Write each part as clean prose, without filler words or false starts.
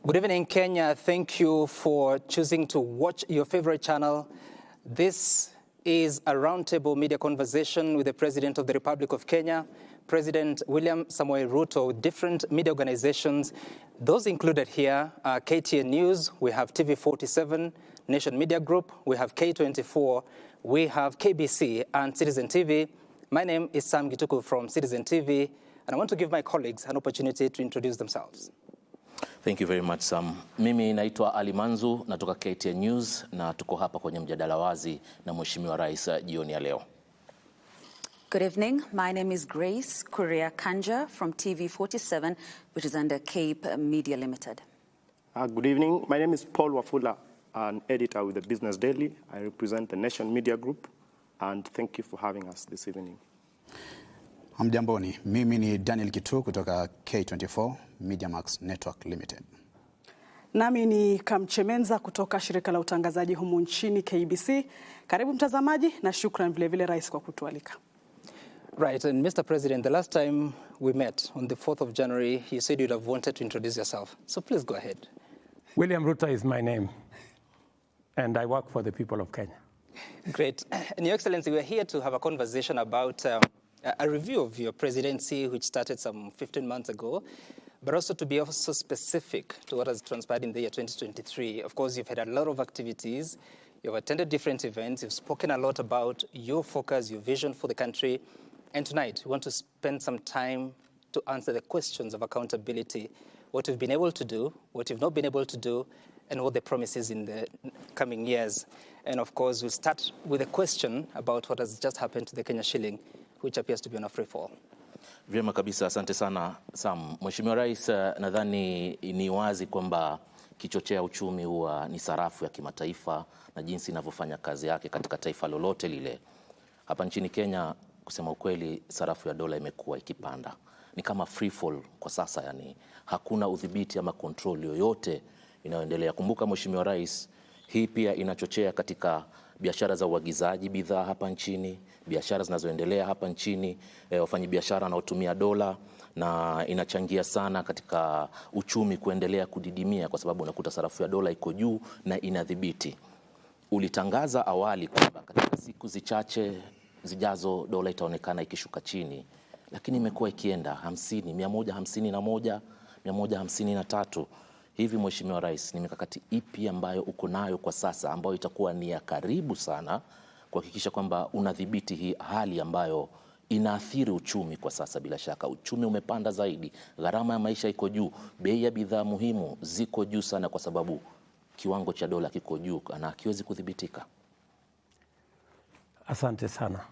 Good evening, Kenya. Thank you for choosing to watch your favorite channel. This is a roundtable media conversation with the President of the Republic of Kenya, President William Samoei Ruto, different media organizations. Those included here are KTN News, we have TV47, Nation Media Group, we have K24, we have KBC and Citizen TV. My name is Sam Gituku from Citizen TV, and I want to give my colleagues an opportunity to introduce themselves. Thank you very much, Sam. Mimi naitwa Ali Manzu, natoka KTN News, na tuko hapa kwenye mjadala wazi na Mheshimiwa Rais jioni ya leo. Good evening. My name is Grace Kuria Kanja from TV47, which is under Cape Media Limited. Good evening. My name is Paul Wafula, an editor with the Business Daily. I represent the Nation Media Group, and thank you for having us this evening. Hamjamboni, mimi ni Daniel Kitu kutoka K24 Media Max Network Limited. Nami ni Kamchemenza kutoka shirika la utangazaji humu nchini KBC. Karibu mtazamaji na shukran vile vile rais kwa kutualika. Right, and Mr. President, the last time we met on the 4th of January, you said you'd have wanted to introduce yourself. So please go ahead. William Ruto is my name, and I work for the people of Kenya. Great. And Your Excellency, we're here to have a conversation about a review of your presidency, which started some 15 months ago, but also to be also specific to what has transpired in the year 2023. Of course, you've had a lot of activities. You've attended different events. You've spoken a lot about your focus, your vision for the country. And tonight, we want to spend some time to answer the questions of accountability, what you've been able to do, what you've not been able to do, and what the promises in the coming years. And of course, we'll start with a question about what has just happened to the Kenya shilling, which appears to be on a free fall. Vyema kabisa, asante sana Sam. Mheshimiwa Rais, nadhani ni wazi kwamba kichochea uchumi huwa ni sarafu ya kimataifa na jinsi inavyofanya kazi yake katika taifa lolote lile. Hapa nchini Kenya, kusema ukweli, sarafu ya dola imekuwa ikipanda. Ni kama free fall kwa sasa, yani hakuna udhibiti ama control yoyote inayoendelea. Kumbuka Mheshimiwa Rais, hii pia inachochea katika biashara za uagizaji bidhaa hapa nchini, biashara zinazoendelea hapa nchini, wafanyabiashara wanaotumia dola, na inachangia sana katika uchumi kuendelea kudidimia kwa sababu unakuta sarafu ya dola iko juu na inadhibiti. Ulitangaza awali kwamba katika siku zichache zijazo dola itaonekana ikishuka chini, lakini imekuwa ikienda 50, 151, 153. Hivi Mheshimiwa Rais, ni mikakati ipi ambayo uko nayo kwa sasa ambayo itakuwa ni ya karibu sana kuhakikisha kwamba unadhibiti hii hali ambayo inaathiri uchumi kwa sasa? Bila shaka uchumi umepanda zaidi, gharama ya maisha iko juu, bei ya bidhaa muhimu ziko juu sana kwa sababu kiwango cha dola kiko juu na hakiwezi kudhibitika. Asante sana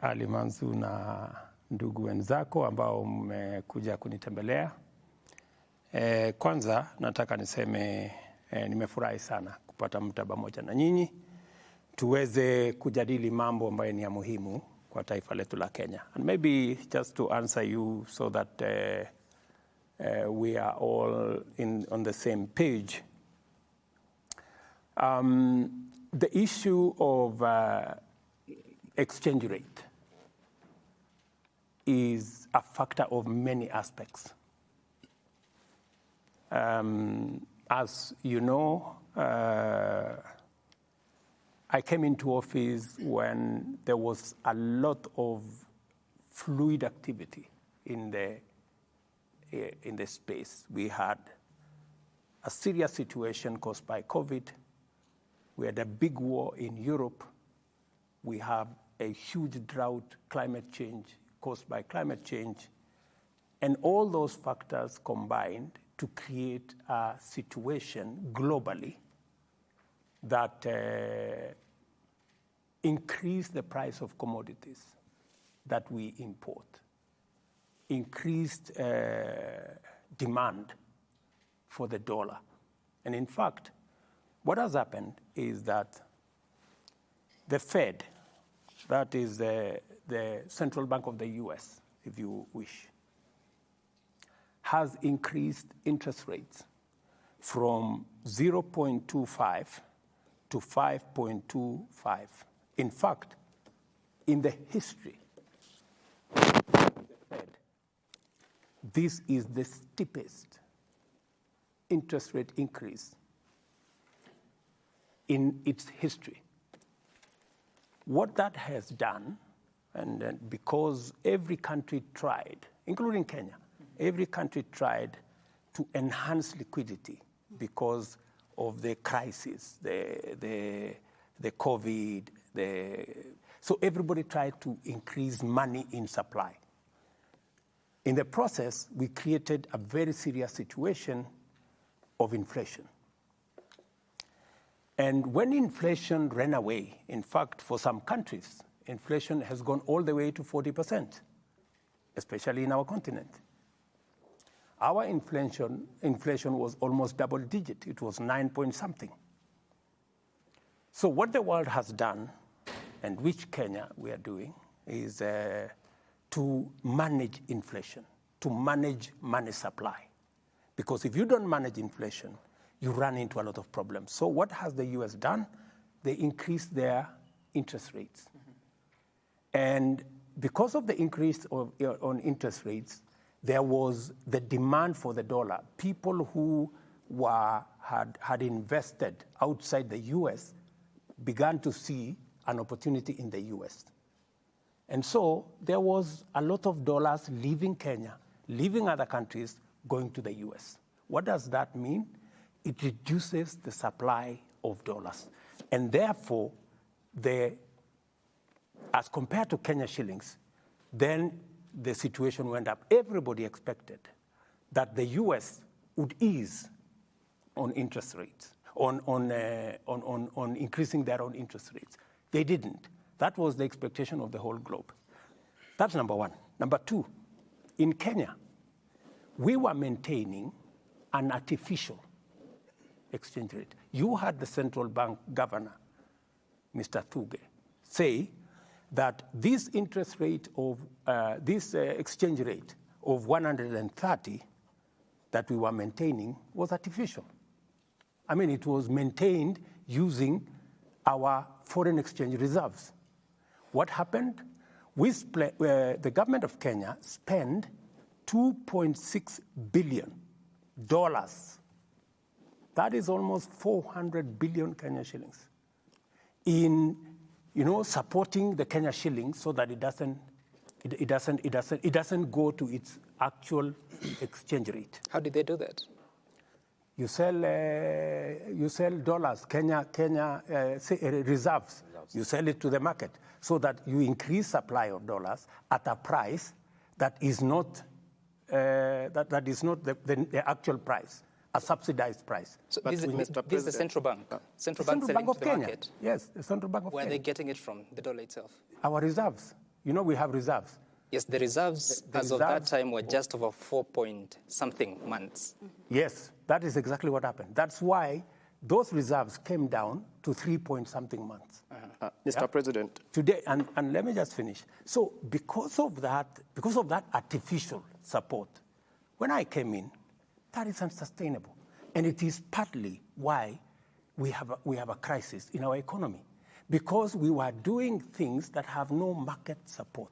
Ali Manzu na ndugu wenzako ambao mmekuja kunitembelea. Kwanza nataka niseme nimefurahi sana kupata muda pamoja na nyinyi tuweze kujadili mambo ambayo ni ya muhimu kwa taifa letu la Kenya. And maybe just to answer you so that we are all on the same page. The issue of exchange rate is a factor of many aspects. As you know, I came into office when there was a lot of fluid activity in the space. We had a serious situation caused by COVID. We had a big war in Europe. We have a huge drought, climate change caused by climate change. And all those factors combined to create a situation globally that increase the price of commodities that we import, increased demand for the dollar. And in fact, what has happened is that the Fed, that is the central bank of the US, if you wish, has increased interest rates from 0.25 to 5.25. In fact, in the history of the Fed, this is the steepest interest rate increase in its history. What that has done, and then because every country tried, including Kenya, every country tried to enhance liquidity because of the crisis, the COVID, so everybody tried to increase money in supply. In the process, we created a very serious situation of inflation. And when inflation ran away, in fact, for some countries, inflation has gone all the way to 40%, especially in our continent. Our inflation was almost double digit. It was 9 point something. So what the world has done, and which Kenya we are doing, is to manage inflation, to manage money supply. Because if you don't manage inflation, you run into a lot of problems. So what has the US done? They increased their interest rates. And because of the increase on interest rates, there was the demand for the dollar. People who had invested outside the US began to see an opportunity in the US. And so there was a lot of dollars leaving Kenya, leaving other countries, going to the US. What does that mean? It reduces the supply of dollars. And therefore, as compared to Kenya shillings, then the situation went up. Everybody expected that the US would ease on interest rates, on increasing their own interest rates. They didn't. That was the expectation of the whole globe. That's number one. Number two, in Kenya, we were maintaining an artificial exchange rate. You had the central bank governor, Mr. Thuge, say that this interest rate of this exchange rate of 130 that we were maintaining was artificial. I mean, it was maintained using our foreign exchange reserves. What happened? The government of Kenya spent $2.6 billion. That is almost 400 billion Kenya shillings in supporting the Kenya shilling so that it doesn't go to its actual exchange rate. How did they do that? You sell dollars, Kenya reserves. You sell it to the market so that you increase supply of dollars at a price that is not the actual price, a subsidized price. So this is the central bank. Central bank selling to the Kenya. market. Yes, the central bank of Where Kenya. are they getting it from? The dollar itself. Our reserves. We have reserves. Yes, the reserves as of that time were just over 4 point something months. Yes, that is exactly what happened. That's why those reserves came down to 3 point something months. Mr. President. Today, and let me just finish. So because of that artificial support, when I came in, that is unsustainable. And it is partly why we have a crisis in our economy, because we were doing things that have no market support.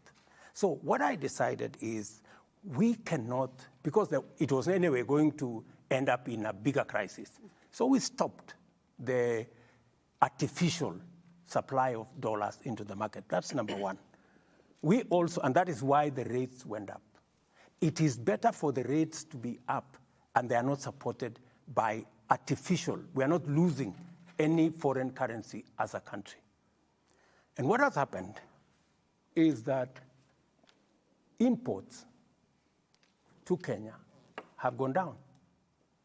So what I decided is we cannot, because it was anyway going to end up in a bigger crisis. So we stopped the artificial supply of dollars into the market. That's number one. We also, and that is why the rates went up. It is better for the rates to be up and they are not supported by artificial. We are not losing any foreign currency as a country. And what has happened is that imports to Kenya have gone down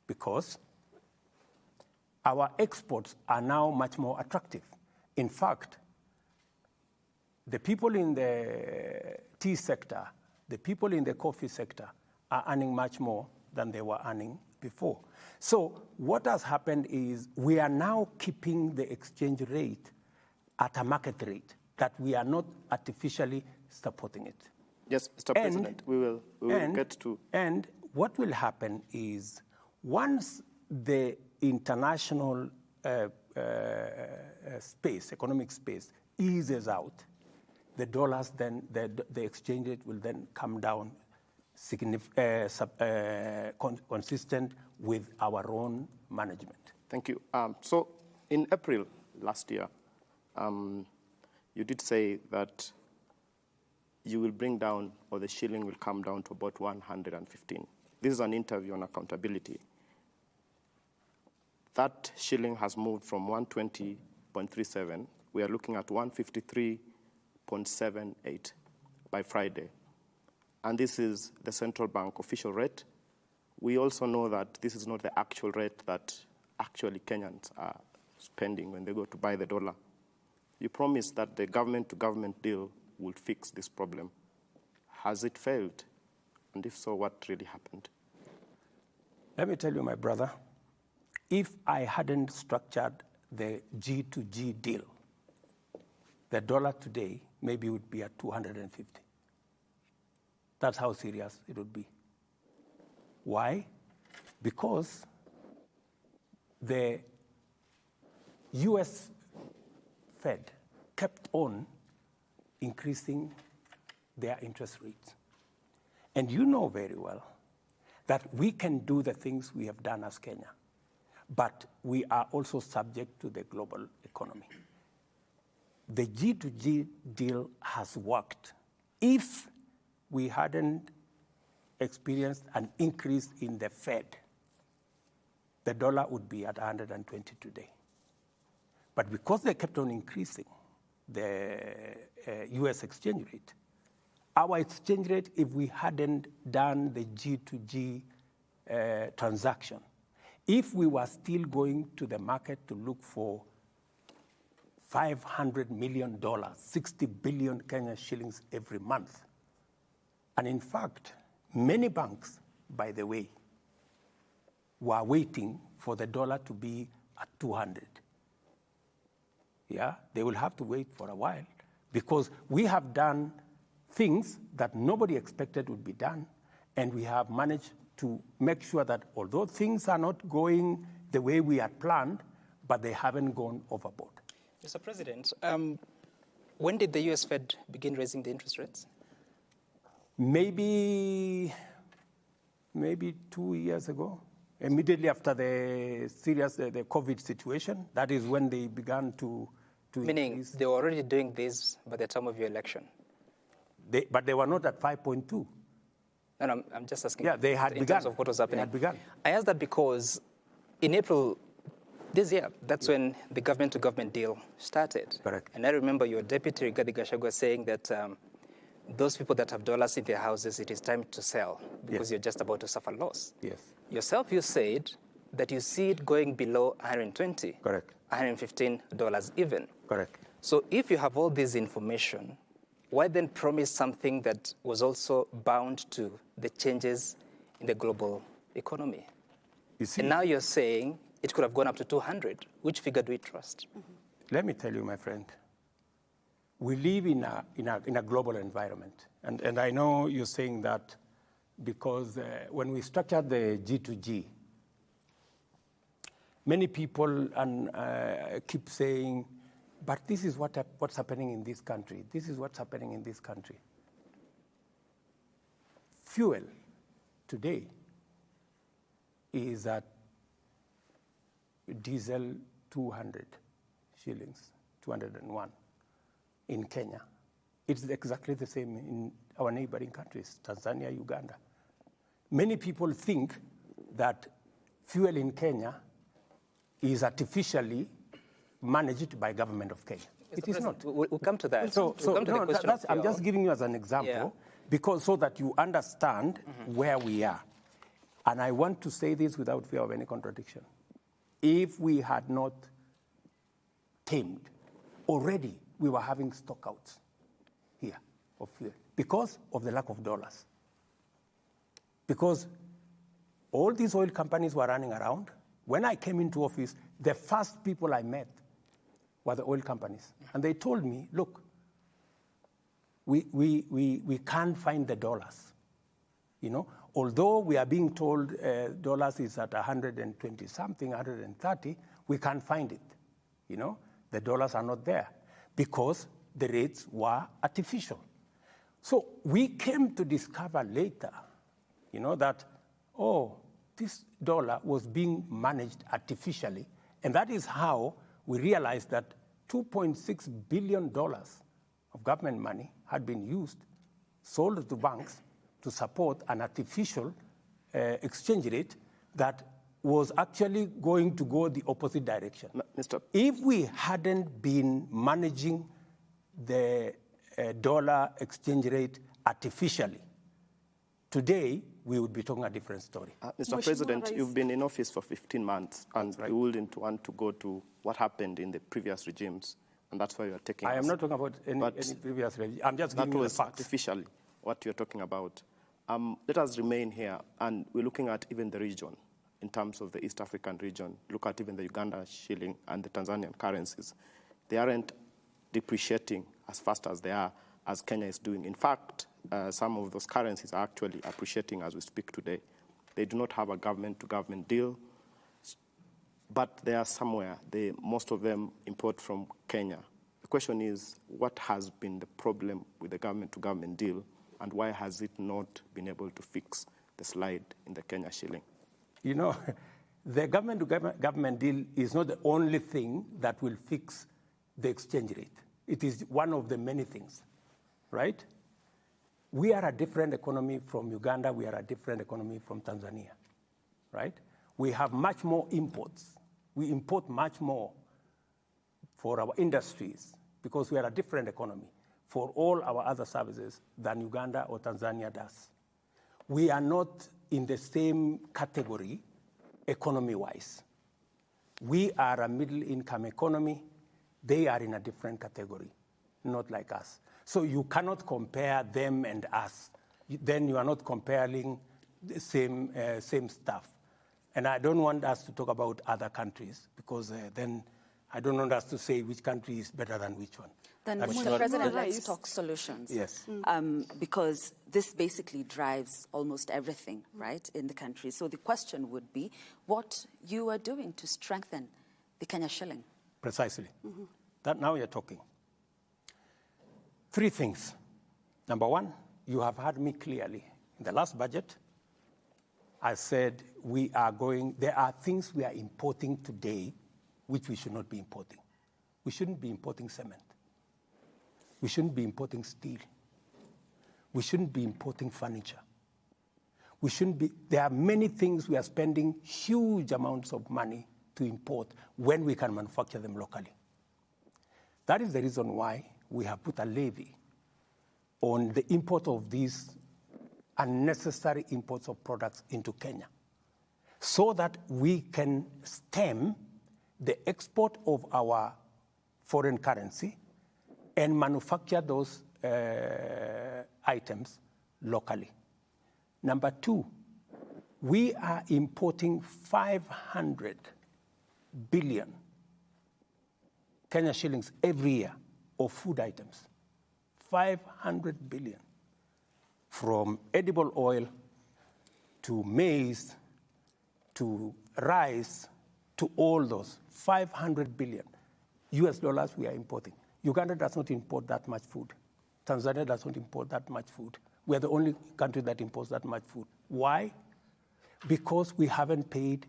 because our exports are now much more attractive. In fact, the people in the tea sector, the people in the coffee sector are earning much more than they were earning before. So what has happened is we are now keeping the exchange rate at a market rate, that we are not artificially supporting it. Yes, Mr. President, we will get to. And what will happen is once the international economic space eases out, the dollars then, the exchange rate will then come down consistent with our own management. Thank you. So in April last year, you did say that you will bring down, or the shilling will come down to about 115. This is an interview on accountability. That shilling has moved from 120.37. We are looking at 153.78 by Friday. And this is the central bank official rate. We also know that this is not the actual rate that actually Kenyans are spending when they go to buy the dollar. You promised that the government-to-government deal would fix this problem. Has it failed? And if so, what really happened? Let me tell you, my brother, if I hadn't structured the G2G deal, the dollar today maybe would be at 250. That's how serious it would be. Why? Because the US Fed kept on increasing their interest rates. And you know very well that we can do the things we have done as Kenya, but we are also subject to the global economy. The G2G deal has worked. If we hadn't experienced an increase in the Fed, the dollar would be at 120 today. But because they kept on increasing the US exchange rate, our exchange rate, if we hadn't done the G2G transaction, if we were still going to the market to look for $500 million, 60 billion Kenya shillings every month, and in fact, many banks, by the way, were waiting for the dollar to be at 200. Yeah, they will have to wait for a while because we have done things that nobody expected would be done, and we have managed to make sure that although things are not going the way we had planned, but they haven't gone overboard. Mr. President, when did the US Fed begin raising the interest rates? Maybe 2 years ago, immediately after the COVID situation. That is when they began to Meaning increase. they were already doing this by the time of your election? But they were not at 5.2. No, I'm just asking. Yeah, they had in begun. terms of what was happening. They had begun. I asked that because in April this year, that's when the government-to-government deal started. Correct. And I remember your deputy, Rigathi Gachagua, saying that those people that have dollars in their houses, it is time to sell because you're just about to suffer loss. Yes. Yourself, you said that you see it going below 120. Correct. $115 even. Correct. So if you have all this information, why then promise something that was also bound to the changes in the global economy? You see, And now you're saying it could have gone up to 200. Which figure do we trust? let me tell you, my friend, we live in a global environment. And I know you're saying that because when we structured the G2G, many people keep saying, but this is what's happening in this country. This is what's happening in this country. Fuel today is at diesel 200 shillings, 201 in Kenya. It's exactly the same in our neighboring countries, Tanzania, Uganda. Many people think that fuel in Kenya is artificially managed by government of Kenya. It is not. We'll come to that. I'm just giving you as an example, because so that you understand where we are. And I want to say this without fear of any contradiction. If we had not tamed, already we were having stockouts here of fuel because of the lack of dollars. Because all these oil companies were running around. When I came into office, the first people I met were the oil companies. And they told me, look, we can't find the dollars. You know, although we are being told dollars is at 120 something, 130, we can't find it. You know, the dollars are not there because the rates were artificial. So we came to discover later that, this dollar was being managed artificially. And that is how we realized that $2.6 billion of government money had been used, sold to banks to support an artificial exchange rate that was actually going to go the opposite direction. If we hadn't been managing the dollar exchange rate artificially, today we would be talking a different story. Mr. President, you've been in office for 15 months, and you wouldn't want to go to what happened in the previous regimes, and that's why you're taking I am not talking about any previous regime. I'm just giving you the facts. Artificially what you're talking about. Let us remain here, and we're looking at even the region in terms of the East African region. Look at even the Uganda shilling and the Tanzanian currencies. They aren't depreciating as fast as they are, as Kenya is doing. In fact, some of those currencies are actually appreciating as we speak today. They do not have a government-to-government deal, but they are somewhere. Most of them import from Kenya. The question is, what has been the problem with the government-to-government deal, and why has it not been able to fix the slide in the Kenya shilling? The government-to-government deal is not the only thing that will fix the exchange rate. It is one of the many things, right? We are a different economy from Uganda. We are a different economy from Tanzania, right? We have much more imports. We import much more for our industries because we are a different economy for all our other services than Uganda or Tanzania does. We are not in the same category economy-wise. We are a middle-income economy. They are in a different category, not like us. So you cannot compare them and us. Then you are not comparing the same stuff. And I don't want us to talk about other countries because then I don't want us to say which country is better than which one. Then, Mr. President, let's talk solutions. Yes. Because this basically drives almost everything, right, in the country. So the question would be what you are doing to strengthen the Kenya shilling. Precisely. That now you're talking. 3 things. Number 1, you have heard me clearly. In the last budget, I said there are things we are importing today which we should not be importing. We shouldn't be importing cement. We shouldn't be importing steel. We shouldn't be importing furniture. There are many things we are spending huge amounts of money to import when we can manufacture them locally. That is the reason why we have put a levy on the import of these unnecessary imports of products into Kenya so that we can stem the export of our foreign currency and manufacture those items locally. Number 2, we are importing 500 billion Kenya shillings every year of food items. 500 billion. From edible oil to maize to rice to all those. 500 billion US dollars we are importing. Uganda does not import that much food. Tanzania does not import that much food. We are the only country that imports that much food. Why? Because we haven't paid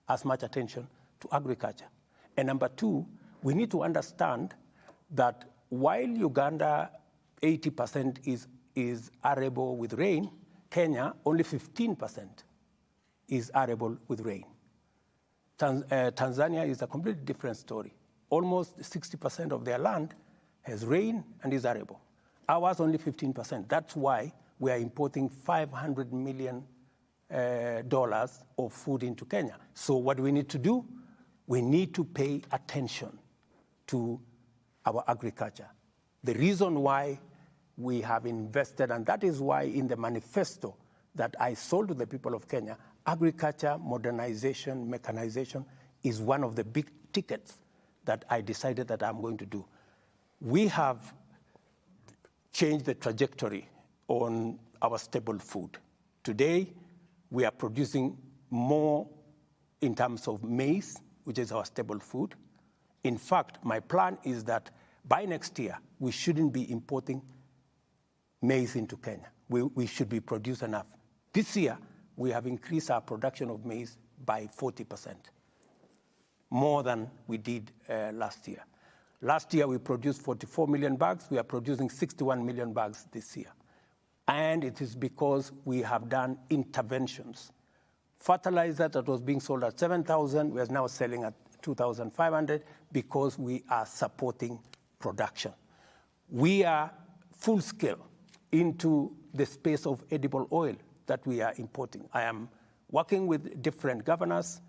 as much attention to agriculture. And number 2, we need to understand that while Uganda 80% is arable with rain, Kenya only 15% is arable with rain. Tanzania is a completely different story. Almost 60% of their land has rain and is arable. Ours only 15%. That's why we are importing $500 million of food into Kenya. So what do we need to do? We need to pay attention to our agriculture. The reason why we have invested, and that is why in the manifesto that I sold to the people of Kenya, agriculture, modernization, mechanization is one of the big tickets that I decided that I'm going to do. We have changed the trajectory on our staple food. Today, we are producing more in terms of maize, which is our staple food. In fact, my plan is that by next year, we shouldn't be importing maize into Kenya. We should be producing enough. This year, we have increased our production of maize by 40%, more than we did last year. Last year, we produced 44 million bags. We are producing 61 million bags this year. And it is because we have done interventions. Fertilizer that was being sold at 7,000, we are now selling at 2,500 because we are supporting production. We are full scale into the space of edible oil that we are importing. I am working with different governors.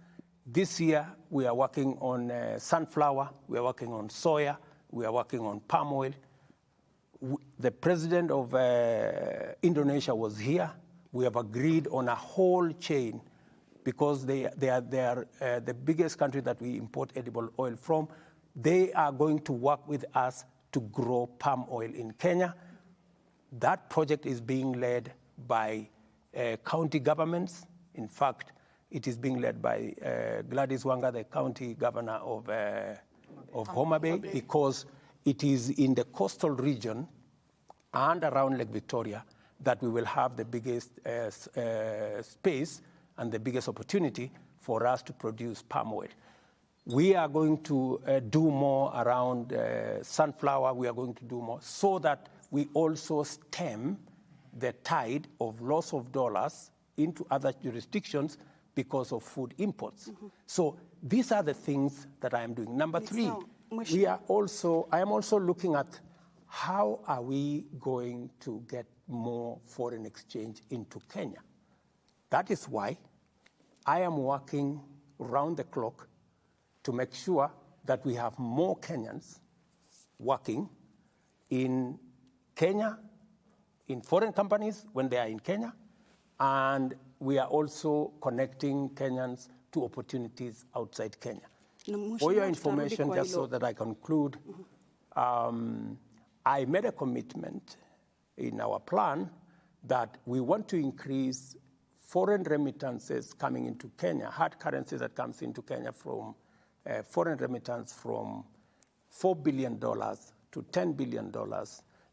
This year, we are working on sunflower, we are working on soya, we are working on palm oil. The president of Indonesia was here. We have agreed on a whole chain because they are the biggest country that we import edible oil from. They are going to work with us to grow palm oil in Kenya. That project is being led by county governments. In fact, it is being led by Gladys Wanga, the county governor of Homa Bay, because it is in the coastal region and around Lake Victoria that we will have the biggest space and the biggest opportunity for us to produce palm oil. We are going to do more around sunflower. We are going to do more so that we also stem the tide of loss of dollars into other jurisdictions because of food imports. So these are the things that I am doing. Number three, I am also looking at how are we going to get more foreign exchange into Kenya. That is why I am working round the clock to make sure that we have more Kenyans working in Kenya, in foreign companies when they are in Kenya, and we are also connecting Kenyans to opportunities outside Kenya. For your information, just so that I conclude, I made a commitment in our plan that we want to increase foreign remittances coming into Kenya, hard currency that comes into Kenya from foreign remittance from $4 billion to $10 billion.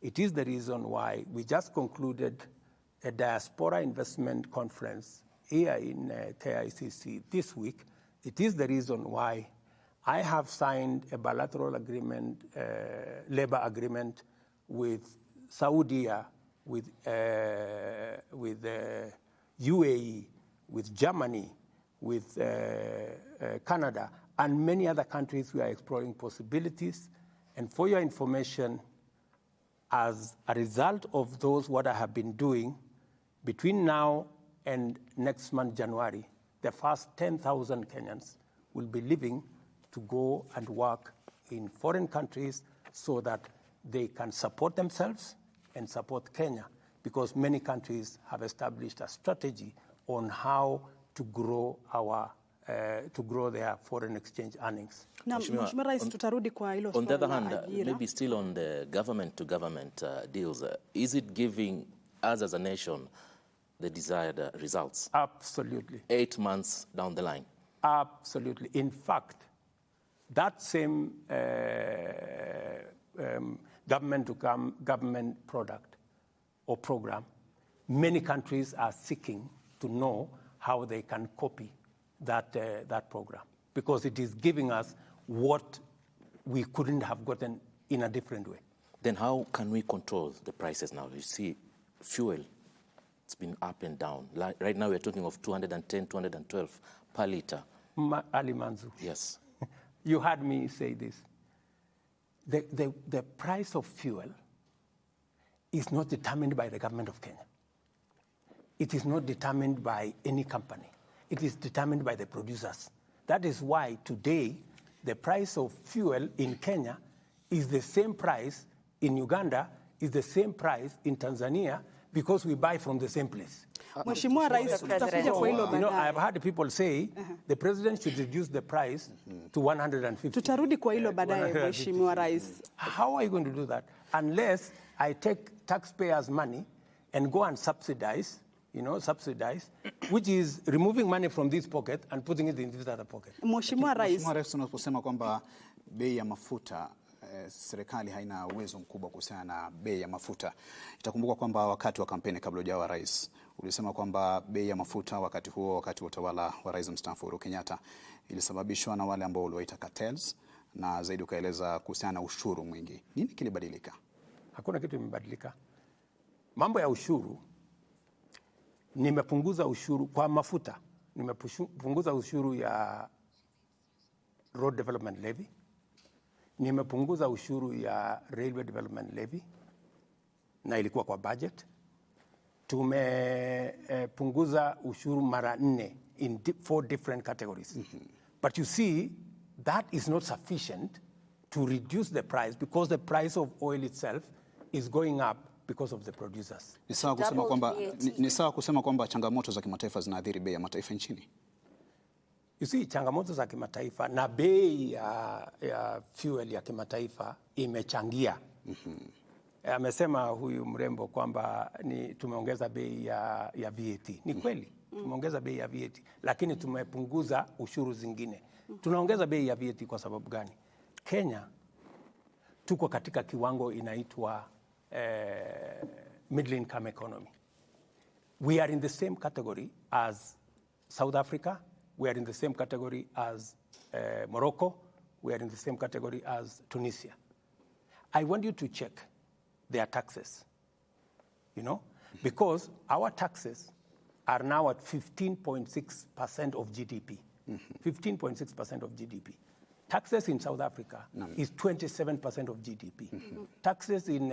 It is the reason why we just concluded a diaspora investment conference here in KICC this week. It is the reason why I have signed a bilateral agreement, labor agreement with Saudi, with UAE, with Germany, with Canada, and many other countries. We are exploring possibilities. And for your information, as a result of those, what I have been doing, between now and next month, January, the first 10,000 Kenyans will be leaving to go and work in foreign countries so that they can support themselves and support Kenya, because many countries have established a strategy on how to grow their foreign exchange earnings. On the other hand, maybe still on the government-to-government deals, is it giving us as a nation the desired results? Absolutely. 8 months down the line? Absolutely. In fact, that same government product or program, many countries are seeking to know how they can copy that program, because it is giving us what we couldn't have gotten in a different way. Then how can we control the prices now? You see, fuel, it's been up and down. Right now we're talking of 210, 212 per liter. Ali Manzu. Yes. You heard me say this. The price of fuel is not determined by the government of Kenya. It is not determined by any company. It is determined by the producers. That is why today the price of fuel in Kenya is the same price in Uganda, is the same price in Tanzania, because we buy from the same place. Mheshimiwa Rais, tutakuja kwa hilo baadaye. I've heard people say the president should reduce the price to 150. Tutarudi kwa hilo baadaye, Mheshimiwa Rais. How are you going to do that? Unless I take taxpayers' money and go and subsidize, which is removing money from this pocket and putting it in this other pocket. Mheshimiwa Rais, unaposema kwamba bei ya mafuta serikali haina uwezo mkubwa kuhusiana na bei ya mafuta. Itakumbuka kwamba wakati wa kampeni kabla hujawa rais ulisema kwamba bei ya mafuta wakati wa utawala wa Rais mstaafu Uhuru Kenyatta ilisababishwa na wale ambao uliwaita cartels, na zaidi ukaeleza kuhusiana na ushuru mwingi. Nini kilibadilika? Hakuna kitu kimebadilika. Mambo ya ushuru, nimepunguza ushuru kwa mafuta, nimepunguza ushuru ya Road Development Levy, nimepunguza ushuru ya Railway Development Levy, na ilikuwa kwa budget. Tumepunguza ushuru mara 4 in 4 different categories. But you see, that is not sufficient to reduce the price, because the price of oil itself is going up because of the producers. Ni sawa kusema kwamba changamoto za kimataifa zinaathiri bei ya mataifa nchini. You see, changamoto za kimataifa na bei ya fuel ya kimataifa imechangia. Amesema huyu mrembo kwamba tumeongeza bei ya VAT. Ni kweli, tumeongeza bei ya VAT, lakini tumepunguza ushuru zingine. Tunaongeza bei ya VAT kwa sababu gani? Kenya tuko katika kiwango inaitwa middle income economy. We are in the same category as South Africa. We are in the same category as Morocco. We are in the same category as Tunisia. I want you to check their taxes, because our taxes are now at 15.6% of GDP. 15.6% of GDP. Taxes in South Africa is 27% of GDP. Taxes in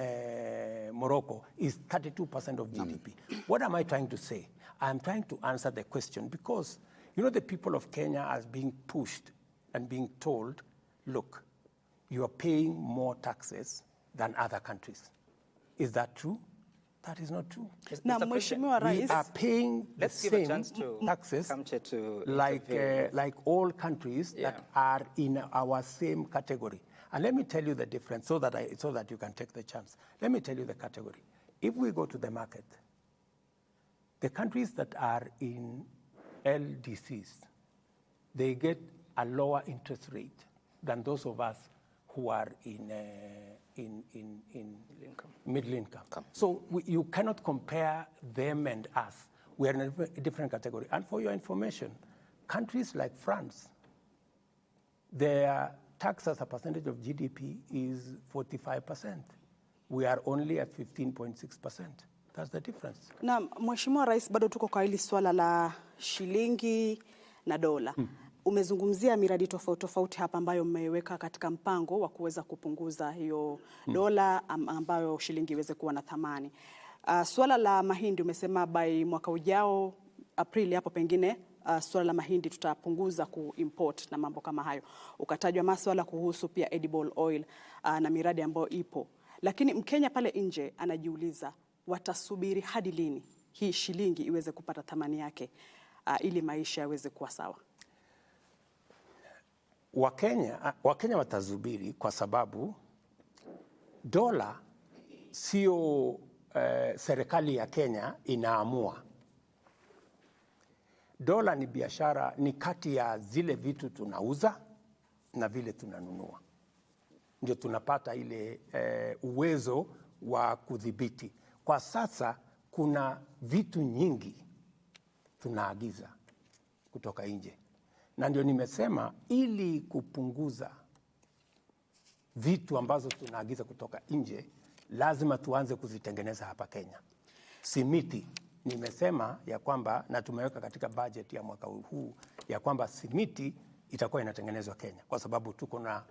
Morocco is 32% of GDP. What am I trying to say? I'm trying to answer the question, because the people of Kenya are being pushed and being told, look, you are paying more taxes than other countries. Is that true? That is not true. Now, Mheshimiwa Rais, we are paying the same taxes like all countries that are in our same category. And let me tell you the difference so that you can take the chance. Let me tell you the category. If we go to the market, the countries that are in LDCs, they get a lower interest rate than those of us who are in middle income. So you cannot compare them and us. We are in a different category. And for your information, countries like France, their tax as a percentage of GDP is 45%. We are only at 15.6%. That's the difference. Na Mheshimiwa Rais, bado tuko kwa hili swala la shilingi na dola. Umezungumzia miradi tofauti hapa ambayo mmeweka katika mpango wa kuweza kupunguza hiyo dola ambayo shilingi iweze kuwa na thamani. Swala la mahindi umesema by mwaka ujao Aprili hapo pengine swala la mahindi tutapunguza kuimport na mambo kama hayo. Ukatajwa masuala kuhusu pia edible oil na miradi ambayo ipo. Lakini Mkenya pale nje anajiuliza watasubiri hadi lini hii shilingi iweze kupata thamani yake ili maisha yaweze kuwa sawa? Wakenya watazubiri kwa sababu dola sio serikali ya Kenya inaamua. Dola ni biashara, ni kati ya zile vitu tunauza na vile tunanunua. Ndio tunapata ile uwezo wa kudhibiti. Kwa sasa kuna vitu nyingi tunaagiza kutoka nje. Na ndio nimesema ili kupunguza vitu ambazo tunaagiza kutoka nje, lazima tuanze kuzitengeneza hapa Kenya. Simiti, nimesema ya kwamba, na tumeweka katika budget ya mwaka huu, ya kwamba simiti itakuwa inatengenezwa Kenya. Kwa sababu tuko na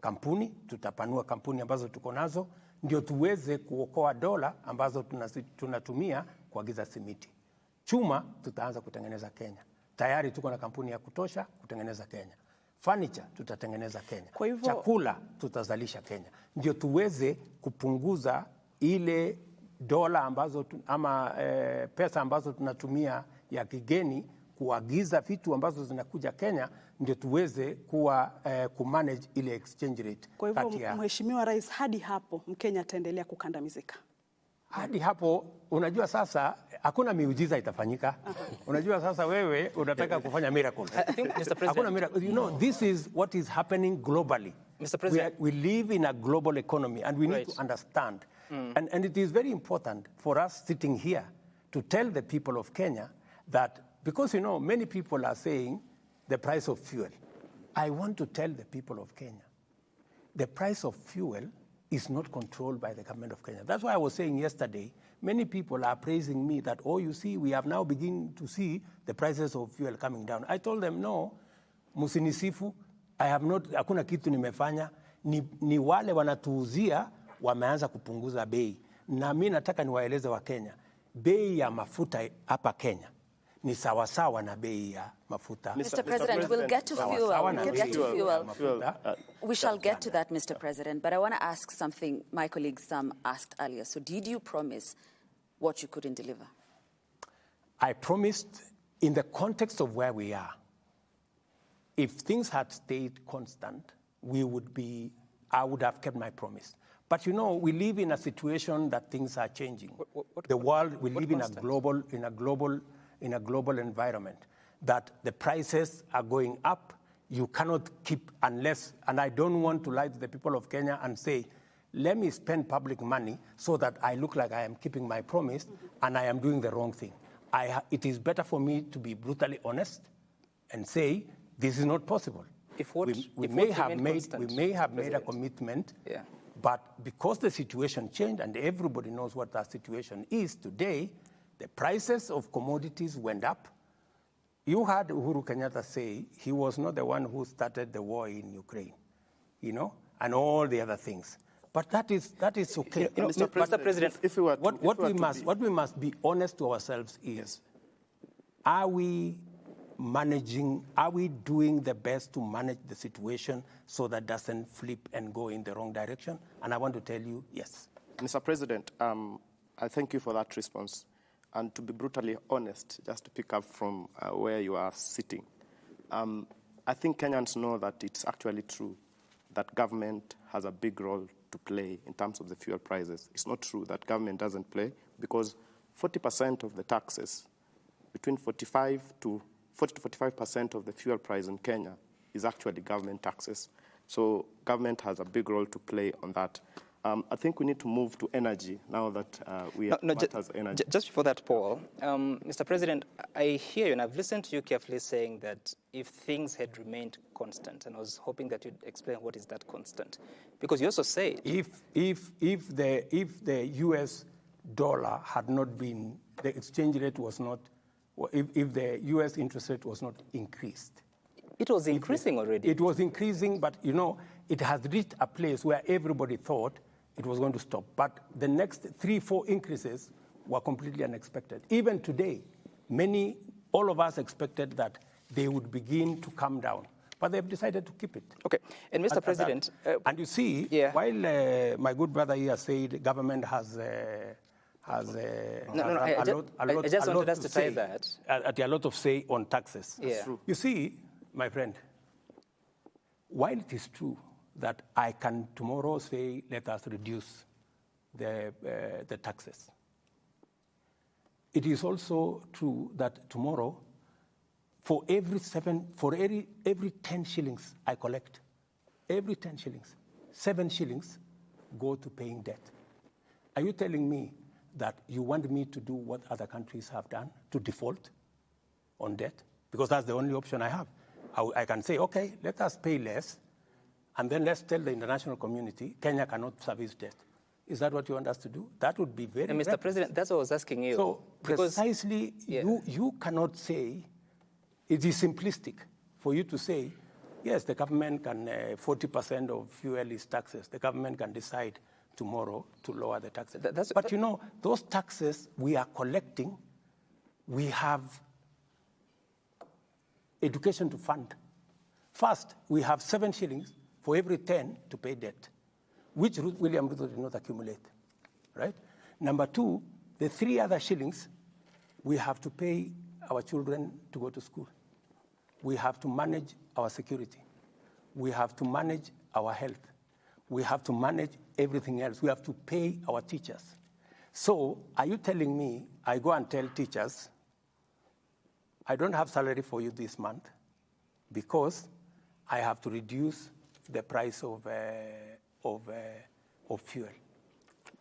kampuni, tutapanua kampuni ambazo tuko nazo, ndio tuweze kuokoa dola ambazo tunatumia kuagiza simiti. Chuma, tutaanza kutengeneza Kenya. Tayari tuko na kampuni ya kutosha kutengeneza Kenya. Furniture tutatengeneza Kenya. Kwa hivyo, chakula tutazalisha Kenya. Ndio tuweze kupunguza ile dola ambazo pesa ambazo tunatumia ya kigeni kuagiza vitu ambazo zinakuja Kenya, ndio tuweze kumanage ile exchange rate. Kwa hivyo Mheshimiwa Rais, hadi hapo Mkenya ataendelea kukandamizika? Hadi hapo, unajua sasa hakuna miujiza itafanyika. Unajua sasa wewe unataka kufanya miracle. Hakuna miracle. You know, this is what is happening globally. Mr. President, we live in a global economy and we need to understand. And it is very important for us sitting here to tell the people of Kenya that, because, you know, many people are saying the price of fuel. I want to tell the people of Kenya, the price of fuel is not controlled by the government of Kenya. That's why I was saying yesterday, many people are praising me that, oh, you see, we have now begun to see the prices of fuel coming down. I told them, no, musinisifu, I have not, hakuna kitu nimefanya, ni wale wanatuuzia wameanza kupunguza bei. Na mimi nataka niwaeleze wa Kenya, bei ya mafuta hapa Kenya ni sawasawa na bei ya mafuta. Mr. President, we'll get to fuel. We'll get to fuel. We shall get to that, Mr. President. But I want to ask something my colleague Sam asked earlier. So did you promise what you couldn't deliver? I promised, in the context of where we are, if things had stayed constant, I would have kept my promise. But you know, we live in a situation that things are changing. The world, we live in a global environment, that the prices are going up. You cannot keep unless, and I don't want to lie to the people of Kenya and say, let me spend public money so that I look like I am keeping my promise and I am doing the wrong thing. It is better for me to be brutally honest and say, this is not possible. We may have made a commitment, but because the situation changed and everybody knows what that situation is today, the prices of commodities went up. You heard Uhuru Kenyatta say he was not the one who started the war in Ukraine, you know, and all the other things. But that is okay. Mr. President, what we must be honest to ourselves is, are we doing the best to manage the situation so that doesn't flip and go in the wrong direction? And I want to tell you, yes. Mr. President, I thank you for that response. And to be brutally honest, just to pick up from where you are sitting, I think Kenyans know that it's actually true that government has a big role to play in terms of the fuel prices. It's not true that government doesn't play, because 40% of the taxes, between 40 to 45% of the fuel price in Kenya is actually government taxes. So government has a big role to play on that. I think we need to move to energy now that we are energy. Just before that, Paul, Mr. President, I hear you, and I've listened to you carefully saying that if things had remained constant, and I was hoping that you'd explain what is that constant, because you also say if the U.S. dollar had not been, the exchange rate was not, if the U.S. interest rate was not increased. It was increasing already. It was increasing, but you know, it has reached a place where everybody thought it was going to stop. But the next 3-4 increases were completely unexpected. Even today, all of us expected that they would begin to come down, but they've decided to keep it. Okay, and Mr. President, and you see, while my good brother here said the government has a lot of say on taxes. Yeah. You see, my friend, while it is true that I can tomorrow say, let us reduce the taxes, it is also true that tomorrow, for every 10 shillings I collect, every 10 shillings, 7 shillings go to paying debt. Are you telling me that you want me to do what other countries have done, to default on debt? Because that's the only option I have. I can say, okay, let us pay less, and then let's tell the international community Kenya cannot service debt. Is that what you want us to do? That would be very Mr. President, that's what I was asking you. So precisely, you cannot say, it is simplistic for you to say, yes, the government can, 40% of fuel is taxes. The government can decide tomorrow to lower the taxes. But you know, those taxes we are collecting, we have education to fund. First, we have 7 shillings for every 10 to pay debt, which William Ruto did not accumulate, right? Number 2, the 3 other shillings, we have to pay our children to go to school. We have to manage our security. We have to manage our health. We have to manage everything else. We have to pay our teachers. So are you telling me I go and tell teachers, I don't have salary for you this month because I have to reduce the price of fuel?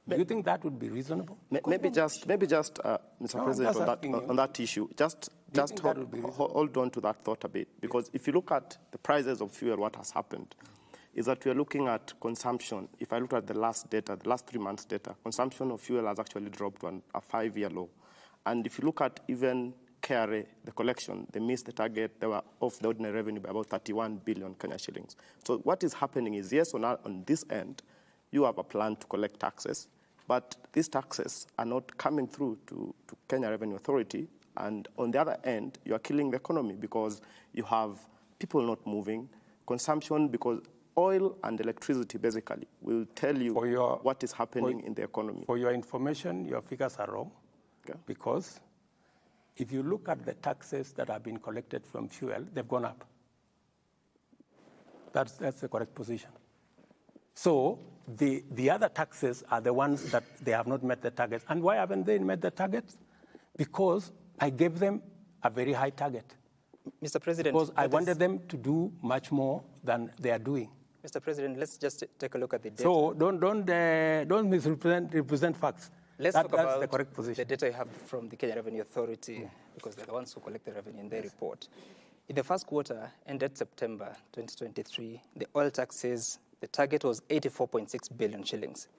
Do you think that would be reasonable? Maybe just Mr. President, on that issue, just hold on to that thought a bit, because if you look at the prices of fuel, what has happened is that we are looking at consumption. If I look at the last data, the last 3 months data, consumption of fuel has actually dropped to a 5-year low. And if you look at even KRA, the collection, they missed the target. They were off the ordinary revenue by about 31 billion Kenya shillings. So what is happening is, yes, on this end, you have a plan to collect taxes, but these taxes are not coming through to Kenya Revenue Authority. And on the other end, you are killing the economy because you have people not moving, consumption, because oil and electricity basically will tell you what is happening in the economy. For your information, your figures are wrong, because if you look at the taxes that have been collected from fuel, they've gone up. That's the correct position. So the other taxes are the ones that they have not met the targets. And why haven't they met the targets? Because I gave them a very high target. Mr. President, because I wanted them to do much more than they are doing. Mr. President, let's just take a look at the data. So don't misrepresent facts. Let's talk that's about the correct position. The data you have from the Kenya Revenue Authority, because they're the ones who collect the revenue in their report. In the first quarter, ended September 2023, the oil taxes, the target was 84.6 billion shillings.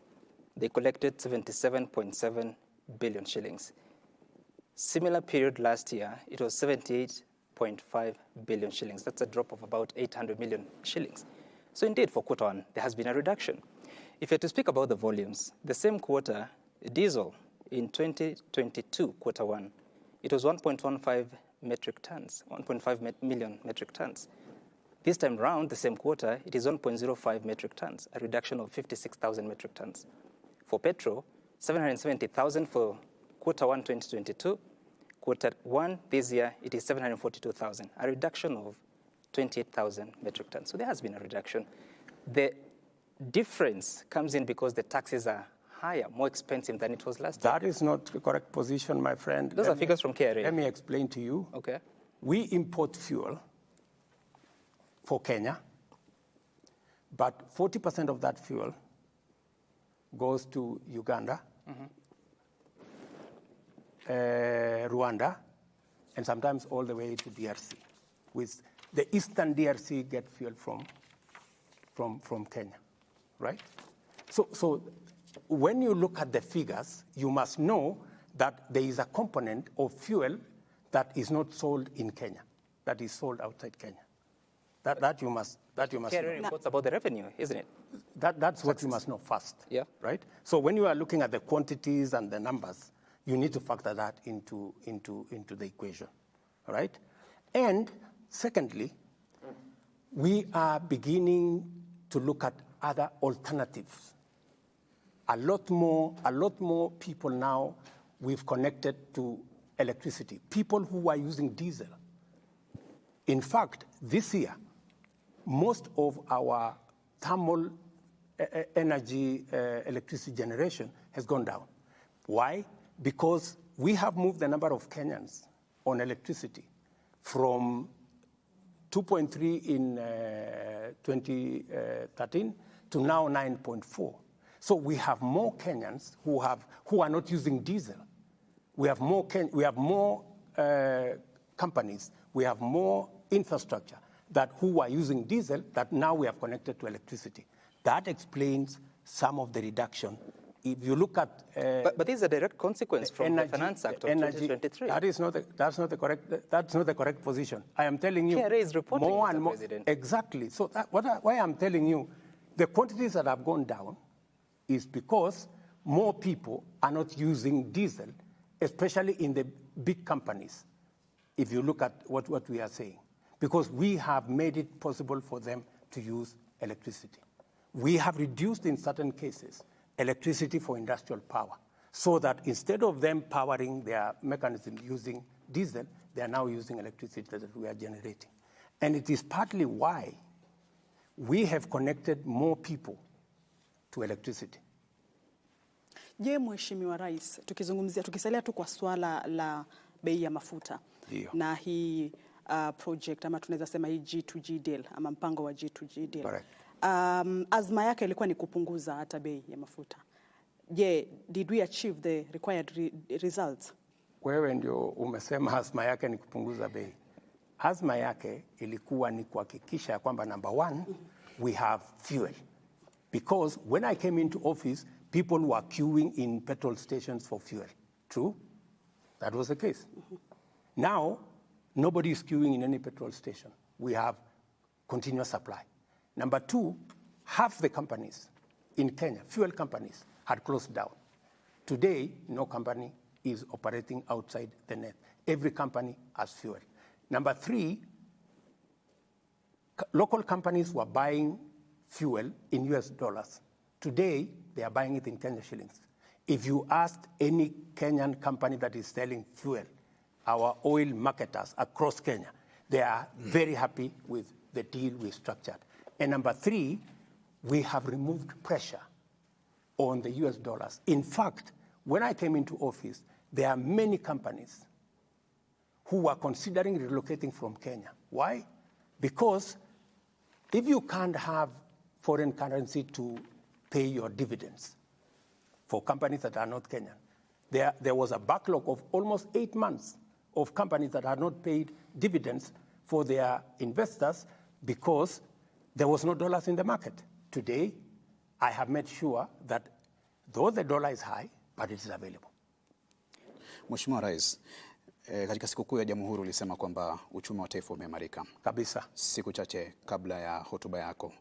They collected 77.7 billion shillings. Similar period last year, it was 78.5 billion shillings. That's a drop of about 800 million shillings. So indeed, for quarter one, there has been a reduction. If you're to speak about the volumes, the same quarter, diesel in 2022, quarter one, it was 1.15 metric tons, 1.5 million metric tons. This time round, the same quarter, it is 1.05 metric tons, a reduction of 56,000 metric tons. For petrol, 770,000 for quarter one 2022. Quarter one this year, it is 742,000, a reduction of 28,000 metric tons. So there has been a reduction. The difference comes in because the taxes are higher, more expensive than it was last year. That is not the correct position, my friend. Those are figures from KRA. Let me explain to you. Okay. We import fuel for Kenya, but 40% of that fuel goes to Uganda, Rwanda, and sometimes all the way to DRC. With the eastern DRC get fuel from Kenya, right? So when you look at the figures, you must know that there is a component of fuel that is not sold in Kenya, that is sold outside Kenya. That you must KRA reports about the revenue, isn't it? That's what you must know first, right? So when you are looking at the quantities and the numbers, you need to factor that into the equation, right? And secondly, we are beginning to look at other alternatives. A lot more people now we've connected to electricity, people who are using diesel. In fact, this year, most of our thermal energy electricity generation has gone down. Why? Because we have moved the number of Kenyans on electricity from 2.3 in 2013 to now 9.4. So we have more Kenyans who are not using diesel. We have more companies. We have more infrastructure who are using diesel that now we have connected to electricity. That explains some of the reduction. If you look at but this is a direct consequence from the Finance Act of 2023. That's not the correct position. I am telling you KRA is reporting, more and Mr. more. President. Exactly. So why I'm telling you, the quantities that have gone down is because more people are not using diesel, especially in the big companies. If you look at what we are saying, because we have made it possible for them to use electricity. We have reduced, in certain cases, electricity for industrial power, so that instead of them powering their mechanism using diesel, they are now using electricity that we are generating. And it is partly why we have connected more people to electricity. Je, Mheshimiwa Rais, tukisalia tu kwa swala la bei ya mafuta na hii project ama tunaweza sema hii G2G deal ama mpango wa G2G deal. Correct. Azma yake ilikuwa ni kupunguza hata bei ya mafuta. Je, did we achieve the required results? wewe ndio umesema azma yake ni kupunguza bei. Azma yake ilikuwa ni kuhakikisha kwamba number one, we have fuel. Because when I came into office, people were queuing in petrol stations for fuel. True? That was the case. Now, nobody is queuing in any petrol station. We have continuous supply. Number two, half the companies in Kenya, fuel companies, had closed down. Today, no company is operating outside the net. Every company has fuel. Number three, local companies were buying fuel in US dollars. Today, they are buying it in Kenya shillings. If you ask any Kenyan company that is selling fuel, our oil marketers across Kenya, they are very happy with the deal we structured. And number three, we have removed pressure on the US dollars. In fact, when I came into office, there are many companies who are considering relocating from Kenya. Why? Because if you can't have foreign currency to pay your dividends for companies that are not Kenyan, there was a backlog of almost 8 months of companies that had not paid dividends for their investors because there was no dollars in the market. Today, I have made sure that though the dollar is high, but it is available. Mheshimiwa Rais, katika sikukuu ya Jamhuri ulisema kwamba uchumi wa taifa umeimarika. Kabisa. Siku chache kabla ya hotuba yako,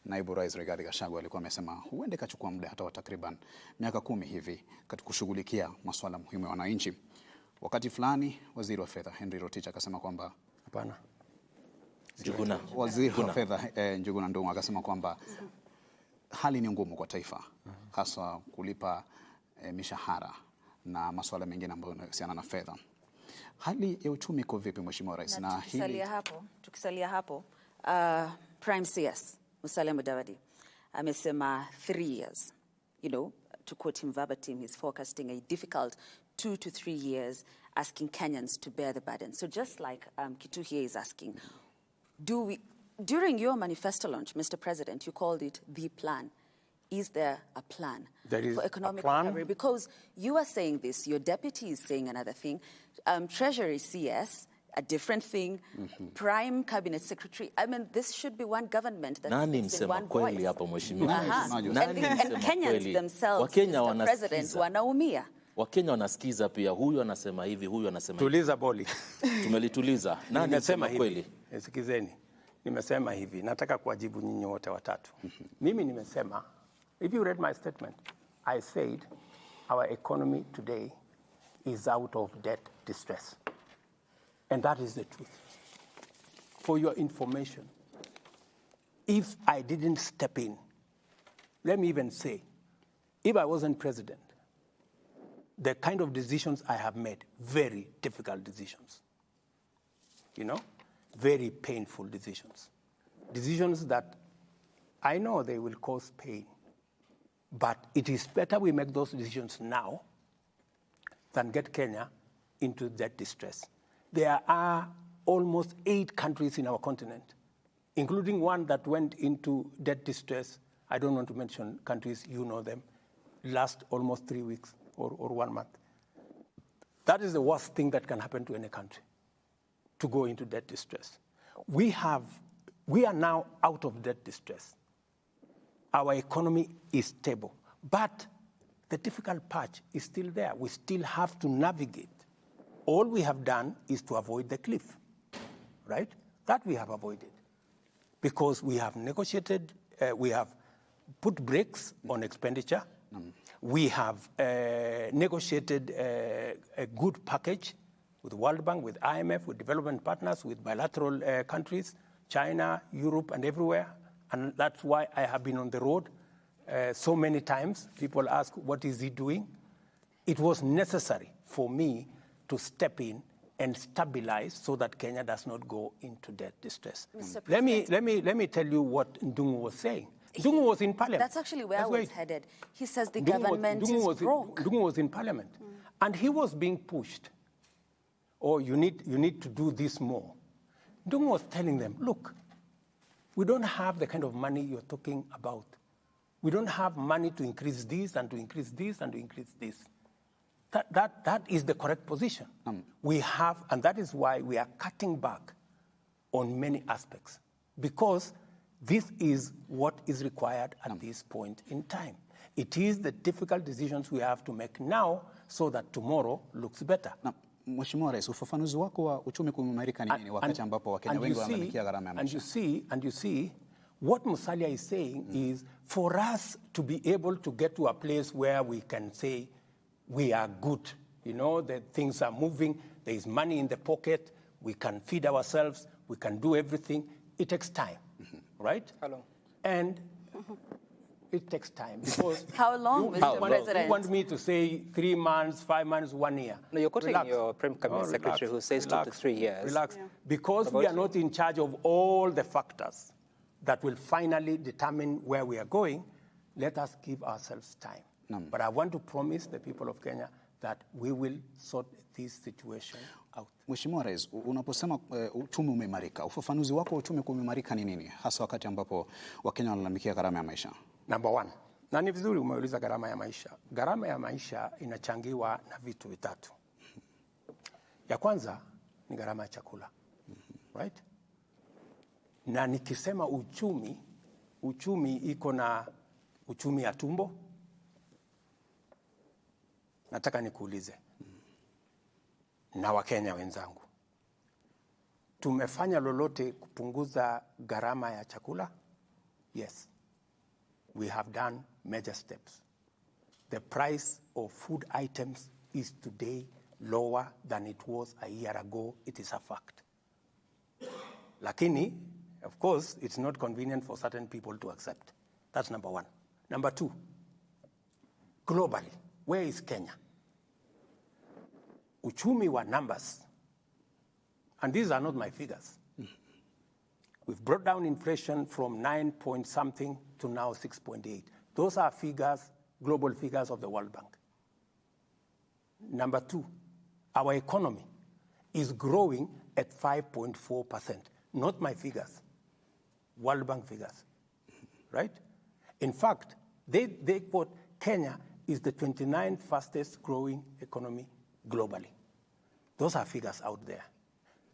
Naibu Rais Rigathi Gachagua alikuwa amesema huenda ikachukua muda hata wa takriban miaka 10 hivi katika kushughulikia masuala muhimu ya wananchi. Wakati fulani Waziri wa Fedha Henry Rotich akasema kwamba hapana. Waziri wa Fedha Njuguna Ndung'u akasema kwamba hali ni ngumu kwa taifa, hasa kulipa mishahara na masuala mengine ambayo yanahusiana na fedha. Hali ya uchumi iko vipi Mheshimiwa Rais? Na tukisalia hapo, Prime CS Musalia Mudavadi amesema 3 years. You know, to quote him verbatim, he's forecasting a difficult 2 to 3 years, asking Kenyans to bear the burden. So just like Kitu here is asking, during your manifesto launch, Mr. President, you called it the plan. Is there a plan for economic recovery? Because you are saying this, your deputy is saying another thing, Treasury CS, a different thing, Prime Cabinet Secretary. I mean, this should be one government that speaks in one voice. And Kenyans themselves, Mr. President, wanaumia. Wakenya wanasikiza pia, huyu anasema hivi, huyu anasema hivi. Tuliza boli. Tumelituliza. Nani anasema kweli? Sikizeni. Nimesema hivi, nataka kuwajibu nyinyi wote watatu. Mimi nimesema, if you read my statement, I said our economy today is out of debt distress. And that is the truth. For your information, if I didn't step in, let me even say, if I wasn't president, the kind of decisions I have made, very difficult decisions, you know, very painful decisions. Decisions that I know they will cause pain, but it is better we make those decisions now than get Kenya into debt distress. There are almost 8 countries in our continent, including one that went into debt distress. I don't want to mention countries, you know them, last almost 3 weeks or 1 month. That is the worst thing that can happen to any country, to go into debt distress. We are now out of debt distress. Our economy is stable, but the difficult patch is still there. We still have to navigate. All we have done is to avoid the cliff, right? That we have avoided because we have negotiated, we have put brakes on expenditure. We have negotiated a good package with World Bank, with IMF, with development partners, with bilateral countries, China, Europe, and everywhere. And that's why I have been on the road so many times. People ask, what is he doing? It was necessary for me to step in and stabilize so that Kenya does not go into debt distress. Let me tell you what Ndung'u was saying. Ndung'u was in parliament. That's actually where I was headed. He says the government is broke. Ndung'u was in parliament, and he was being pushed. Oh, you need to do this more. Ndung'u was telling them, look, we don't have the kind of money you're talking about. We don't have money to increase this and to increase this and to increase this. That is the correct position. We have, and that is why we are cutting back on many aspects, because this is what is required at this point in time. It is the difficult decisions we have to make now so that tomorrow looks better. Mheshimiwa Rais, ufafanuzi wako wa uchumi kuimarika ni nini wakati ambapo Wakenya wengi wanalalamikia gharama ya maisha? And you see, what Musalia is saying is for us to be able to get to a place where we can say we are good, you know, that things are moving, there is money in the pocket, we can feed ourselves, we can do everything. It takes time, right? How long? And it takes time because How long, Mr. President? You want me to say 3 months, 5 months, 1 year? No, you're quoting your Prime Cabinet Secretary who says 2 to 3 years. Relax. Yeah. Because we are not in charge of all the factors that will finally determine where we are going, let us give ourselves time. But I want to promise the people of Kenya that we will sort this situation out. Mheshimiwa Rais, unaposema uchumi umeimarika, ufafanuzi wako wa uchumi kuimarika ni nini, hasa wakati ambapo Wakenya wanalalamikia gharama ya maisha? Number one, na ni vizuri umeuliza gharama ya maisha. Gharama ya maisha inachangiwa na vitu vitatu. Ya kwanza ni gharama ya chakula, right? Na nikisema uchumi iko na uchumi ya tumbo. Nataka nikuulize na Wakenya wenzangu, tumefanya lolote kupunguza gharama ya chakula? Yes, we have done major steps. The price of food items is today lower than it was a year ago. It is a fact. Lakini, of course, it's not convenient for certain people to accept. That's number one. Number two, globally, where is Kenya? Uchumi wa numbers, and these are not my figures. We've brought down inflation from 9 point something to now 6.8. Those are figures, global figures of the World Bank. Number two, our economy is growing at 5.4%. Not my figures, World Bank figures, right? In fact, they quote Kenya is the 29th fastest growing economy globally. Those are figures out there.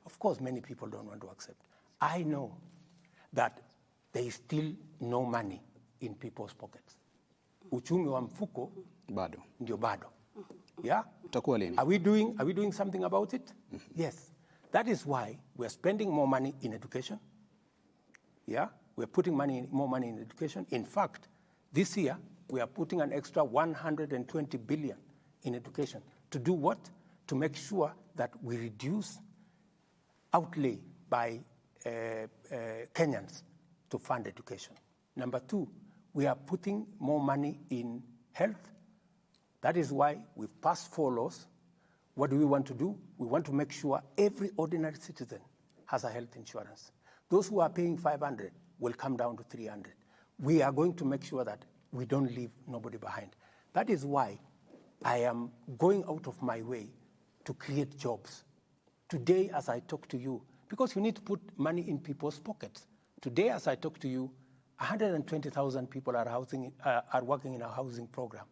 Of course, many people don't want to accept. I know that there is still no money in people's pockets. Uchumi wa mfuko bado ndio bado. Yeah? Utakuwa lini? Are we doing something about it? Yes. That is why we are spending more money in education. Yeah? We're putting more money in education. In fact, this year, we are putting an extra 120 billion in education. To do what? To make sure that we reduce outlay by Kenyans to fund education. Number two, we are putting more money in health. That is why we've passed 4 laws. What do we want to do? We want to make sure every ordinary citizen has a health insurance. Those who are paying 500 will come down to 300. We are going to make sure that we don't leave nobody behind. That is why I am going out of my way to create jobs. Today, as I talk to you, because you need to put money in people's pockets. Today, as I talk to you, 120,000 people are working in our housing program.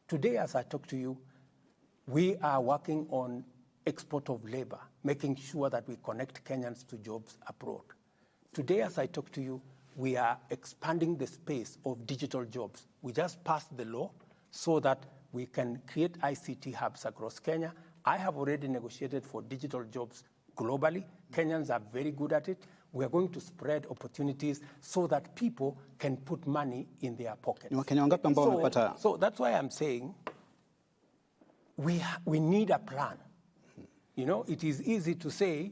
Today, as I talk to you, we are working on export of labor, making sure that we connect Kenyans to jobs abroad. Today, as I talk to you, we are expanding the space of digital jobs. We just passed the law so that we can create ICT hubs across Kenya. I have already negotiated for digital jobs globally. Kenyans are very good at it. We are going to spread opportunities so that people can put money in their pockets. So that's why I'm saying we need a plan. You know, it is easy to say,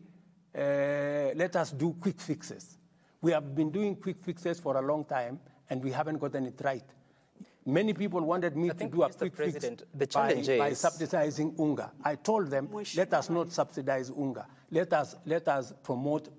let us do quick fixes. We have been doing quick fixes for a long time, and we haven't gotten it right. Many people wanted me to do a quick fix by subsidizing unga. I told them, let us not subsidize unga. Let us promote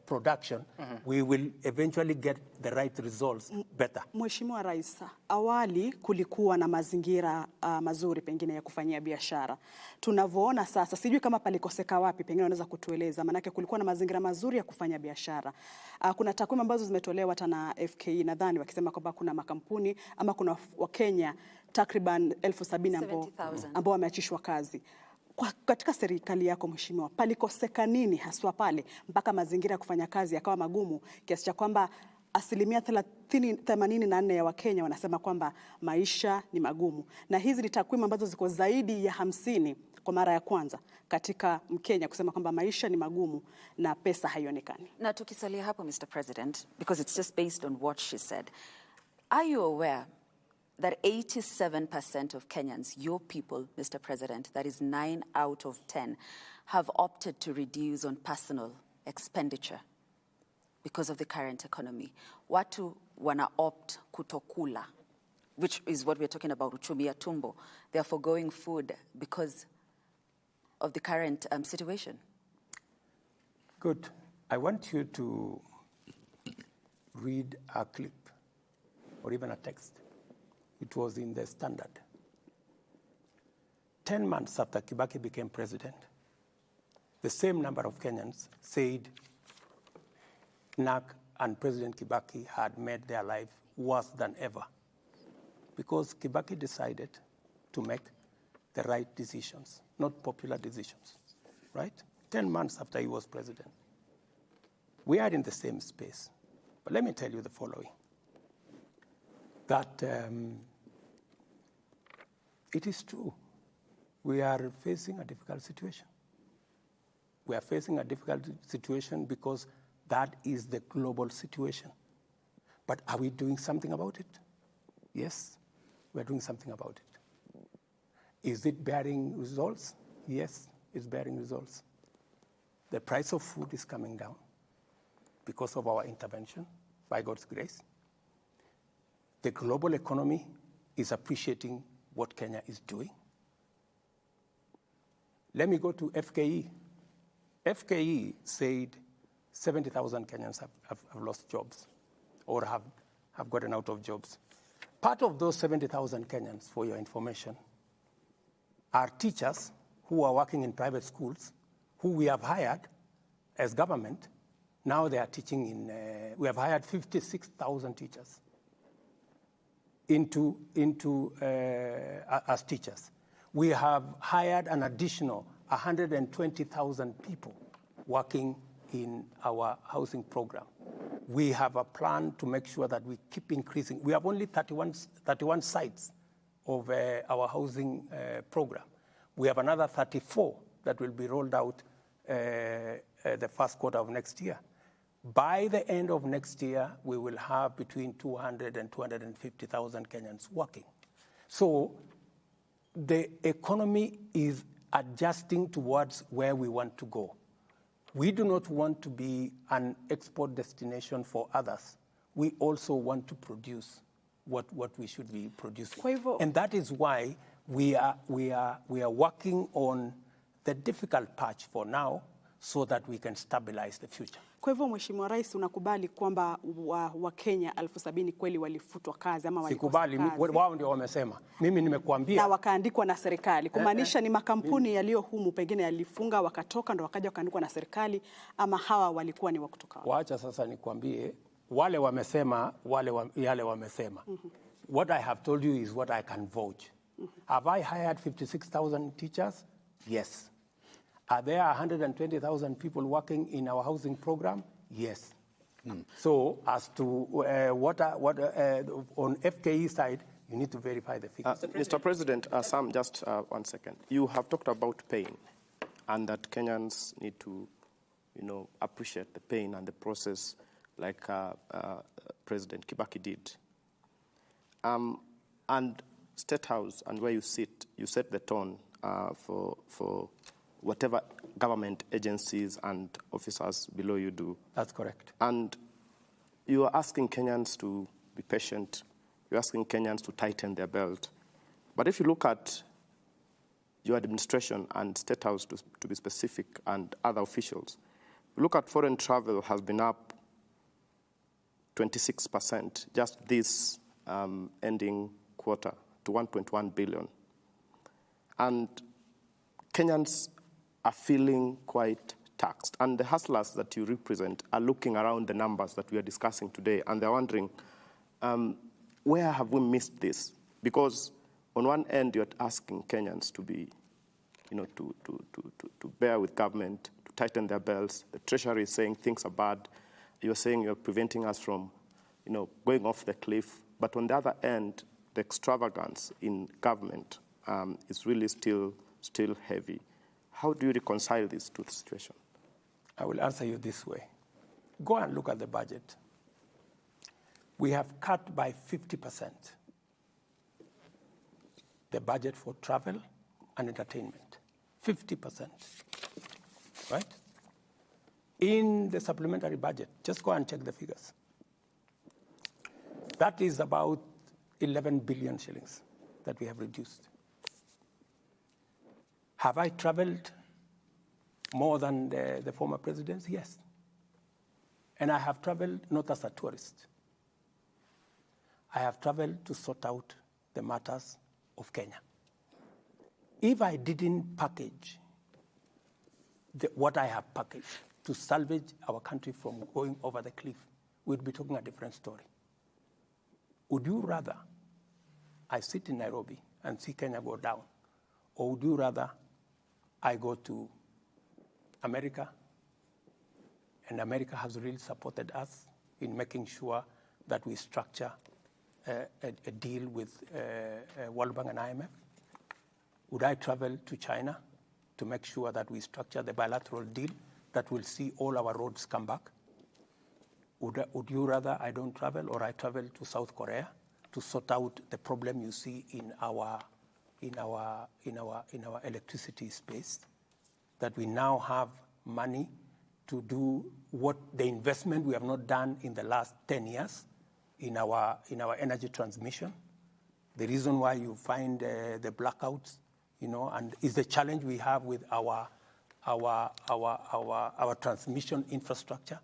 production. We will eventually get the right results better. Mheshimiwa Rais, awali kulikuwa na mazingira mazuri pengine ya kufanyia biashara. Tunavyoona sasa, sijui kama palikoseka wapi, pengine unaweza kutueleza, manake kulikuwa na mazingira mazuri ya kufanya biashara. Kuna takwimu ambazo zimetolewa hata na FKE nadhani wakisema kwamba kuna makampuni ama kuna Wakenya takriban 70,000 ambao wameachishwa kazi. Katika serikali yako mheshimiwa, palikoseka nini haswa pale mpaka mazingira ya kufanya kazi yakawa magumu kiasi cha kwamba 84% ya Wakenya wanasema kwamba maisha ni magumu, na hizi ni takwimu ambazo ziko zaidi ya 50 kwa mara ya kwanza katika Mkenya kusema kwamba maisha ni magumu na pesa haionekani. Na tukisalia hapo, Mr. President, because it's just based on what she said, are you aware that 87% of Kenyans, your people, Mr. President, that is 9 out of 10, have opted to reduce on personal expenditure because of the current economy? Watu wana opt kutokula, which is what we're talking about, uchumi ya tumbo. They are foregoing food because of the current situation. Good. I want you to read a clip or even a text. It was in the Standard. 10 months after Kibaki became president, the same number of Kenyans said NAC and President Kibaki had made their life worse than ever because Kibaki decided to make the right decisions, not popular decisions, right? 10 months after he was president. We are in the same space. But let me tell you the following, that it is true. We are facing a difficult situation. We are facing a difficult situation because that is the global situation. But are we doing something about it? Yes, we are doing something about it. Is it bearing results? Yes, it's bearing results. The price of food is coming down because of our intervention, by God's grace. The global economy is appreciating what Kenya is doing. Let me go to FKE. FKE said 70,000 Kenyans have lost jobs or have gotten out of jobs. Part of those 70,000 Kenyans, for your information, are teachers who are working in private schools, who we have hired as government. Now they are teaching in, we have hired 56,000 teachers as teachers. We have hired an additional 120,000 people working in our housing program. We have a plan to make sure that we keep increasing. We have only 31 sites of our housing program. We have another 34 that will be rolled out the first quarter of next year. By the end of next year, we will have between 200 and 250,000 Kenyans working. So the economy is adjusting towards where we want to go. We do not want to be an export destination for others. We also want to produce what we should be producing. And that is why we are working on the difficult patch for now so that we can stabilize the future. Kwa hivyo Mheshimiwa Rais, unakubali kwamba Wakenya 70,000 kweli walifutwa kazi ama walikosa kazi? Sikubali, wao ndio wamesema. Mimi nimekuambia. Na wakaandikwa na serikali. Kumaanisha ni makampuni yaliyo humu pengine yalifunga wakatoka ndo wakaja wakaandikwa na serikali, ama hawa walikuwa ni wa kutoka wapi? Waacha sasa nikwambie, wale wamesema, yale wamesema. What I have told you is what I can vouch. Have I hired 56,000 teachers? Yes. Are there 120,000 people working in our housing program? Yes. So as to what on FKE side, you need to verify the figures. Mr. President, Sam, just 1 second. You have talked about pain and that Kenyans need to, appreciate the pain and the process like President Kibaki did. And State House and where you sit, you set the tone for whatever government agencies and officers below you do. That's correct. And you are asking Kenyans to be patient. You're asking Kenyans to tighten their belt. But if you look at your administration and State House, to be specific, and other officials, look at foreign travel has been up 26% just this ending quarter to 1.1 billion. And Kenyans are feeling quite taxed. And the hustlers that you represent are looking around the numbers that we are discussing today, and they're wondering, where have we missed this? Because on one end, you're asking Kenyans to be, to bear with government, to tighten their belts. The Treasury is saying things are bad. You're saying you're preventing us from, going off the cliff. But on the other end, the extravagance in government is really still heavy. How do you reconcile these two situations? I will answer you this way. Go and look at the budget. We have cut by 50% the budget for travel and entertainment. 50%, right? In the supplementary budget, just go and check the figures. That is about 11 billion shillings that we have reduced. Have I traveled more than the former presidents? Yes. And I have traveled not as a tourist. I have traveled to sort out the matters of Kenya. If I didn't package what I have packaged to salvage our country from going over the cliff, we'd be talking a different story. Would you rather I sit in Nairobi and see Kenya go down, or would you rather I go to America, and America has really supported us in making sure that we structure a deal with World Bank and IMF? Would I travel to China to make sure that we structure the bilateral deal that will see all our roads come back? Would you rather I don't travel, or I travel to South Korea to sort out the problem you see in our electricity space? That we now have money to do what the investment we have not done in the last 10 years in our energy transmission. The reason why you find the blackouts, and is the challenge we have with our transmission infrastructure.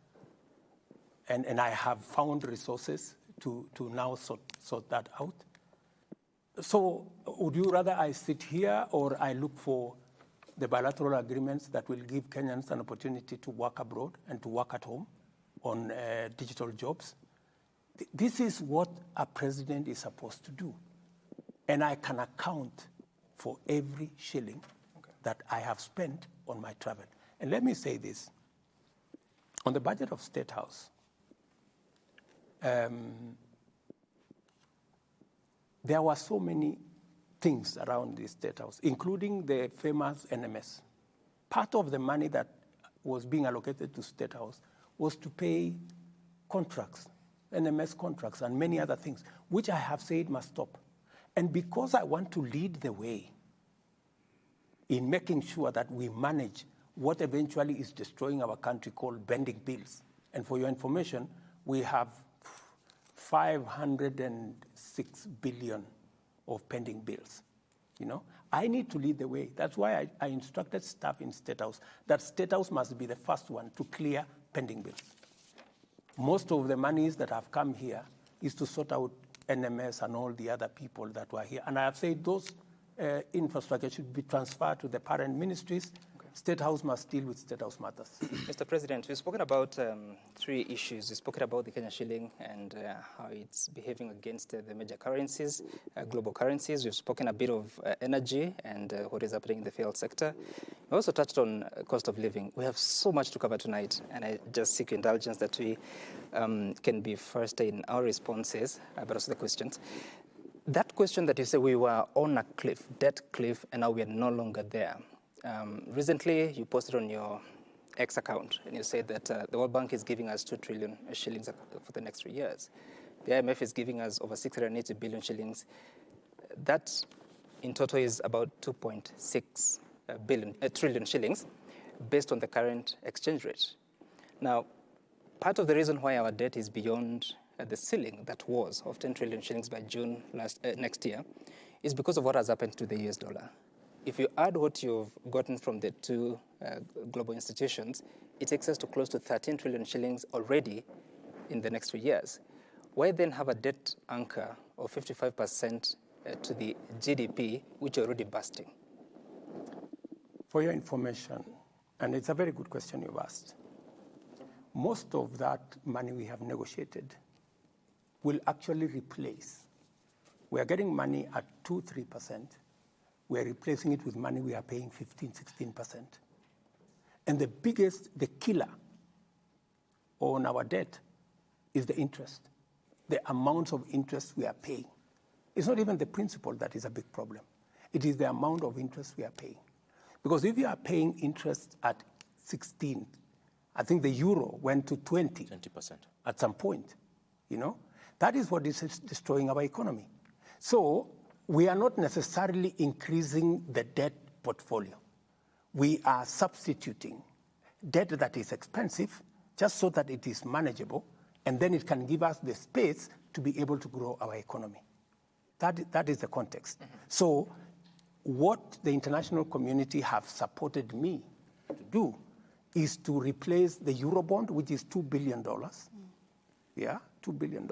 And I have found resources to now sort that out. So would you rather I sit here, or I look for the bilateral agreements that will give Kenyans an opportunity to work abroad and to work at home on digital jobs? This is what a president is supposed to do. And I can account for every shilling that I have spent on my travel. And let me say this. On the budget of State House, there were so many things around the State House, including the famous NMS. Part of the money that was being allocated to State House was to pay contracts, NMS contracts, and many other things, which I have said must stop. And because I want to lead the way in making sure that we manage what eventually is destroying our country, called bending bills. And for your information, we have 506 billion of pending bills. I need to lead the way. That's why I instructed staff in State House that State House must be the first one to clear pending bills. Most of the monies that have come here is to sort out NMS and all the other people that were here. And I have said those infrastructure should be transferred to the parent ministries. State House must deal with State House matters. Mr. President, we've spoken about three issues. We've spoken about the Kenya shilling and how it's behaving against the major currencies, global currencies. We've spoken a bit of energy and what is happening in the fuel sector. We also touched on cost of living. We have so much to cover tonight, and I just seek your indulgence that we can be first in our responses, but also the questions. That question that you say we were on a cliff, debt cliff, and now we are no longer there. Recently, you posted on your X account, and you said that the World Bank is giving us 2 trillion shillings for the next 3 years. The IMF is giving us over 680 billion shillings. That, in total, is about 2.6 trillion shillings, based on the current exchange rate. Now, part of the reason why our debt is beyond the ceiling that was of 10 trillion shillings by June next year is because of what has happened to the US dollar. If you add what you've gotten from the two global institutions, it takes us to close to 13 trillion shillings already in the next 3 years. Why then have a debt anchor of 55% to the GDP, which you're already busting? For your information, and it's a very good question you've asked, most of that money we have negotiated will actually replace. We are getting money at 2-3%, we're replacing it with money we are paying 15-16%. And the killer on our debt is the interest, the amounts of interest we are paying. It's not even the principal that is a big problem. It is the amount of interest we are paying. Because if you are paying interest at 16, I think the euro went to 20% at some point, you know? That is what is destroying our economy. So we are not necessarily increasing the debt portfolio. We are substituting debt that is expensive just so that it is manageable, and then it can give us the space to be able to grow our economy. That is the context. Mm-hmm. So what the international community have supported me to do is to replace the Eurobond, which is $2 billion, $2 billion,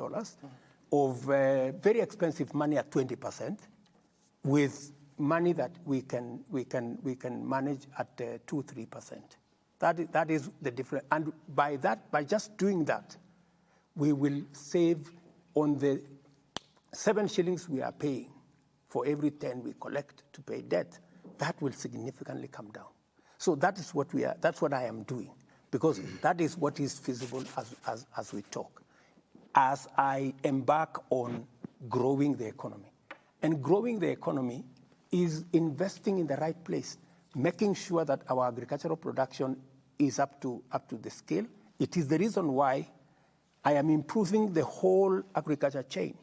of very expensive money at 20%, with money that we can manage at 2-3%. That is the difference. And by just doing that, we will save on the 7 shillings we are paying for every 10 we collect to pay debt. That will significantly come down. So that is what that's what I am doing, because that is what is feasible as we talk, as I embark on growing the economy. And growing the economy is investing in the right place, making sure that our agricultural production is up to the scale. It is the reason why I am improving the whole agriculture chain.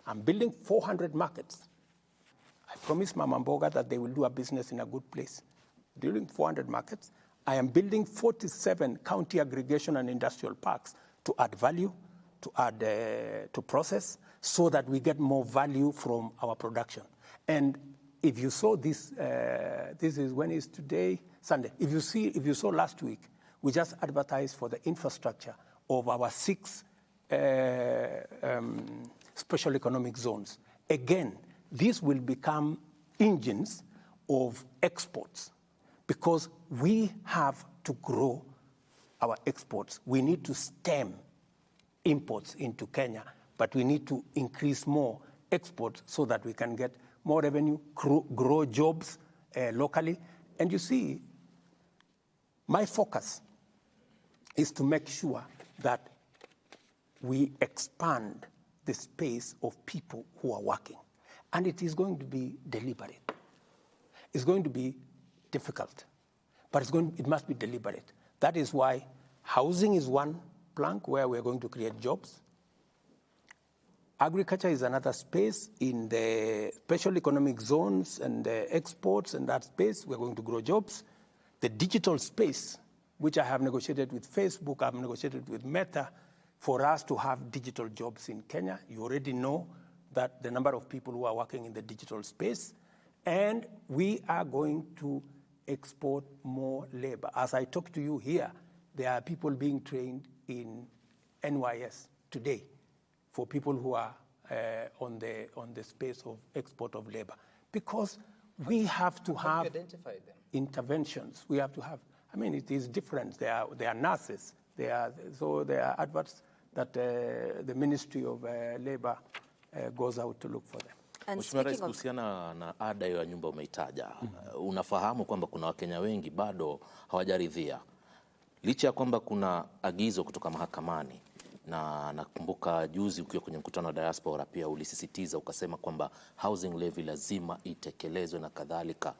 I'm building 400 markets. I promised Mama Mboga that they will do a business in a good place. Building 400 markets. I am building 47 county aggregation and industrial parks to add value, to add to process, so that we get more value from our production. And if you saw this, this is when is today? Sunday. If you saw last week, we just advertised for the infrastructure of our 6 special economic zones. Again, these will become engines of exports, because we have to grow our exports. We need to stem imports into Kenya, but we need to increase more exports so that we can get more revenue, grow jobs locally. And you see, my focus is to make sure that we expand the space of people who are working. And it is going to be deliberate. It's going to be difficult, but it must be deliberate. That is why housing is one plank where we're going to create jobs. Agriculture is another space. In the special economic zones and the exports and that space, we're going to grow jobs. The digital space, which I have negotiated with Facebook, I've negotiated with Meta, for us to have digital jobs in Kenya. You already know that the number of people who are working in the digital space, and we are going to export more labor. As I talk to you here, there are people being trained in NYS today for people who are on the space of export of labor, because we have to have interventions. We have to have. I mean, it is different. They are nurses. There are adverts that the Ministry of Labor goes out to look for them. Mheshimiwa Rais, kuhusiana na ada ya nyumba umeitaja, unafahamu kwamba kuna Wakenya wengi bado hawajaridhia, licha ya kwamba kuna agizo kutoka mahakamani, na nakumbuka juzi ukiwa kwenye mkutano wa diaspora pia ulisisitiza ukasema kwamba housing levy lazima itekelezwe na kadhalika.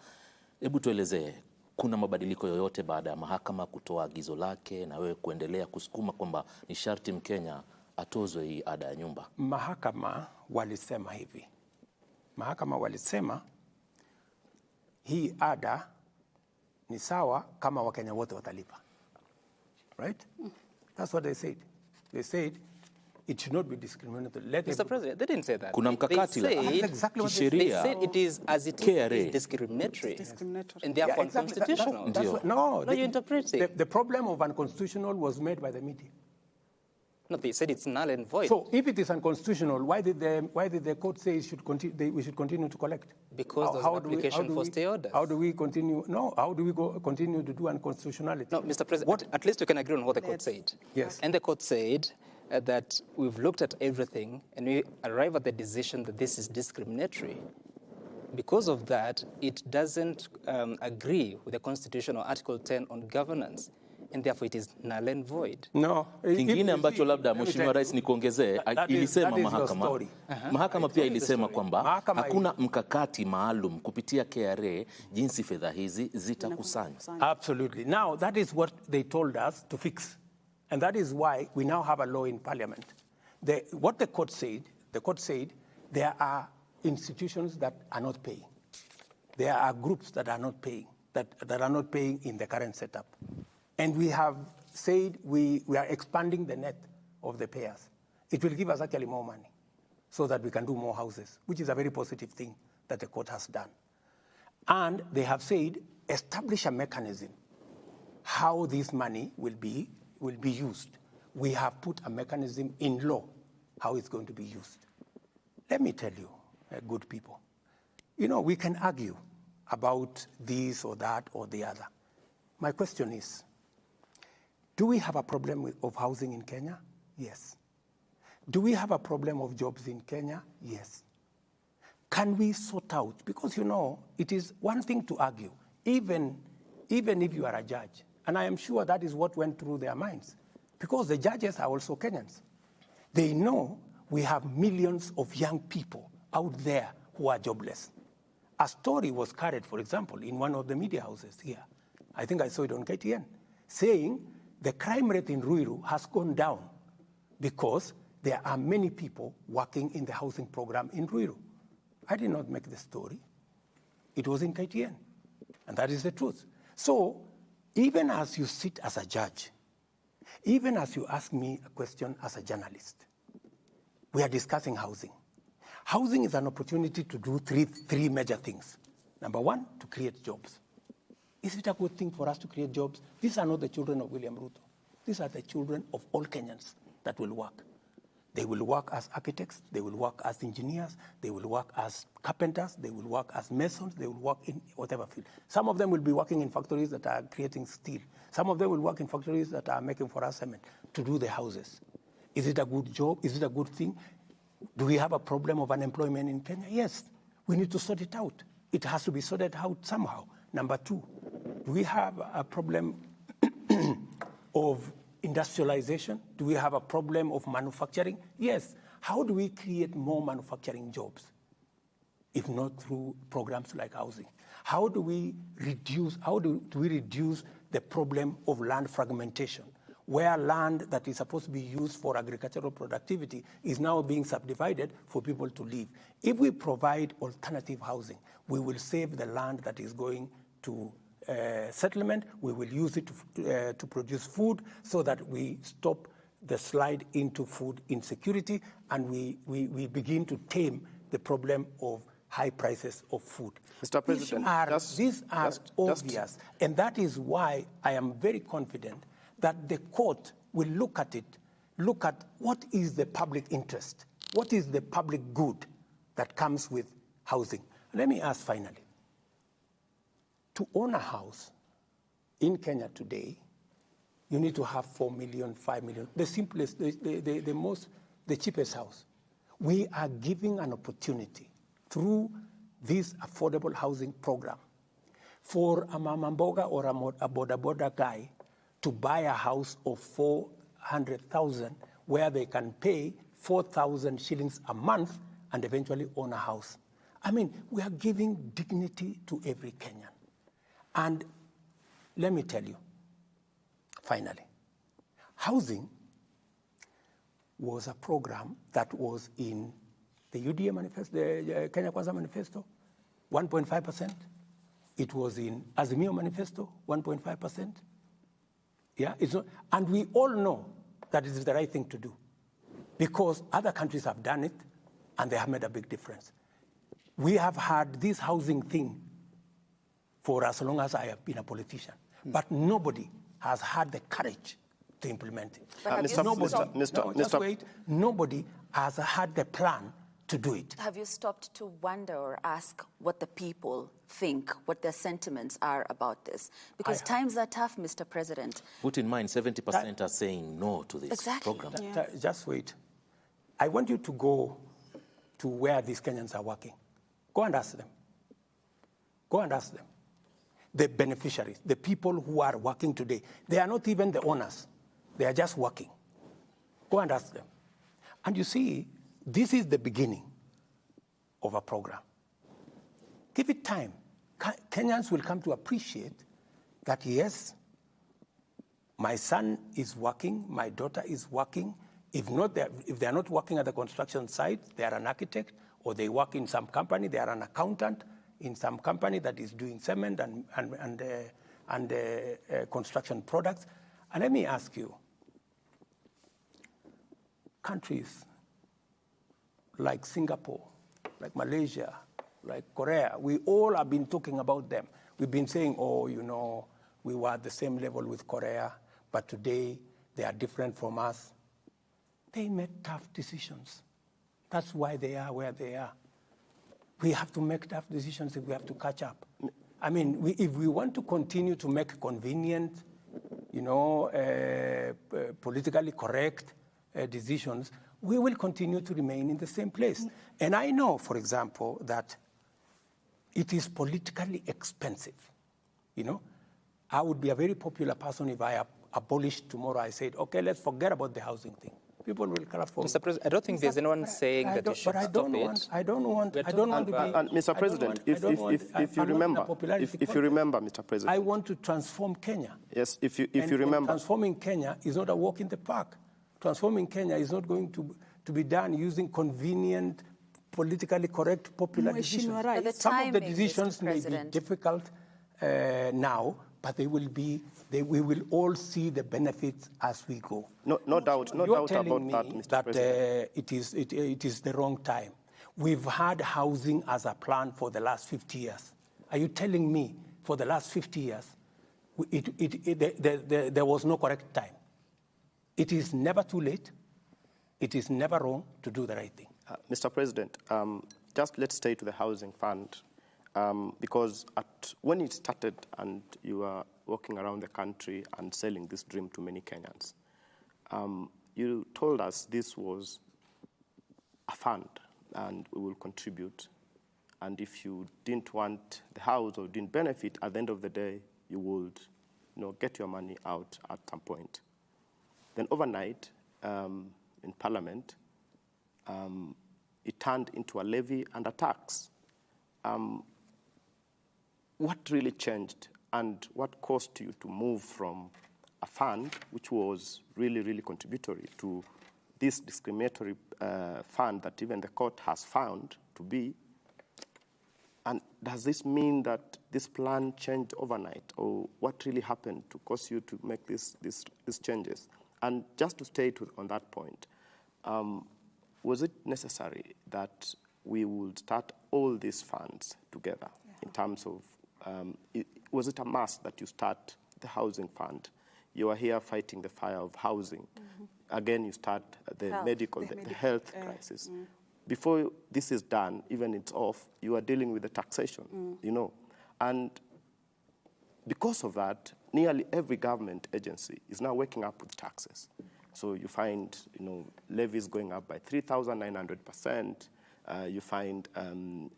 Hebu tuelezee, kuna mabadiliko yoyote baada ya mahakama kutoa agizo lake na wewe kuendelea kusukuma kwamba ni sharti Mkenya atozwe hii ada ya nyumba? Mahakama walisema hivi. Mahakama walisema hii ada ni sawa kama Wakenya wote watalipa. Right? That's what they said. They said it should not be discriminatory. Mr. President, they didn't say that. Kuna mkakati they said it is as it is discriminatory. And therefore unconstitutional. No, you interpret it. The problem of unconstitutional was made by the media. No, they said it's null and void. So if it is unconstitutional, why did the court say we should continue to collect? Because there's an application for stay orders. How do we continue? No, how do we continue to do unconstitutionality? No, Mr. President, at least you can agree on what the court said. Yes. And the court said that we've looked at everything and we arrive at the decision that this is discriminatory. because of that, it doesn't agree with the constitutional Article 10 on governance, and therefore it is null and void. No. Kingine ambacho labda let me Mheshimiwa tell Rais you, nikuongezee, ilisema that is your mahakama. story. Mahakama pia It's the ilisema story. kwamba Mahakama hakuna mkakati maalum kupitia KRA jinsi fedha hizi zitakusanywa. Absolutely. Now, that is what they told us to fix. And that is why we now have a law in Parliament. What the court said there are institutions that are not paying. There are groups that are not paying, that are not paying in the current setup. And we have said we are expanding the net of the payers. It will give us actually more money so that we can do more houses, which is a very positive thing that the court has done. And they have said, establish a mechanism how this money will be used. We have put a mechanism in law how it's going to be used. Let me tell you, good people, we can argue about this or that or the other. My question is, do we have a problem of housing in Kenya? Yes. Do we have a problem of jobs in Kenya? Yes. Can we sort out? Because, it is one thing to argue, even if you are a judge. And I am sure that is what went through their minds. Because the judges are also Kenyans. They know we have millions of young people out there who are jobless. A story was carried, for example, in one of the media houses here. I think I saw it on KTN, saying the crime rate in Ruiru has gone down because there are many people working in the housing program in Ruiru. I did not make the story. It was in KTN. And that is the truth. So even as you sit as a judge, even as you ask me a question as a journalist, we are discussing housing. Housing is an opportunity to do three major things. Number one, to create jobs. Is it a good thing for us to create jobs? These are not the children of William Ruto. These are the children of all Kenyans that will work. They will work as architects, they will work as engineers, they will work as carpenters, they will work as masons, they will work in whatever field. Some of them will be working in factories that are creating steel. Some of them will work in factories that are making for us cement to do the houses. Is it a good job? Is it a good thing? Do we have a problem of unemployment in Kenya? Yes. We need to sort it out. It has to be sorted out somehow. Number two, do we have a problem of industrialization? Do we have a problem of manufacturing? Yes. How do we create more manufacturing jobs, if not through programs like housing? How do we reduce the problem of land fragmentation, where land that is supposed to be used for agricultural productivity is now being subdivided for people to live? If we provide alternative housing, we will save the land that is going to settlement. We will use it to produce food so that we stop the slide into food insecurity, and we begin to tame the problem of high prices of food. Mr. President, these are obvious, and that is why I am very confident that the court will look at what is the public interest, what is the public good that comes with housing. Let me ask finally, to own a house in Kenya today, you need to have 4 million, 5 million, the simplest, the cheapest house. We are giving an opportunity through this affordable housing program for a mama mboga or a boda boda guy to buy a house of 400,000 where they can pay 4,000 shillings a month and eventually own a house. I mean, we are giving dignity to every Kenyan. And let me tell you, finally, housing was a program that was in the UDA manifesto, the Kenya Kwanza manifesto, 1.5%. It was in Azimio manifesto, 1.5%. Yeah, it's not, and we all know that it is the right thing to do because other countries have done it and they have made a big difference. We have had this housing thing for as long as I have been a politician. But nobody has had the courage to implement it. Nobody has had the plan to do it. Have you stopped to wonder or ask what the people think, what their sentiments are about this? Because times are tough, Mr. President. Put in mind, 70% are saying no to this program. Yeah. Just wait. I want you to go to where these Kenyans are working. Go and ask them. Go and ask them. The beneficiaries, the people who are working today, they are not even the owners. They are just working. Go and ask them. And you see, this is the beginning of a program. Give it time. Kenyans will come to appreciate that, yes, my son is working, my daughter is working. If they are not working at the construction site, they are an architect, or they work in some company, they are an accountant in some company that is doing cement and construction products. And let me ask you, countries like Singapore, like Malaysia, like Korea, we all have been talking about them. We've been saying, oh, you know, we were at the same level with Korea, but today they are different from us. They made tough decisions. That's why they are where they are. We have to make tough decisions if we have to catch up. I mean, if we want to continue to make convenient, you know, politically correct decisions, we will continue to remain in the same place. And I know, for example, that it is politically expensive. You know, I would be a very popular person if I abolished tomorrow. I said, okay, let's forget about the housing thing. People will clap for Mr. President, I don't think there's anyone saying that you should stop it. I don't want to be. And Mr. President, if you remember, Mr. President, I want to transform Kenya. Yes, if you remember, transforming Kenya is not a walk in the park. Transforming Kenya is not going to be done using convenient, politically correct, popular decisions. Some of the decisions may be difficult now, but we will all see the benefits as we go. No doubt about that, Mr. President. It is the wrong time. We've had housing as a plan for the last 50 years. Are you telling me for the last 50 years, there was no correct time? It is never too late. It is never wrong to do the right thing. Mr. President, just let's stay to the housing fund. Because when it started and you were walking around the country and selling this dream to many Kenyans, you told us this was a fund and we will contribute. And if you didn't want the house or didn't benefit, at the end of the day, you would get your money out at some point. Then overnight, in Parliament, it turned into a levy and a tax. What really changed and what caused you to move from a fund, which was really, really contributory, to this discriminatory fund that even the court has found to be? And does this mean that this plan changed overnight, or what really happened to cause you to make these changes? And just to stay on that point, was it necessary that we would start all these funds together in terms of, was it a must that you start the housing fund? You are here fighting the fire of housing. Mm-hmm. Again, you start the health crisis. Before this is done, even it's off, you are dealing with the taxation, And because of that, nearly every government agency is now waking up with taxes. So you find, levies going up by 3,900%. You find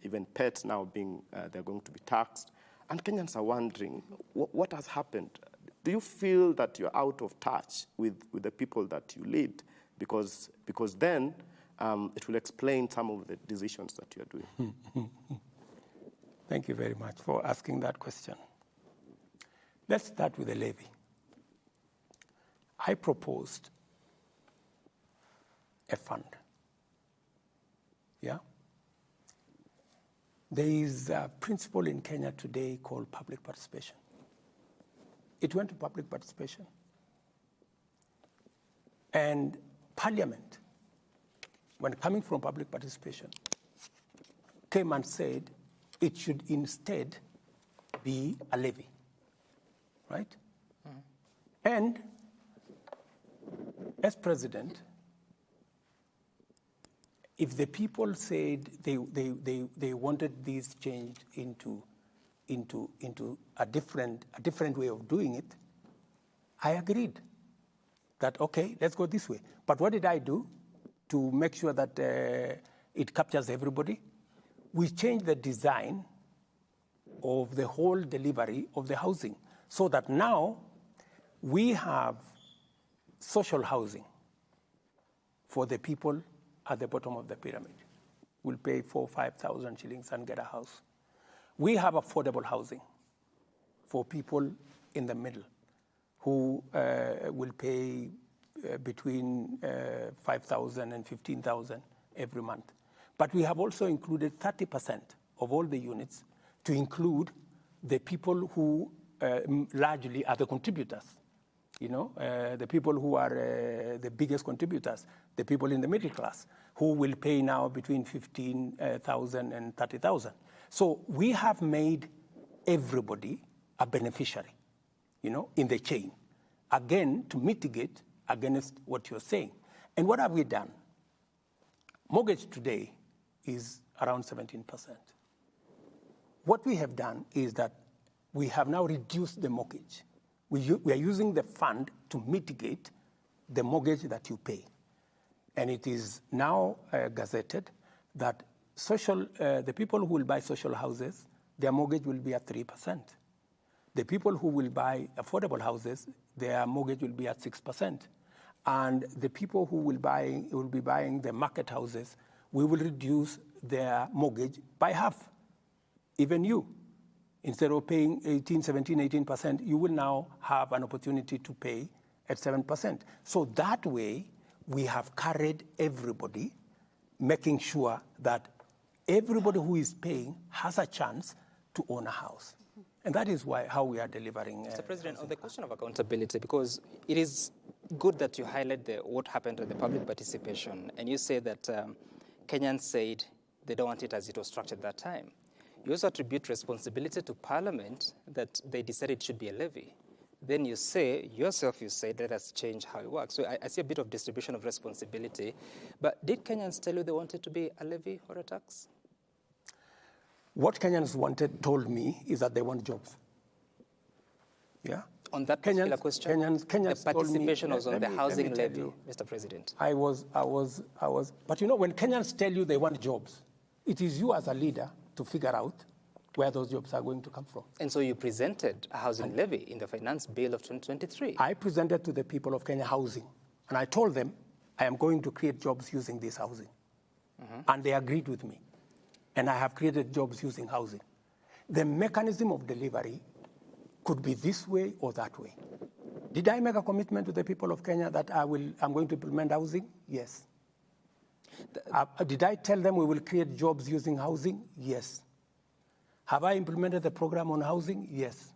even pets now they're going to be taxed. And Kenyans are wondering, what has happened? Do you feel that you're out of touch with the people that you lead? Because then it will explain some of the decisions that you're doing. Thank you very much for asking that question. Let's start with the levy. I proposed a fund. Yeah? There is a principle in Kenya today called public participation. It went to public participation. And Parliament, when coming from public participation, came and said it should instead be a levy, right? Mm-hmm. And as president, if the people said they wanted this changed into a different way of doing it, I agreed that, okay, let's go this way. But what did I do to make sure that it captures everybody? We changed the design of the whole delivery of the housing, so that now we have social housing for the people at the bottom of the pyramid. Will pay 4,000 or 5,000 shillings and get a house. We have affordable housing for people in the middle who will pay between 5,000 and 15,000 every month. But we have also included 30% of all the units to include the people who largely are the contributors. You know, the people who are the biggest contributors, the people in the middle class, who will pay now between 15,000 and 30,000. So we have made everybody a beneficiary, you know, in the chain, again, to mitigate against what you're saying. And what have we done? Mortgage today is around 17%. What we have done is that we have now reduced the mortgage. We are using the fund to mitigate the mortgage that you pay. And it is now gazetted that the people who will buy social houses, their mortgage will be at 3%. The people who will buy affordable houses, their mortgage will be at 6%. And the people who will be buying the market houses, we will reduce their mortgage by half. Even you. Instead of paying 18, 17, 18%, you will now have an opportunity to pay at 7%. So that way, we have carried everybody, making sure that everybody who is paying has a chance to own a house. And that is how we are delivering. Mr. President, on the question of accountability, because it is good that you highlight what happened at the public participation, and you say that Kenyans said they don't want it as it was structured at that time. You also attribute responsibility to Parliament that they decided it should be a levy. Then you say, let us change how it works. So I see a bit of distribution of responsibility. But did Kenyans tell you they wanted to be a levy or a tax? What Kenyans told me is that they want jobs. Yeah? On that particular question, Kenyans the participation told me, was on the housing levy, Mr. President. But you know, when Kenyans tell you they want jobs, it is you as a leader to figure out where those jobs are going to come from. And so you presented a housing levy in the finance bill of 2023. I presented to the people of Kenya housing, and I told them I am going to create jobs using this housing. And they agreed with me. And I have created jobs using housing. The mechanism of delivery could be this way or that way. Did I make a commitment to the people of Kenya that I'm going to implement housing? Yes. Did I tell them we will create jobs using housing? Yes. Have I implemented the program on housing? Yes.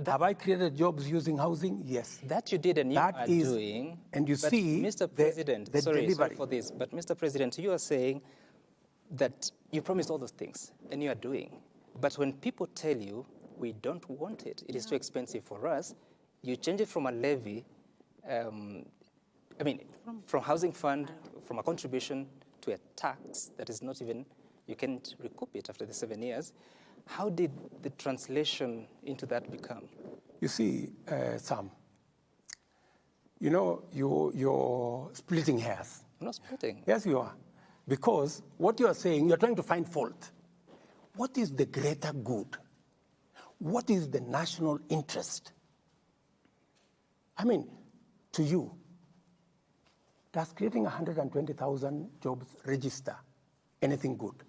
Have I created jobs using housing? Yes. That you did and you are doing. And you see, Mr. President, sorry for this, but Mr. President, you are saying that you promised all those things and you are doing. But when people tell you, we don't want it, it is too expensive for us, you change it from a levy, from housing fund, from a contribution to a tax that is not even, you can't recoup it after the 7 years. How did the translation into that become? You see, Sam, you know, you're splitting hairs. I'm not splitting. Yes, you are. Because what you are saying, you're trying to find fault. What is the greater good? What is the national interest? I mean, to you, does creating 120,000 jobs register anything good?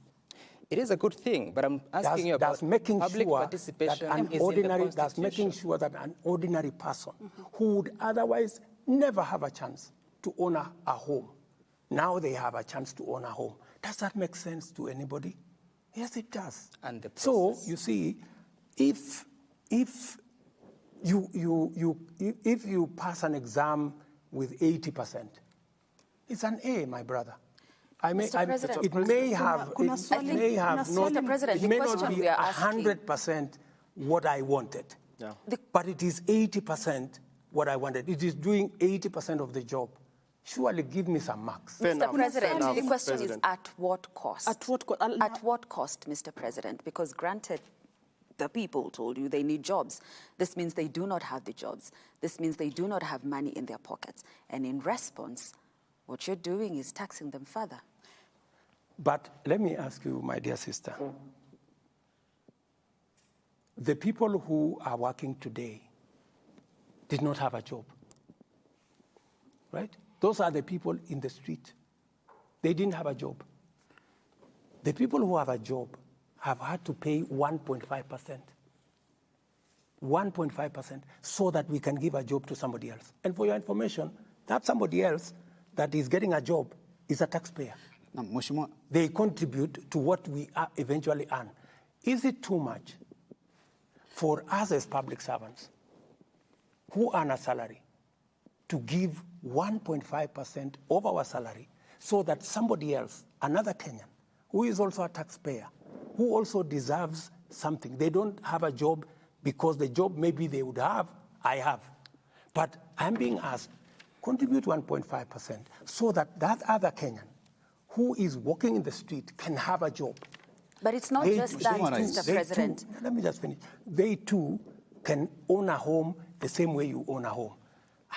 It is a good thing, but I'm asking you about public participation. That's making sure that an ordinary person who would otherwise never have a chance to own a home, now they have a chance to own a home. Does that make sense to anybody? Yes, it does. And the so you see, if you pass an exam with 80%, it's an A, my brother. It may not be 100% what I wanted, but it is 80% what I wanted. It is doing 80% of the job. Surely give me some marks. Mr. President, the question is at what cost? At what cost, Mr. President? Because granted, the people told you they need jobs. This means they do not have the jobs. This means they do not have money in their pockets. And in response, what you're doing is taxing them further. But let me ask you, my dear sister, the people who are working today did not have a job, right? Those are the people in the street. They didn't have a job. The people who have a job have had to pay 1.5%. 1.5% so that we can give a job to somebody else. And for your information, that somebody else that is getting a job is a taxpayer. Na Mheshimiwa, They contribute to what we eventually earn. Is it too much for us as public servants who earn a salary to give 1.5% of our salary so that somebody else, another Kenyan, who is also a taxpayer, who also deserves something, they don't have a job because the job maybe they would have, I have. But I'm being asked, contribute 1.5% so that that other Kenyan who is walking in the street can have a job. But it's not just that, Mr. President. Let me just finish. They too can own a home the same way you own a home.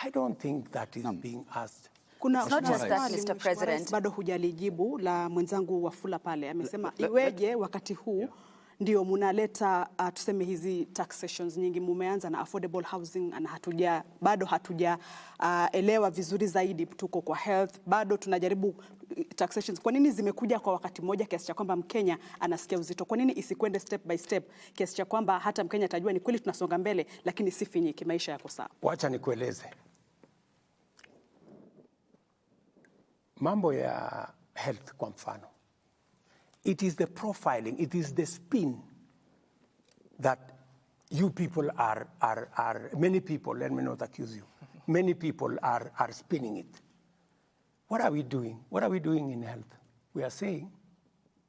I don't think that is being asked. Kuna It's not just that, swali, Mr. Mheshimiwa President. Rais, bado hujalijibu la mwenzangu Wafula pale. Amesema iweje wakati huu ndio munaleta tuseme hizi taxations nyingi, mumeanza na affordable housing na bado hatuja elewa vizuri zaidi, tuko kwa health, bado tunajaribu taxations. Kwa nini zimekuja kwa wakati mmoja kiasi cha kwamba Mkenya anasikia uzito? Kwa nini isikwende step by step kiasi cha kwamba hata Mkenya atajua ni kweli tunasonga mbele lakini si finyiki, maisha yako sawa? Wacha nikueleze. Mambo ya health kwa mfano. It is the profiling, it is the spin that you people are many people, let me not accuse you, many people are spinning it. What are we doing? What are we doing in health? We are saying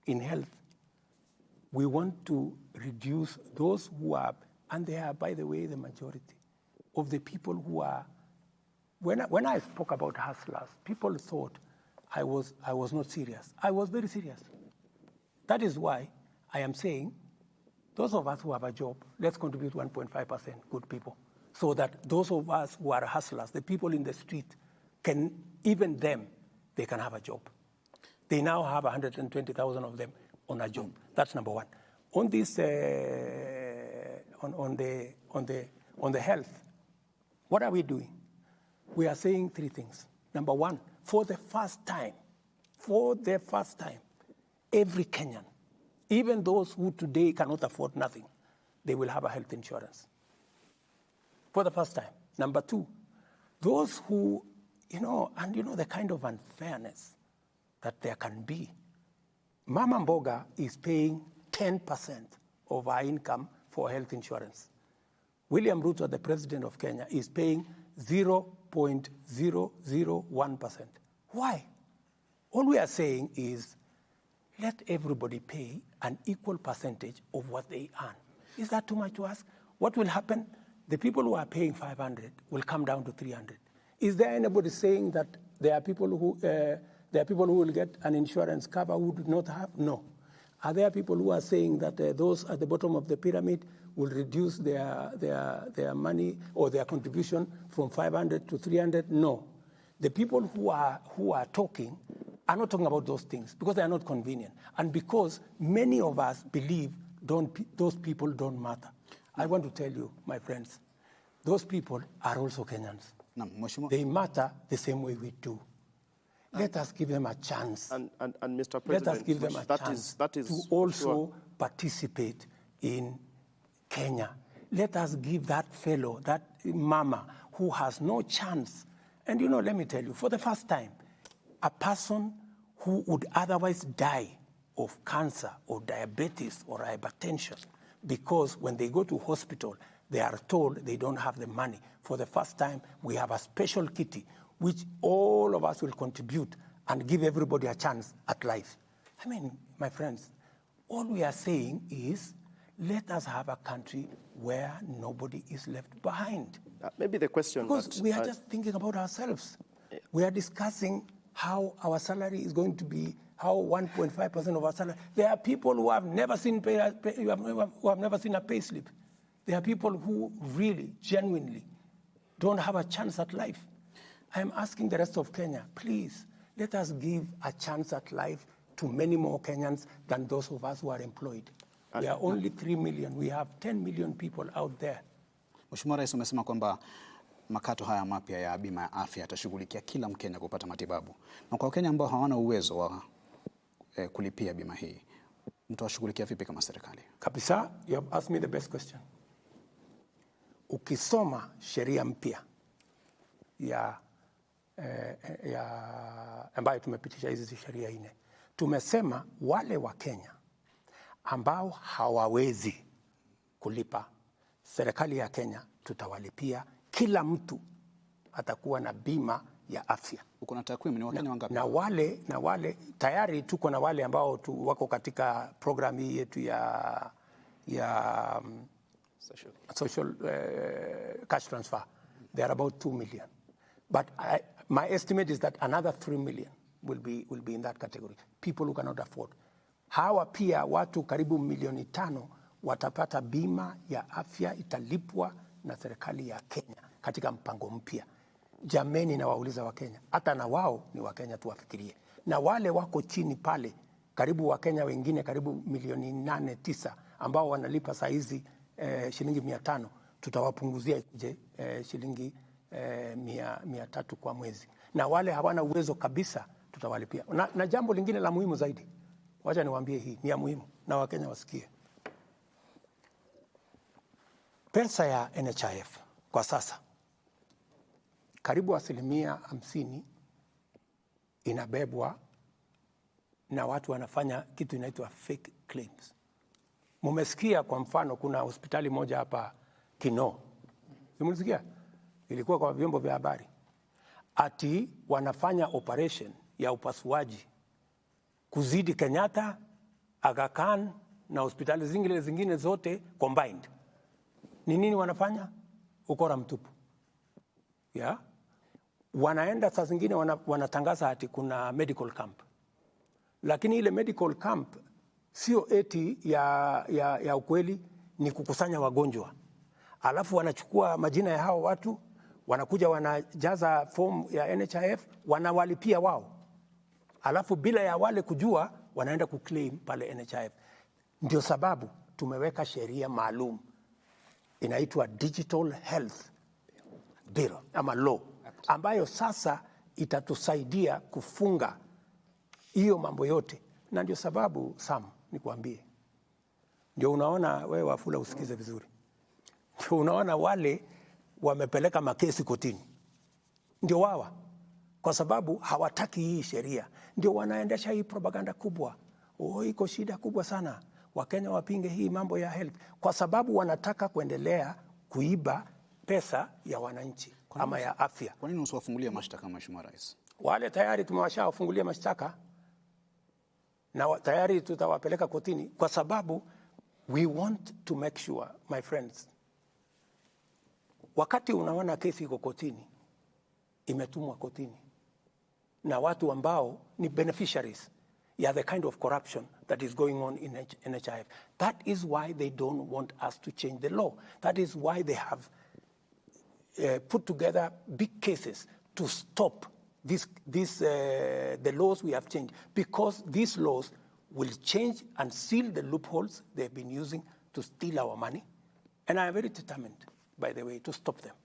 in health, we want to reduce those who are, and they are, by the way, the majority of the people who are, when I spoke about hustlers, people thought I was not serious. I was very serious. That is why I am saying, those of us who have a job, let's contribute 1.5%, good people, so that those of us who are hustlers, the people in the street, can, even them, they can have a job. They now have 120,000 of them on a job. That's number one. On this, on the health, what are we doing? We are saying three things. Number one, for the first time, every Kenyan, even those who today cannot afford nothing, they will have a health insurance. For the first time. Number two, those who, and the kind of unfairness that there can be. Mama Mboga is paying 10% of our income for health insurance. William Ruto, the president of Kenya, is paying 0.001%. Why? All we are saying is, let everybody pay an equal percentage of what they earn. Is that too much to ask? What will happen? The people who are paying 500 will come down to 300. Is there anybody saying that there are people who will get an insurance cover who do not have? No. Are there people who are saying that those at the bottom of the pyramid will reduce their money or their contribution from 500 to 300? No. The people who are talking are not talking about those things because they are not convenient and because many of us believe those people don't matter. I want to tell you, my friends, those people are also Kenyans. They matter the same way we do. Let us give them a chance. And Mr. President, let us give them a chance to also participate in Kenya. Let us give that fellow, that mama who has no chance. And let me tell you, for the first time, a person who would otherwise die of cancer or diabetes or hypertension because when they go to hospital, they are told they don't have the money. For the first time, we have a special kitty which all of us will contribute and give everybody a chance at life. I mean, my friends, all we are saying is let us have a country where nobody is left behind. Maybe the question... Because we are just thinking about ourselves. We are discussing how our salary is going to be, how 1.5% of our salary. There are people who have never seen who have never seen a pay slip. There are people who really, genuinely don't have a chance at life. I am asking the rest of Kenya, please, let us give a chance at life to many more Kenyans than those of us who are employed. We are only 3 million. We have 10 million people out there. Mheshimiwa Rais, umesema kwamba makato haya mapya ya bima ya afya yatashughulikia kila Mkenya kupata matibabu. Na kwa Wakenya ambao hawana uwezo wa kulipia bima hii, mtawashughulikia vipi kama serikali? Kabisa, you have asked me the best question. Ukisoma sheria mpya ya ambayo tumepitisha hizi sheria 4, tumesema wale wa Kenya ambao hawawezi kulipa, serikali ya Kenya tutawalipia. Kila mtu atakuwa na bima ya afya. Uko na takwimu ni Wakenya wangapi? Na wale tayari tuko na wale ambao wako katika program hii yetu ya social cash transfer. They are about 2 million. But my estimate is that another 3 million will be in that category. People who cannot afford. Hawa pia watu karibu 5 milioni watapata bima ya afya, italipwa na serikali ya Kenya katika mpango mpya. Jameni, na wauliza Wakenya, hata na wao ni Wakenya, tuwafikirie. Na wale wako chini pale, karibu Wakenya wengine karibu 8-9 milioni ambao wanalipa saa hizi shilingi 500, tutawapunguzia shilingi 300 kwa mwezi. Na wale hawana uwezo kabisa tutawalipia. Na jambo lingine la muhimu zaidi, wacha niwaambie, hii ni ya muhimu na Wakenya wasikie. Pesa ya NHIF kwa sasa karibu 50% inabebwa na watu wanafanya kitu inaitwa fake claims. Mumesikia kwa mfano kuna hospitali moja hapa Kino. Mumesikia? Ilikuwa kwa vyombo vya habari. Ati wanafanya operation ya upasuaji kuzidi Kenyatta, Aga Khan na hospitali zingine zote combined. Ni nini wanafanya? Ukora mtupu. Yeah? Wanaenda saa zingine wanatangaza ati kuna medical camp. Lakini ile medical camp sio eti ya ukweli, ni kukusanya wagonjwa. Alafu wanachukua majina ya hao watu, wanakuja wanajaza form ya NHIF, wanawalipia wao. Alafu bila ya wale kujua, wanaenda kuclaim pale NHIF. Ndio sababu tumeweka sheria maalum inaitwa Digital Health Bill ama law, ambayo sasa itatusaidia kufunga hiyo mambo yote. Na ndio sababu Sam, nikwambie, ndio unaona wewe Wafula, usikize vizuri, ndio unaona wale wamepeleka makesi kotini ndio wawa, kwa sababu hawataki hii sheria. Ndio wanaendesha hii propaganda kubwa, iko shida kubwa sana, Wakenya wapinge hii mambo ya health, kwa sababu wanataka kuendelea kuiba pesa ya wananchi ama ya afya. Kwa nini usiwafungulie mashtaka, Mheshimiwa Rais? Wale tayari tumewashawafungulia mashtaka na tayari tutawapeleka kotini, kwa sababu we want to make sure, my friends, wakati unaona kesi iko kotini, imetumwa kotini na watu ambao ni beneficiaries ya the kind of corruption that is going on in NHIF. That is why they don't want us to change the law. That is why they have put together big cases to stop the laws we have changed, because these laws will change and seal the loopholes they've been using to steal our money. And I am very determined, by the way, to stop them.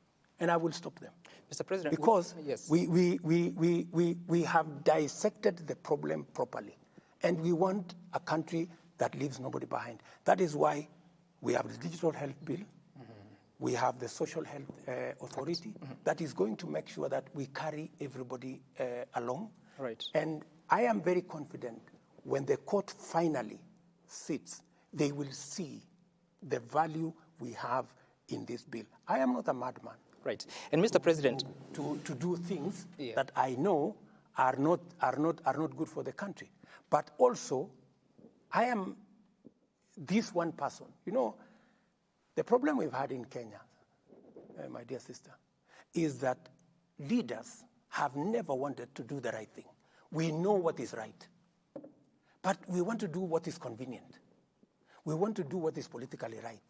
And I will stop them. Mr. President, because yes. we have dissected the problem properly. And we want a country that leaves nobody behind. That is why we have the Digital Health Bill. We have the Social Health Authority that is going to make sure that we carry everybody along. Right. And I am very confident when the court finally sits, they will see the value we have in this bill. I am not a madman. Right. And Mr. President, to do things that I know are not good for the country. But also, I am this one person. You know, the problem we've had in Kenya, my dear sister, is that leaders have never wanted to do the right thing. We know what is right, but we want to do what is convenient. We want to do what is politically right.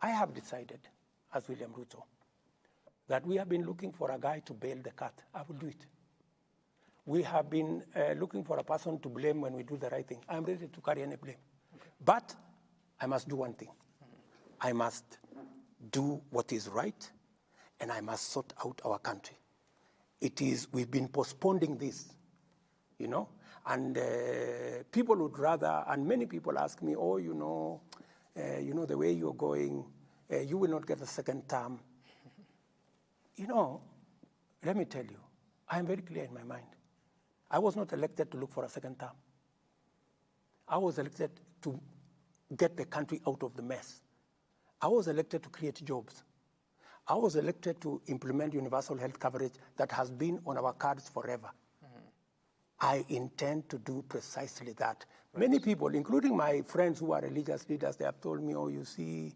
I have decided, as William Ruto, that we have been looking for a guy to bail the cat. I will do it. We have been looking for a person to blame when we do the right thing. I'm ready to carry any blame. Okay. But I must do one thing. I must do what is right, and I must sort out our country. We've been postponing this, you know, and people would rather, and many people ask me, oh, you know, the way you're going, you will not get a second term. You know, let me tell you, I am very clear in my mind. I was not elected to look for a second term. I was elected to get the country out of the mess. I was elected to create jobs. I was elected to implement universal health coverage that has been on our cards forever. I intend to do precisely that. Right. Many people, including my friends who are religious leaders, they have told me, oh, you see,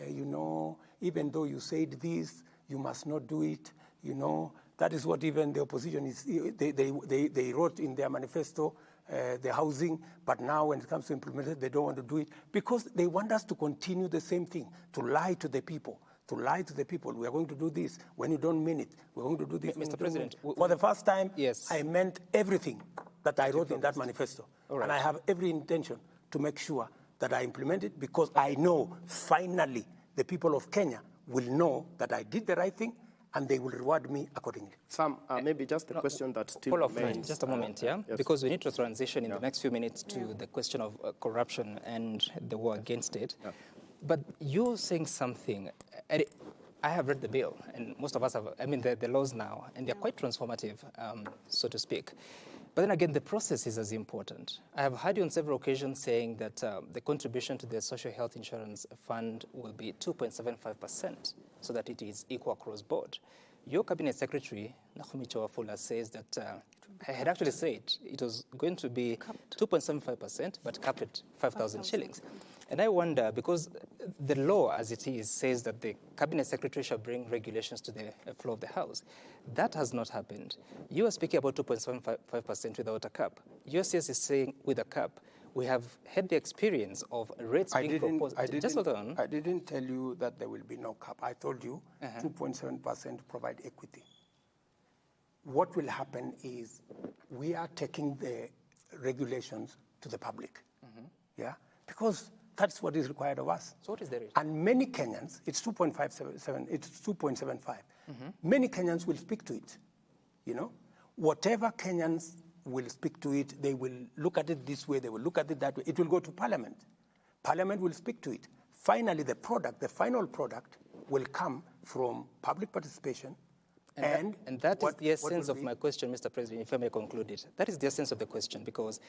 you know, even though you said this, you must not do it. You know, that is what even the opposition is. They wrote in their manifesto, the housing, but now when it comes to implement it, they don't want to do it because they want us to continue the same thing, to lie to the people. To lie to the people, we are going to do this. When you don't mean it, we're going to do this. Mr. President, for the first time, yes, I meant everything that I wrote in that manifesto. Right. And I have every intention to make sure that I implement it because I know finally the people of Kenya will know that I did the right thing and they will reward me accordingly. Sam, maybe just a question that still remains. Just a moment, yeah? Yes. Because we need to transition in the next few minutes to the question of corruption and the war against it. Yeah. But you're saying something, I have read the bill, and most of us have, I mean, the laws now, and they're quite transformative, so to speak. But then again, the process is as important. I have heard you on several occasions saying that the contribution to the Social Health Insurance Fund will be 2.75%, so that it is equal across board. Your Cabinet Secretary, Nakhumi Chawafula, says that I had actually said it was going to be 2.75%, but capped at 5,000 shillings. And I wonder, because the law as it is says that the Cabinet Secretary shall bring regulations to the floor of the House. That has not happened. You are speaking about 2.75% without a cap. USCS is saying with a cap. We have had the experience of rates being proposed. Just hold on. I didn't tell you that there will be no cap. I told you 2.7% provide equity. What will happen is we are taking the regulations to the public. Yeah? Because that's what is required of us. So what is the rate? And many Kenyans, it's 2.57, it's 2.75. Many Kenyans will speak to it. You know, whatever Kenyans will speak to it, they will look at it this way, they will look at it that way. It will go to Parliament. Parliament will speak to it. Finally, the final product will come from public participation. And that is the essence of my question, Mr. President, if I may conclude it. That is the essence of the question, because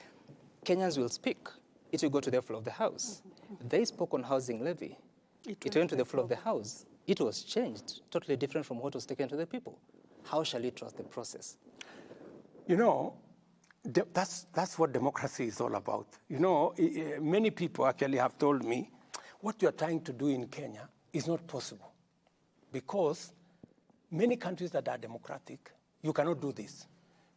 Kenyans will speak. It will go to the floor of the House. They spoke on housing levy. It went to the floor of the House. It was changed, totally different from what was taken to the people. How shall we trust the process? You know, that's what democracy is all about. You know, many people actually have told me, what you're trying to do in Kenya is not possible. Because many countries that are democratic, you cannot do this.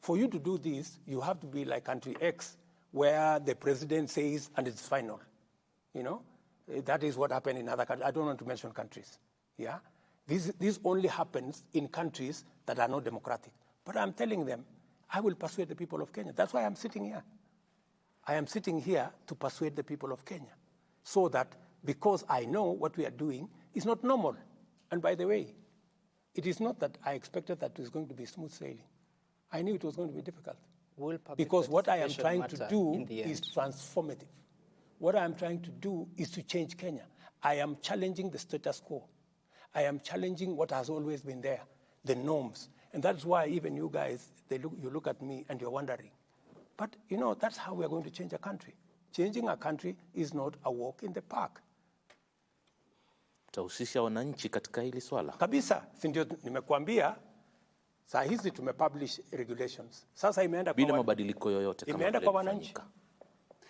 For you to do this, you have to be like country X, where the president says, and it's final. You know, that is what happened in other countries. I don't want to mention countries. Yeah, this only happens in countries that are not democratic. But I'm telling them, I will persuade the people of Kenya. That's why I'm sitting here. I am sitting here to persuade the people of Kenya, so that because I know what we are doing is not normal. And by the way, it is not that I expected that it was going to be smooth sailing. I knew it was going to be difficult. Because what I am trying to do is transformative. What I am trying to do is to change Kenya. I am challenging the status quo. I am challenging what has always been there, the norms. And that's why even you guys, you look at me and you're wondering. But, you know, that's how we are going to change a country. Changing a country is not a walk in the park. Utahusisha wananchi katika hili swala? Kabisa, si ndio nimekuambia. Saa hizi tumepublish regulations. Sasa imeenda bila mabadiliko yoyote kama imeenda kwa wananchi.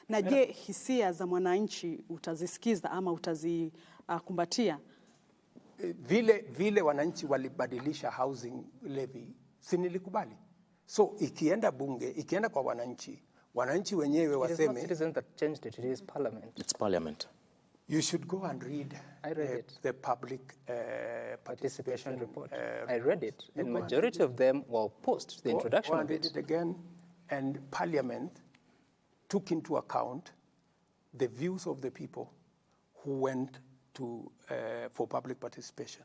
Na je, hisia za mwananchi utazisikiza ama utazikumbatia? Vile wananchi walibadilisha housing levy, si nilikubali. So ikienda bunge, ikienda kwa wananchi wenyewe waseme. It is not citizens that changed it, it is parliament. It's parliament. You should go and read the public participation report. I read it, and majority of them were opposed to the introduction of it. Go and read it again, and Parliament took into account the views of the people who went to, for public participation.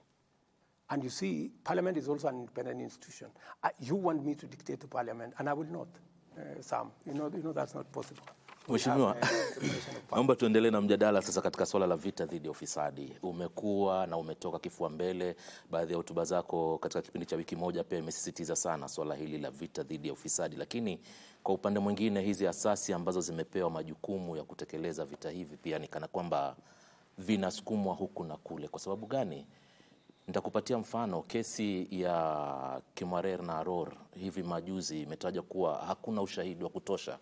And you see, Parliament is also an independent institution. You want me to dictate to Parliament, and I will not, Sam. You know that's not possible. Mheshimiwa, naomba tuendelee na mjadala sasa katika swala la vita dhidi ya ufisadi. Umekuwa na umetoka kifua mbele, baadhi ya hotuba zako katika kipindi cha wiki moja pia imesisitiza sana swala hili la vita dhidi ya ufisadi. Lakini kwa upande mwingine hizi asasi ambazo zimepewa majukumu ya kutekeleza vita hivi pia ni kana kwamba vinasukumwa huku na kule. Kwa sababu gani? Nitakupatia mfano. Kesi ya Kimwarer na Aror hivi majuzi imetaja kuwa hakuna ushahidi wa kutosha.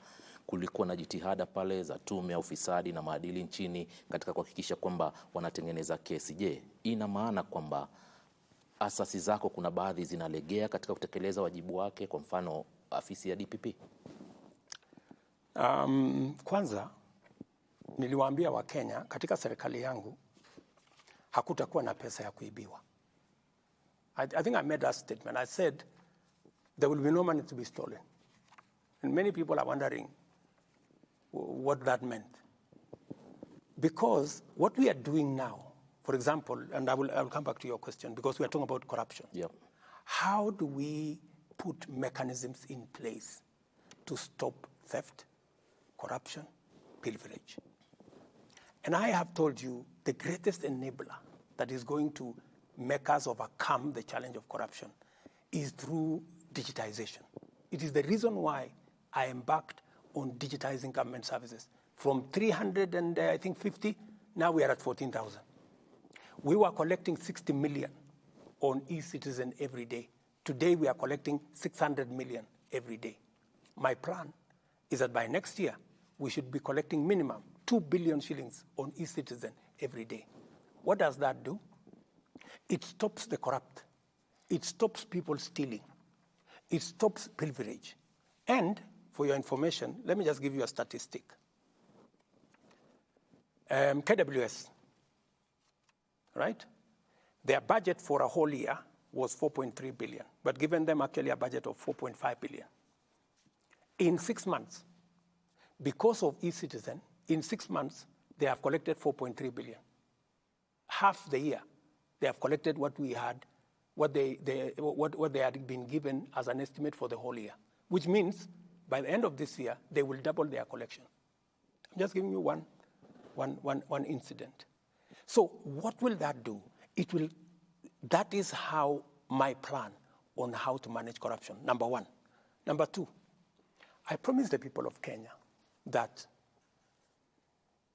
Kulikuwa na jitihada pale za tume ya ufisadi na maadili nchini katika kuhakikisha kwamba wanatengeneza kesi. Je, ina maana kwamba asasi zako kuna baadhi zinalegea katika kutekeleza wajibu wake, kwa mfano afisi ya DPP? Kwanza niliwaambia Wakenya katika serikali yangu hakutakuwa na pesa ya kuibiwa. I think I made that statement. I said there will be no money to be stolen. And many people are wondering what that meant. Because what we are doing now, for example, and I will come back to your question, because we are talking about corruption. Yep. How do we put mechanisms in place to stop theft, corruption, pilferage? And I have told you the greatest enabler that is going to make us overcome the challenge of corruption is through digitization. It is the reason why I embarked on digitizing government services. From 350, now we are at 14,000. We were collecting 60 million on e-citizen every day. Today we are collecting 600 million every day. My plan is that by next year, we should be collecting minimum 2 billion shillings on e-citizen every day. What does that do? It stops the corrupt. It stops people stealing. It stops pilferage. And for your information, let me just give you a statistic. KWS, right? Their budget for a whole year was 4.3 billion, but given them actually a budget of 4.5 billion. In 6 months, because of e-citizen, in 6 months, they have collected 4.3 billion. Half the year, they have collected what we had, what they had been given as an estimate for the whole year, which means by the end of this year, they will double their collection. I'm just giving you one incident. So what will that do? That is how my plan on how to manage corruption, number one. Number two, I promised the people of Kenya that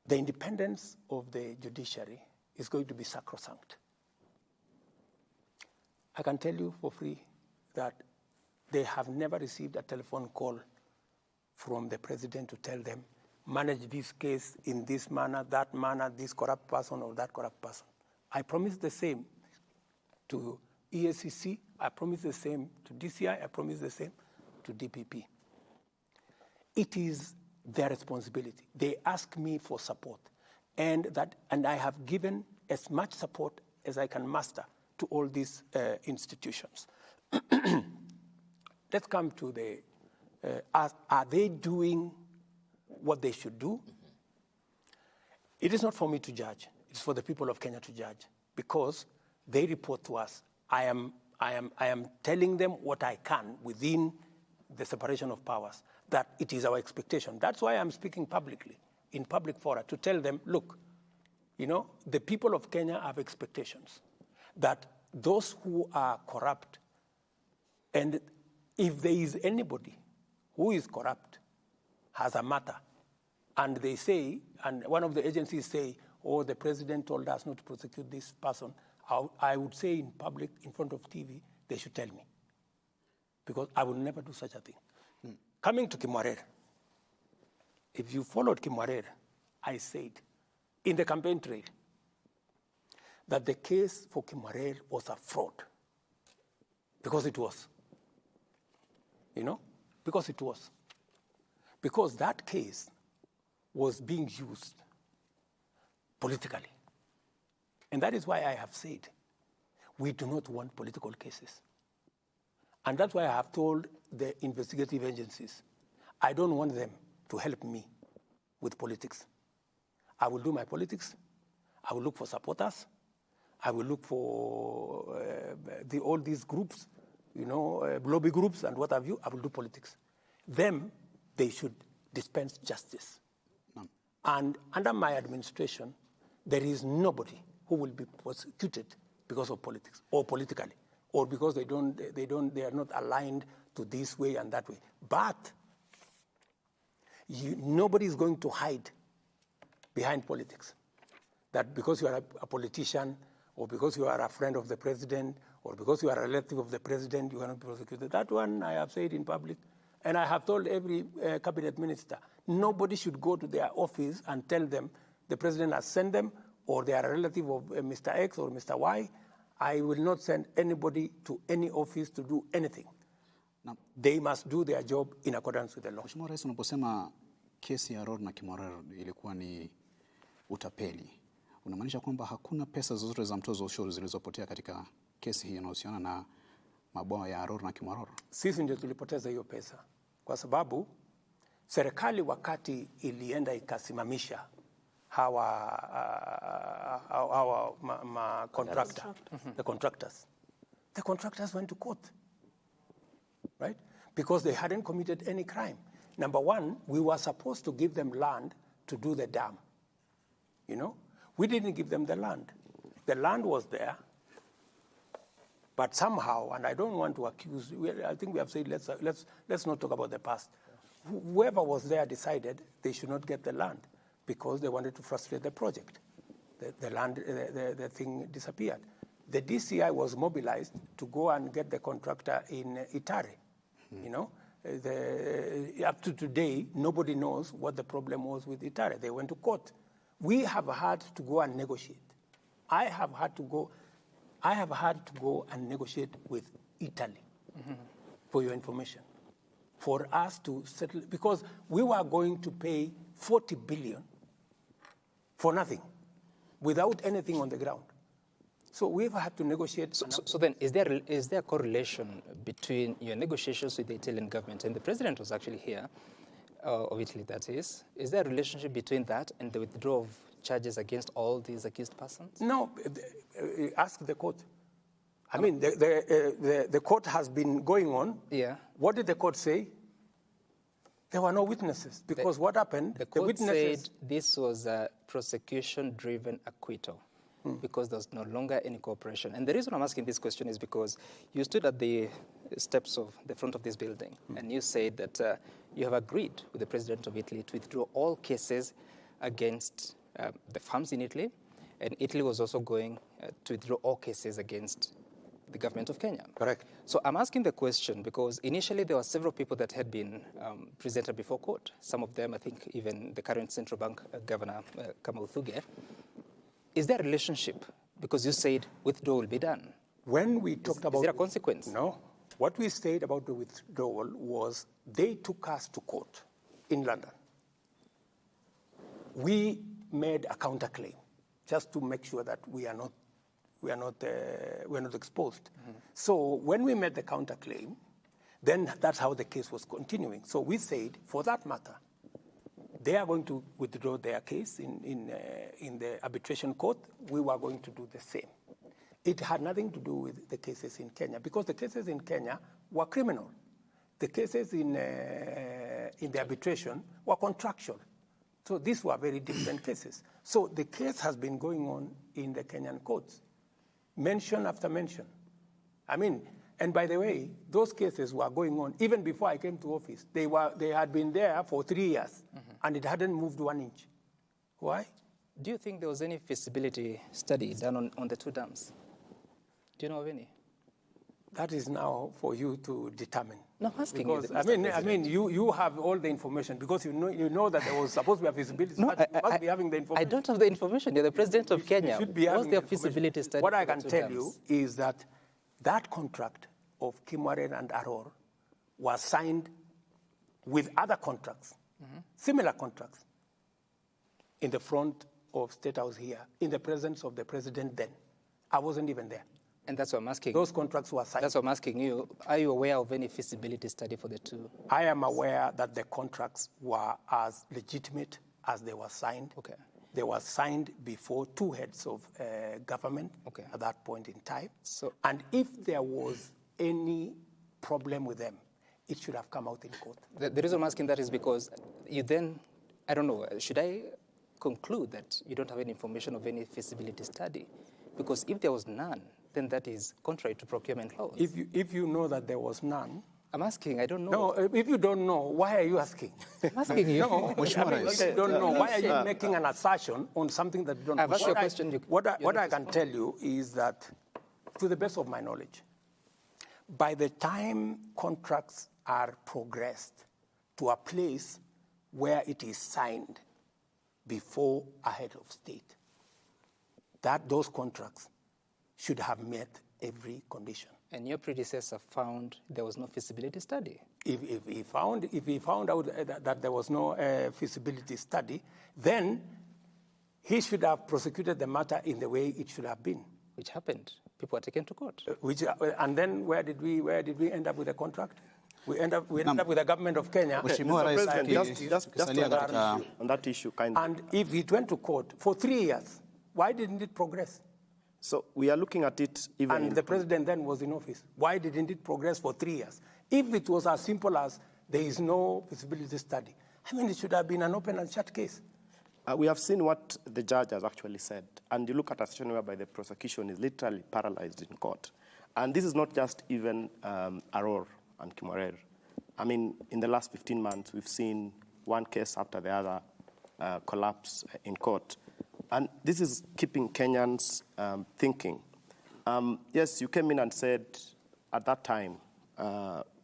the independence of the judiciary is going to be sacrosanct. I can tell you for free that they have never received a telephone call from the president to tell them, manage this case in this manner, this corrupt person or that corrupt person. I promised the same to EACC, I promised the same to DCI, I promised the same to DPP. It is their responsibility. They ask me for support, and I have given as much support as I can muster to all these institutions. Let's come to the, are they doing what they should do? It is not for me to judge. It's for the people of Kenya to judge, because they report to us. I am telling them what I can within the separation of powers, that it is our expectation. That's why I'm speaking publicly, in public fora, to tell them, look, the people of Kenya have expectations that those who are corrupt, and if there is anybody who is corrupt, has a matter, and they say, and one of the agencies say, oh, the president told us not to prosecute this person, I would say in public, in front of TV, they should tell me, because I will never do such a thing. Coming to Kimwarer, if you followed Kimwarer, I said in the campaign trail that the case for Kimwarer was a fraud, because it was. Because it was. Because that case was being used politically. And that is why I have said we do not want political cases. And that's why I have told the investigative agencies, I don't want them to help me with politics. I will do my politics, I will look for supporters. I will look for all these groups, lobby groups and what have you. I will do politics. Them, they should dispense justice. No. And under my administration, there is nobody who will be prosecuted because of politics or politically, or because they are not aligned to this way and that way. But nobody is going to hide behind politics. That because you are a politician, or because you are a friend of the president, or because you are a relative of the president, you are not prosecuted. That one I have said in public, and I have told every cabinet minister, nobody should go to their office and tell them the president has sent them, or they are a relative of Mr. X or Mr. Y. I will not send anybody to any office to do anything. They must do their job in accordance with the law. Mheshimiwa Rais, unaposema kesi ya Aror na Kimorer ilikuwa ni utapeli, unamaanisha kwamba hakuna pesa zozote za mtozo ushuru zilizopotea katika kesi hii inayohusiana na mabwawa ya Aror na Kimorer? Sisi ndio tulipoteza hiyo pesa, kwa sababu serikali wakati ilienda ikasimamisha hawa contractor, the contractors went to court, right? Because they hadn't committed any crime. Number one, we were supposed to give them land to do the dam. We didn't give them the land. The land was there, but somehow, and I don't want to accuse, I think we have said let's not talk about the past. Whoever was there decided they should not get the land because they wanted to frustrate the project. The land, the thing disappeared. The DCI was mobilized to go and get the contractor in Itare. Up to today, nobody knows what the problem was with Itare. They went to court. We have had to go and negotiate. I have had to go and negotiate with Italy, for your information, for us to settle, because we were going to pay 40 billion for nothing, without anything on the ground. So we've had to negotiate. So then, is there a correlation between your negotiations with the Italian government, and the president was actually here, of Italy that is there a relationship between that and the withdrawal of charges against all these accused persons? No, ask the court. I mean, the court has been going on. Yeah. What did the court say? There were no witnesses, because what happened? The court said this was a prosecution-driven acquittal because there was no longer any cooperation. And the reason I'm asking this question is because you stood at the steps of the front of this building and you said that you have agreed with the president of Italy to withdraw all cases against the farms in Italy, and Italy was also going to withdraw all cases against the government of Kenya. Correct. So I'm asking the question because initially there were several people that had been presented before court. Some of them, I think even the current central bank governor, Kamau Thuge. Is there a relationship? Because you said withdrawal will be done. When we talked about... Is there a consequence? No. What we said about the withdrawal was they took us to court in London. We made a counterclaim just to make sure that we are not exposed. So when we made the counterclaim, then that's how the case was continuing. So we said, for that matter, they are going to withdraw their case in the arbitration court. We were going to do the same. It had nothing to do with the cases in Kenya, because the cases in Kenya were criminal. The cases in the arbitration were contractual. So these were very different cases. So the case has been going on in the Kenyan courts, mention after mention. I mean, and by the way, those cases were going on even before I came to office. They had been there for 3 years, and it hadn't moved 1 inch. Why? Do you think there was any feasibility study done on the two dams? Do you know of any? That is now for you to determine. No, I'm asking because, you. I mean, you have all the information, because you know that there was supposed to be a feasibility study. You must be having the information. I don't have the information. You're the president of Kenya. You should be having What's the feasibility study? What I can tell you is that contract of Kimwaren and Aror was signed with other contracts, similar contracts, in the front of State House here, in the presence of the president then. I wasn't even there. And that's what I'm asking. Those contracts were signed. That's what I'm asking you. Are you aware of any feasibility study for the two? I am aware that the contracts were as legitimate as they were signed. Okay. they were signed before two heads of government at that point in time. And if there was any problem with them, it should have come out in court. The reason I'm asking that is because you then, I don't know, should I conclude that you don't have any information of any feasibility study? Because if there was none, then that is contrary to procurement laws. If you know that there was none, I'm asking, I don't know. No, if you don't know, why are you asking? I'm asking you. No, if you don't know, why are you making an assertion on something that you don't know? I've asked you a question. What I can tell you is that, to the best of my knowledge, by the time contracts are progressed to a place where it is signed before a head of state, that those contracts should have met every condition. And your predecessor found there was no feasibility study. If he found out that there was no feasibility study, then he should have prosecuted the matter in the way it should have been. Which happened. People were taken to court. And then where did we end up with the contract? We end up with the government of Kenya. On that issue, kindly. And if it went to court for 3 years, why didn't it progress? So we are looking at it even... And the president then was in office. Why didn't it progress for 3 years? If it was as simple as there is no feasibility study, I mean, it should have been an open and shut case. We have seen what the judge has actually said. And you look at a situation whereby the prosecution is literally paralyzed in court. And this is not just even Aror and Kimorer. I mean, in the last 15 months, we've seen one case after the other collapse in court. And this is keeping Kenyans thinking. Yes, you came in and said at that time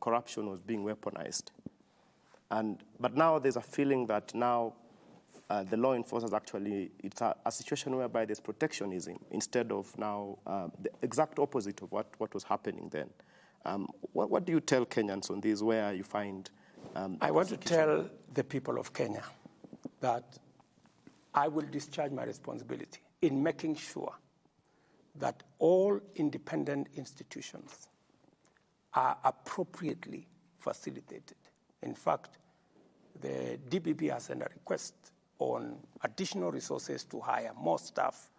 corruption was being weaponized. But now there's a feeling that now the law enforcers actually, it's a situation whereby there's protectionism instead of now the exact opposite of what was happening then. What do you tell Kenyans on this, where you find... I want to tell the people of Kenya that I will discharge my responsibility in making sure that all independent institutions are appropriately facilitated. In fact, the DPP has sent a request on additional resources to hire more staff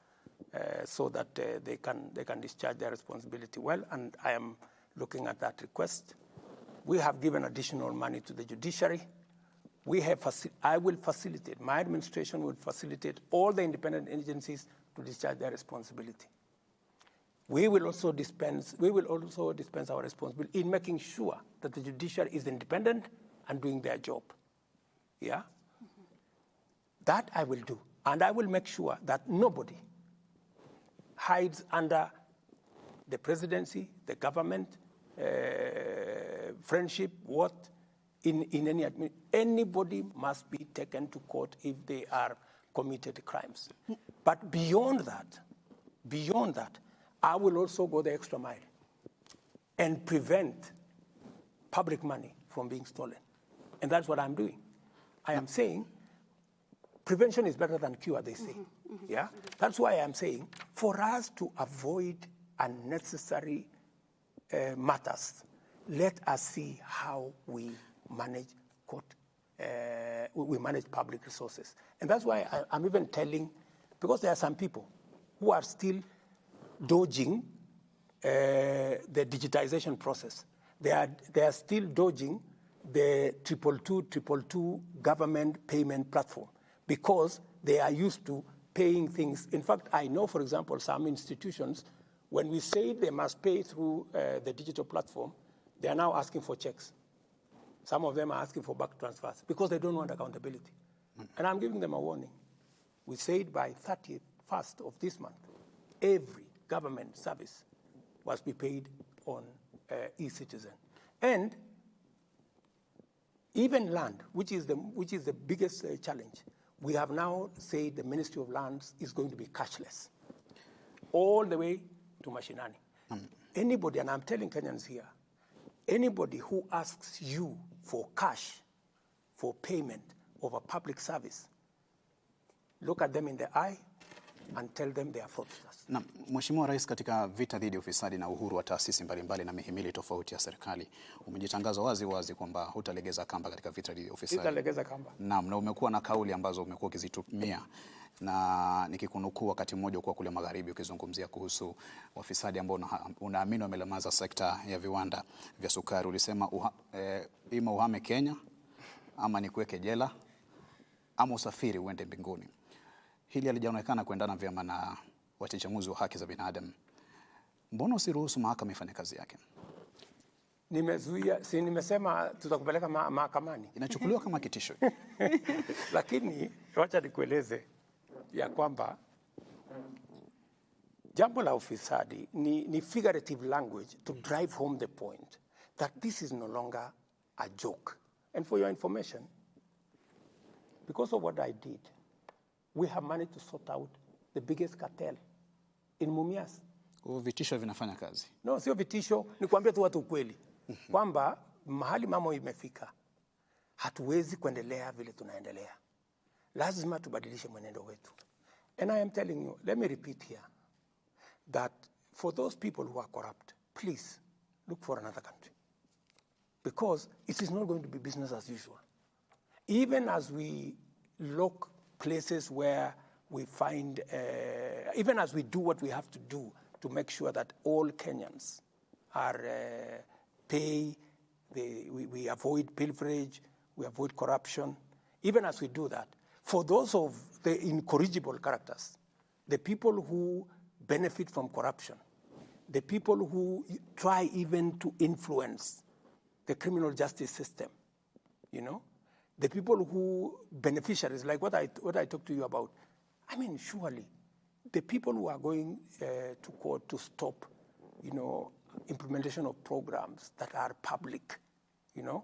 so that they can discharge their responsibility well, and I am looking at that request. We have given additional money to the judiciary. I will facilitate, my administration will facilitate all the independent agencies to discharge their responsibility. We will also dispense our responsibility in making sure that the judiciary is independent and doing their job. Yeah? Mm-hmm. That I will do. And I will make sure that nobody hides under the presidency, the government, friendship, anybody must be taken to court if they are committed crimes. But beyond that, I will also go the extra mile and prevent public money from being stolen. And that's what I'm doing. I am saying prevention is better than cure, they say. Yeah? That's why I'm saying for us to avoid unnecessary matters, let us see how we manage we manage public resources. And that's why I'm even telling, because there are some people who are still dodging the digitization process. They are still dodging the 222 government payment platform because they are used to paying things. In fact, I know, for example, some institutions, when we say they must pay through the digital platform, they are now asking for checks. Some of them are asking for back transfers because they don't want accountability. And I'm giving them a warning. We said by 31st of this month, every government service must be paid on e-citizen. And even land, which is the biggest challenge, we have now said the Ministry of Lands is going to be cashless, all the way to Mashinani. Anybody, and I'm telling Kenyans here, anybody who asks you for cash for payment of a public service, look at them in the eye and tell them they are fraudsters. Na Mheshimiwa Rais, katika vita dhidi ya ufisadi na uhuru wa taasisi mbalimbali na mihimili tofauti ya serikali, umejitangaza wazi wazi kwamba hutalegeza kamba katika vita dhidi ya ufisadi. Hutalegeza kamba. Naam, na umekuwa na kauli ambazo umekuwa ukizitumia, na nikikunukuu wakati mmoja kwa kule magharibi ukizungumzia kuhusu wafisadi ambao unaamini wamelemaza sekta ya viwanda vya sukari. Ulisema ima uhame Kenya, ama ni kuweke jela, ama usafiri uende mbinguni. Hili halijaonekana kuendana vyema na wachanganuzi wa haki za binadamu. Mbona usiruhusu mahakama ifanye kazi yake? Nimezuia, si nimesema tutakupeleka mahakamani. Inachukuliwa kama kitisho. Lakini wacha nikueleze ya kwamba jambo la ufisadi ni figurative language to drive home the point that this is no longer a joke. And for your information, because of what I did, we have managed to sort out the biggest cartel in Mumias. Vitisho vinafanya kazi? No, sio vitisho, ni kuambia tu watu ukweli. Kwamba mahali mambo imefika, hatuwezi kuendelea vile tunaendelea. Lazima tubadilishe mwenendo wetu. And I am telling you, let me repeat here, that for those people who are corrupt, please look for another country. Because it is not going to be business as usual. Even as we look places where we find, even as we do what we have to do to make sure that all Kenyans are we avoid pilferage, we avoid corruption. Even as we do that, for those of the incorrigible characters, the people who benefit from corruption, the people who try even to influence the criminal justice system, you know, the people who beneficiaries, like what I talked to you about. I mean, surely, the people who are going to court to stop, you know, implementation of programs that are public, you know,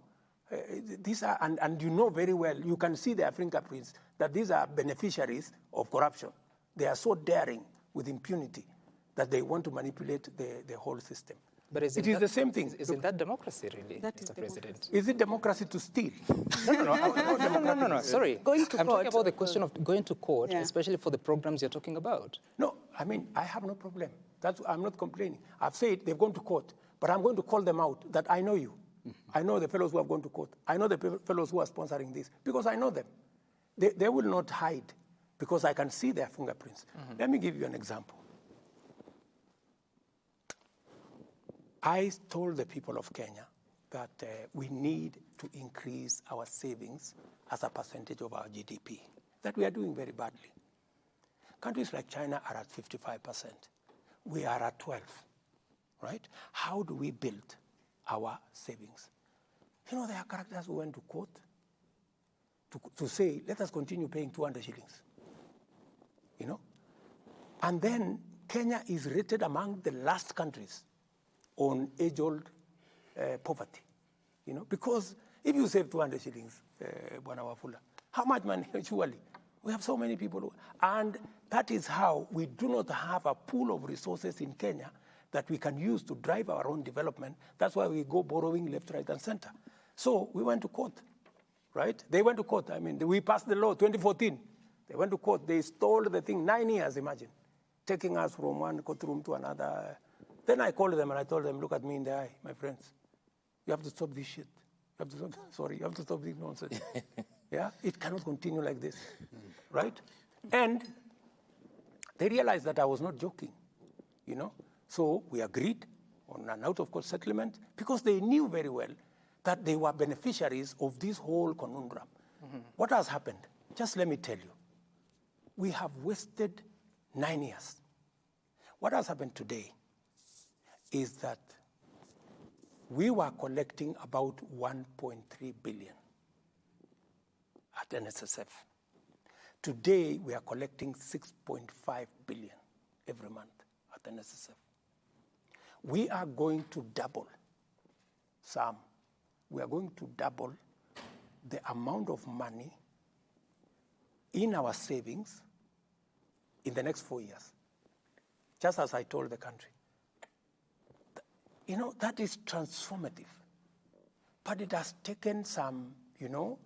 these are, and you know very well, you can see their fingerprints, that these are beneficiaries of corruption. They are so daring with impunity that they want to manipulate the whole system. But it is the same thing. Isn't that democracy, really, Mr. President? Is it democracy to steal? No, sorry. Going to I'm court. talking about the question of going to court, especially for the programs you're talking about. No, I mean, I have no problem. I'm not complaining. I've said they've gone to court, but I'm going to call them out that I know you. I know the fellows who have gone to court. I know the fellows who are sponsoring this, because I know them. They will not hide, because I can see their fingerprints. Let me give you an example. I told the people of Kenya that we need to increase our savings as a percentage of our GDP, that we are doing very badly. Countries like China are at 55%. We are at 12%, right? How do we build our savings? You know, there are characters who went to court to say, let us continue paying 200 shillings, you know? And then Kenya is rated among the last countries on age-old poverty, you know, because if you save 200 shillings, Bwana Wafula, how much money? Surely, we have so many people, and that is how we do not have a pool of resources in Kenya that we can use to drive our own development. That's why we go borrowing left, right, and center. So we went to court, right? They went to court. I mean, we passed the law 2014. They went to court. They stole the thing 9 years, imagine, taking us from one courtroom to another. Then I called them and I told them, look at me in the eye, my friends. You have to stop this shit. You have to stop, you have to stop this nonsense. Yeah, it cannot continue like this, right? And they realized that I was not joking, you know. So we agreed on an out-of-court settlement because they knew very well that they were beneficiaries of this whole conundrum. What has happened? Just let me tell you. We have wasted 9 years. What has happened today is that we were collecting about 1.3 billion at NSSF. Today, we are collecting 6.5 billion every month at NSSF. We are going to double, Sam, we are going to double the amount of money in our savings in the next 4 years, just as I told the country. You know, that is transformative. But it has taken some, you know,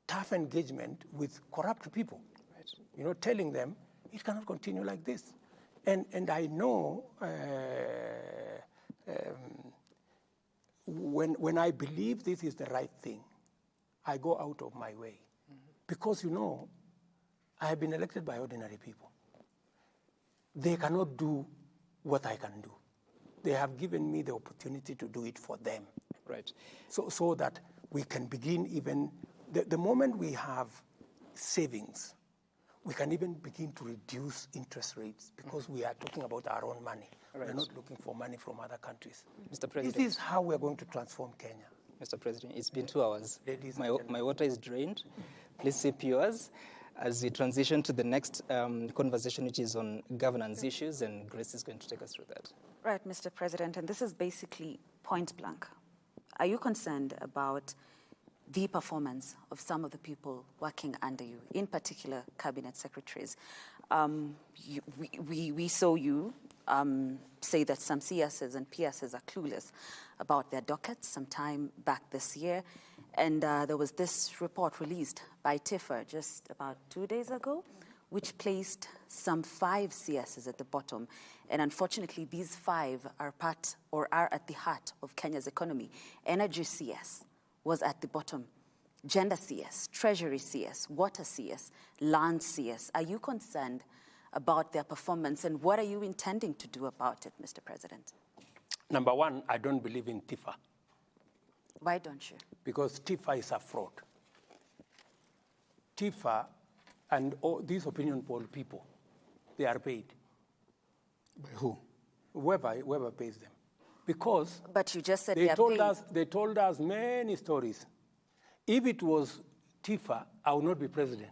tough engagement with corrupt people. Right. You know, telling them, it cannot continue like this. And I know when I believe this is the right thing, I go out of my way. Because, you know, I have been elected by ordinary people. They cannot do what I can do. They have given me the opportunity to do it for them. Right. So that we can begin even, the moment we have savings, we can even begin to reduce interest rates because we are talking about our own money. Right. We're not looking for money from other countries. Mr. President. This is how we're going to transform Kenya. Mr. President, it's been 2 hours. Ladies My and water is drained. Please sip yours as we transition to the next conversation, which is on governance issues, and Grace is going to take us through that. Right, Mr. President, and this is basically point blank. Are you concerned about the performance of some of the people working under you, in particular cabinet secretaries? We saw you say that some CSs and PSs are clueless about their dockets some time back this year. And there was this report released by TIFA just about 2 days ago, which placed some 5 CSs at the bottom. And unfortunately, these 5 are part or are at the heart of Kenya's economy. Energy CS was at the bottom. Gender CS, Treasury CS, Water CS, Land CS. Are you concerned about their performance, and what are you intending to do about it, Mr. President? Number one, I don't believe in TIFA. Why don't you? Because TIFA is a fraud. TIFA and all these opinion poll people, they are paid. By who? Whoever pays them. Because But you just said they told paid. they told us many stories. If it was TIFA, I would not be president.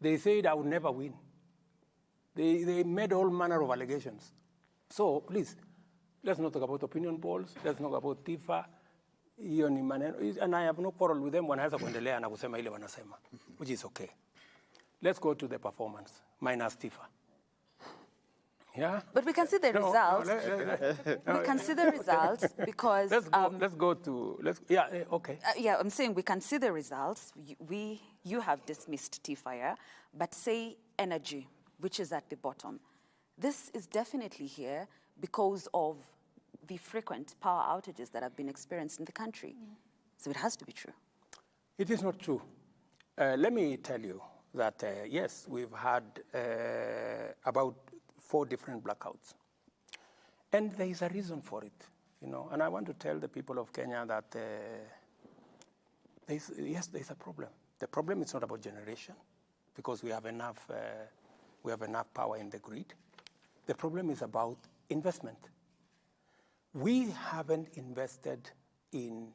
They said I would never win. They made all manner of allegations. So please, let's not talk about opinion polls. Let's not talk about TIFA. And I have no quarrel with them. Wanaweza kuendelea na kusema ile wanasema, which is okay. Let's go to the performance, minus TIFA. Yeah? But we can see the results. We can see the results because... Let's go to, okay. I'm saying we can see the results. You have dismissed TIFA, but say energy, which is at the bottom. This is definitely here because of the frequent power outages that have been experienced in the country. So it has to be true. It is not true. Let me tell you that, yes, we've had about 4 different blackouts. And there is a reason for it, you know. And I want to tell the people of Kenya that, yes, there's a problem. The problem is not about generation, because we have enough power in the grid. The problem is about investment. We haven't invested in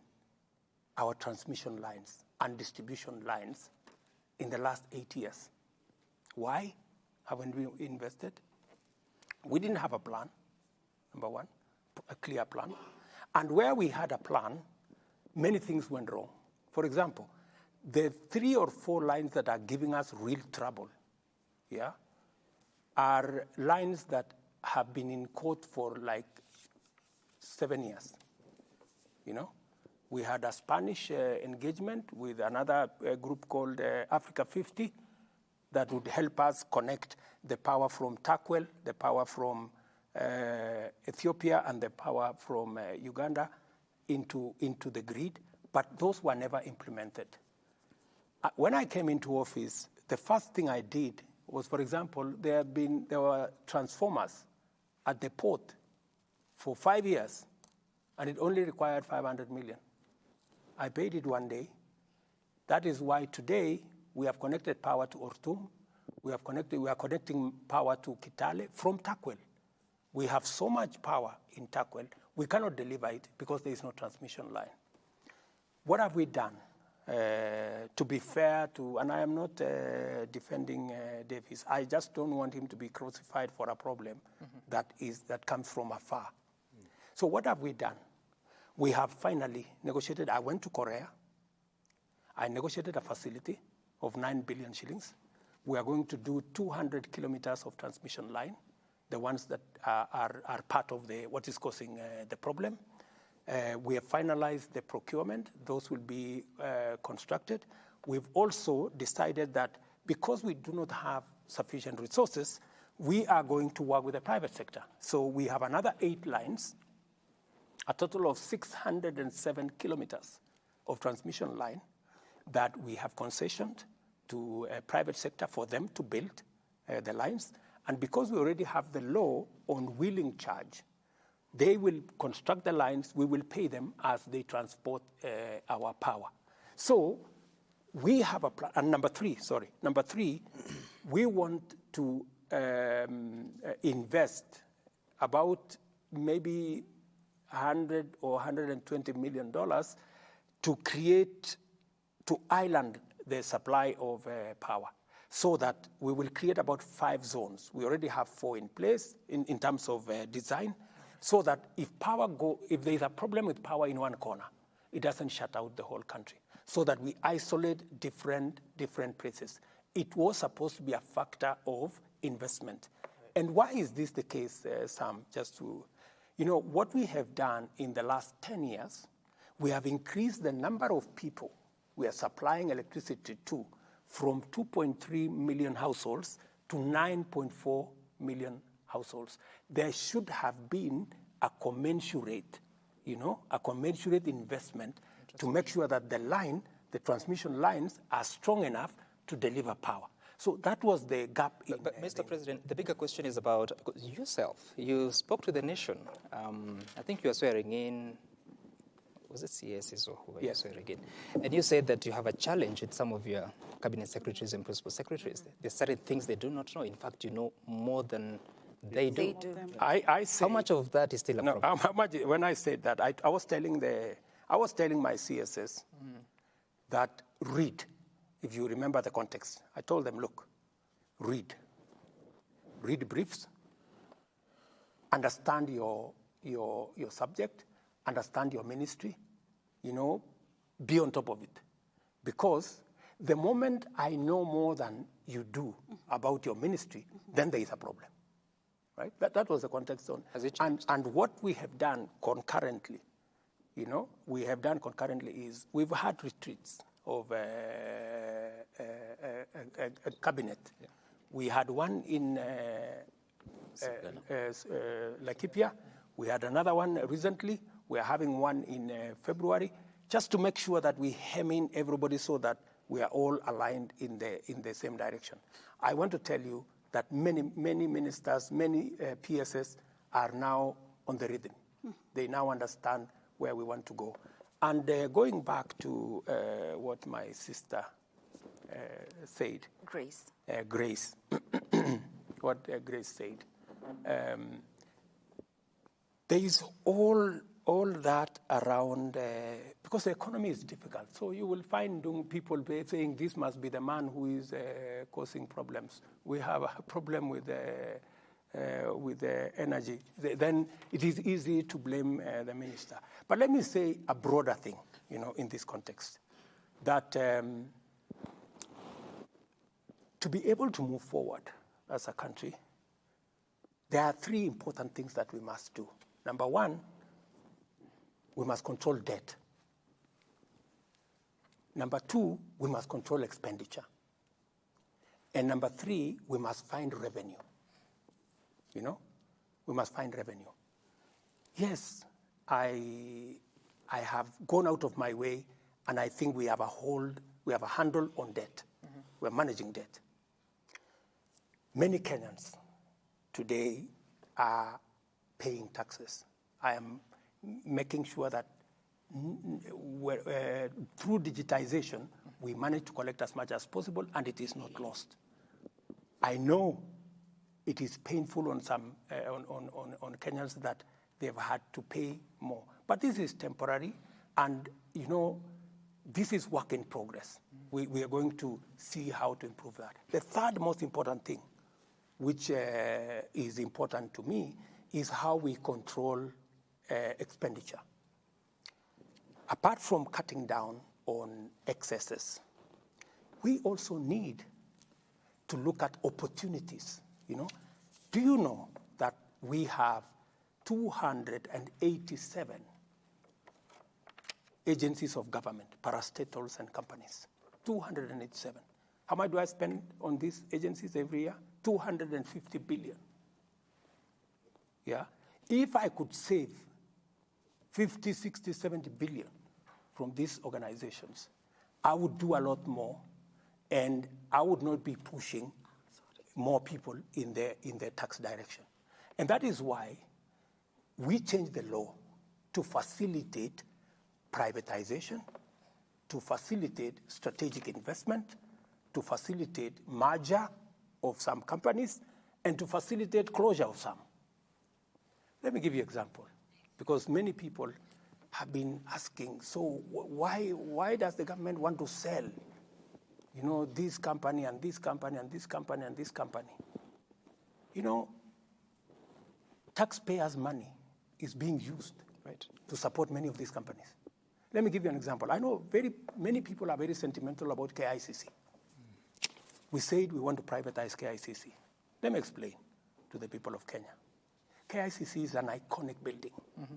our transmission lines and distribution lines in the last 8 years. Why haven't we invested? We didn't have a plan, number one, a clear plan. And where we had a plan, many things went wrong. For example, the 3 or 4 lines that are giving us real trouble, are lines that have been in court for like 7 years. You know, we had a Spanish engagement with another group called Africa 50 that would help us connect the power from Takwel, the power from Ethiopia, and the power from Uganda into the grid, but those were never implemented. When I came into office, the first thing I did was, for example, there were transformers at the port for 5 years, and it only required 500 million. I paid it one day. That is why today we have connected power to Ortum. We are connecting power to Kitale from Takwel. We have so much power in Takwel, we cannot deliver it because there is no transmission line. What have we done? To be fair to, and I am not defending Davis, I just don't want him to be crucified for a problem that comes from afar. So what have we done? We have finally negotiated. I went to Korea. I negotiated a facility of 9 billion shillings. We are going to do 200 kilometers of transmission line, the ones that are part of what is causing the problem. We have finalized the procurement. Those will be constructed. We've also decided that because we do not have sufficient resources, we are going to work with the private sector. So we have another 8 lines, a total of 607 kilometers of transmission line that we have concessioned to a private sector for them to build the lines. And because we already have the law on wheeling charge, they will construct the lines, we will pay them as they transport our power. So we have a plan. And number three, we want to invest about maybe $100 or $120 million to island the supply of power, so that we will create about 5 zones. We already have 4 in place in terms of design, so that if there is a problem with power in one corner, it doesn't shut out the whole country, so that we isolate different places. It was supposed to be a factor of investment. And why is this the case, Sam? Just to, what we have done in the last 10 years, we have increased the number of people we are supplying electricity to from 2.3 million households to 9.4 million households. There should have been a commensurate investment to make sure that the transmission lines are strong enough to deliver power. So that was the gap. But Mr. President, the bigger question is about yourself. You spoke to the nation. I think you are swearing in, was it CSs or who were you swearing in? And you said that you have a challenge with some of your cabinet secretaries and principal secretaries. There's certain things they do not know. In fact, you know more than they do. I say, how much of that is still a problem? How much, when I said that, I was telling my CSs that read. If you remember the context, I told them, look, read briefs, understand your subject, understand your ministry, be on top of it. Because the moment I know more than you do about your ministry, then there is a problem, right? That was the context on. Has it changed? And what we have done concurrently, is we've had retreats of a cabinet. Yeah. We had one in Laikipia. We had another one recently. We are having one in February, just to make sure that we hem in everybody so that we are all aligned in the same direction. I want to tell you that many ministers, many PSS are now on the rhythm. They now understand where we want to go. And going back to what my sister said. Grace. Grace. What Grace said. There is all that around, because the economy is difficult. So you will find people saying this must be the man who is causing problems. We have a problem with energy. Then it is easy to blame the minister. But let me say a broader thing, in this context, that to be able to move forward as a country, there are 3 important things that we must do. Number 1, we must control debt. Number 2, we must control expenditure. And number 3, we must find revenue. We must find revenue. Yes, I have gone out of my way, and I think we have a handle on debt. Mm-hmm. We're managing debt. Many Kenyans today are paying taxes. I am making sure that through digitization, we manage to collect as much as possible, and it is not lost. I know it is painful on some on Kenyans that they've had to pay more, but this is temporary, and this is work in progress. We are going to see how to improve that. The third most important thing, which is important to me, is how we control expenditure. Apart from cutting down on excesses, we also need to look at opportunities. Do you know that we have 287 agencies of government, parastatals and companies? 287. How much do I spend on these agencies every year? 250 billion. Yeah? If I could save 50, 60, 70 billion from these organizations, I would do a lot more, and I would not be pushing more people in the tax direction. And that is why we changed the law to facilitate privatization, to facilitate strategic investment, to facilitate merger of some companies, and to facilitate closure of some. Let me give you an example, because many people have been asking, so why does the government want to sell, this company and this company and this company and this company? Taxpayers' money is being used to support many of these companies. Let me give you an example. I know many people are very sentimental about KICC. We said we want to privatize KICC. Let me explain to the people of Kenya. KICC is an iconic building. Mm-hmm.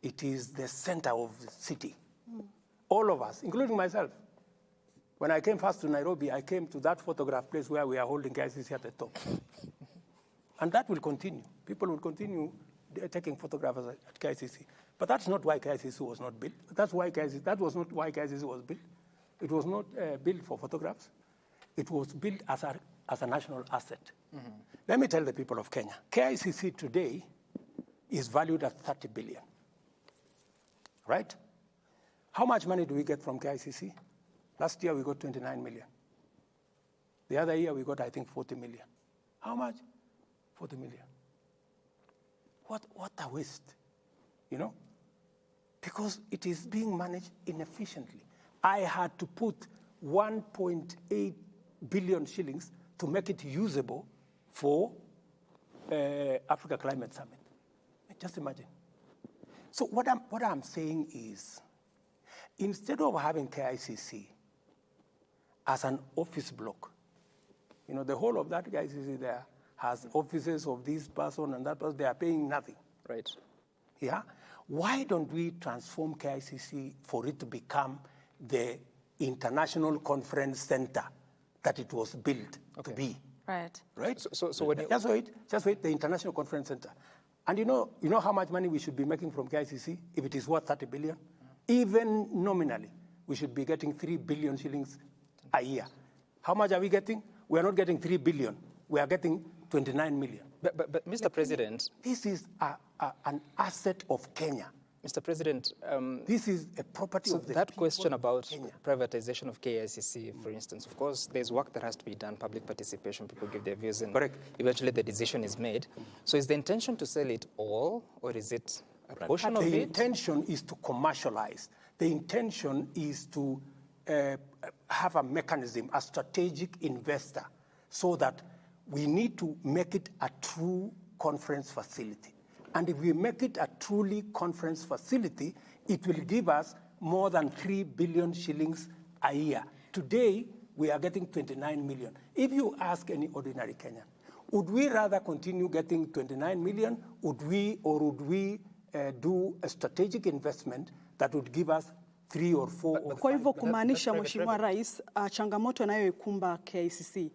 It is the center of the city. Mm. All of us, including myself. When I came first to Nairobi, I came to that photograph place where we are holding KICC at the top. And that will continue. People will continue taking photographs at KICC. But that's not why KICC was not built. That was not why KICC was built. It was not built for photographs. It was built as a national asset. Mm-hmm. Let me tell the people of Kenya, KICC today is valued at 30 billion, right? How much money do we get from KICC? Last year we got 29 million. The other year we got, I think, 40 million. How much? 40 million. What a waste, Because it is being managed inefficiently. I had to put 1.8 billion shillings to make it usable for Africa Climate Summit. Just imagine. So what I'm saying is, instead of having KICC as an office block, the whole of that KICC there has offices of this person and that person, they are paying nothing. Right. Yeah? Why don't we transform KICC for it to become the international conference center that it was built to be? Right. Right? So when you... Just wait, the international conference center. And you know how much money we should be making from KICC if it is worth 30 billion? Even nominally, we should be getting 3 billion shillings a year. How much are we getting? We are not getting 3 billion. We are getting 29 million. But Mr. President... This is an asset of Kenya. Mr. President... this is a property of the that question about Kenya. privatization of KICC, for instance, of course, there's work that has to be done, public participation, people give their views, and Correct. eventually the decision is made. So is the intention to sell it all, or is it a portion of it? The intention is to commercialize. The intention is to have a mechanism, a strategic investor, so that we need to make it a true conference facility. And if we make it a truly conference facility, it will give us more than 3 billion shillings a year. Today, we are getting 29 million. If you ask any ordinary Kenyan, would we rather continue getting 29 million, would we do a strategic investment that would give us 3 or 4 or 5? Kwa hivyo kumaanisha, Mheshimiwa Rais, changamoto inayoikumba KICC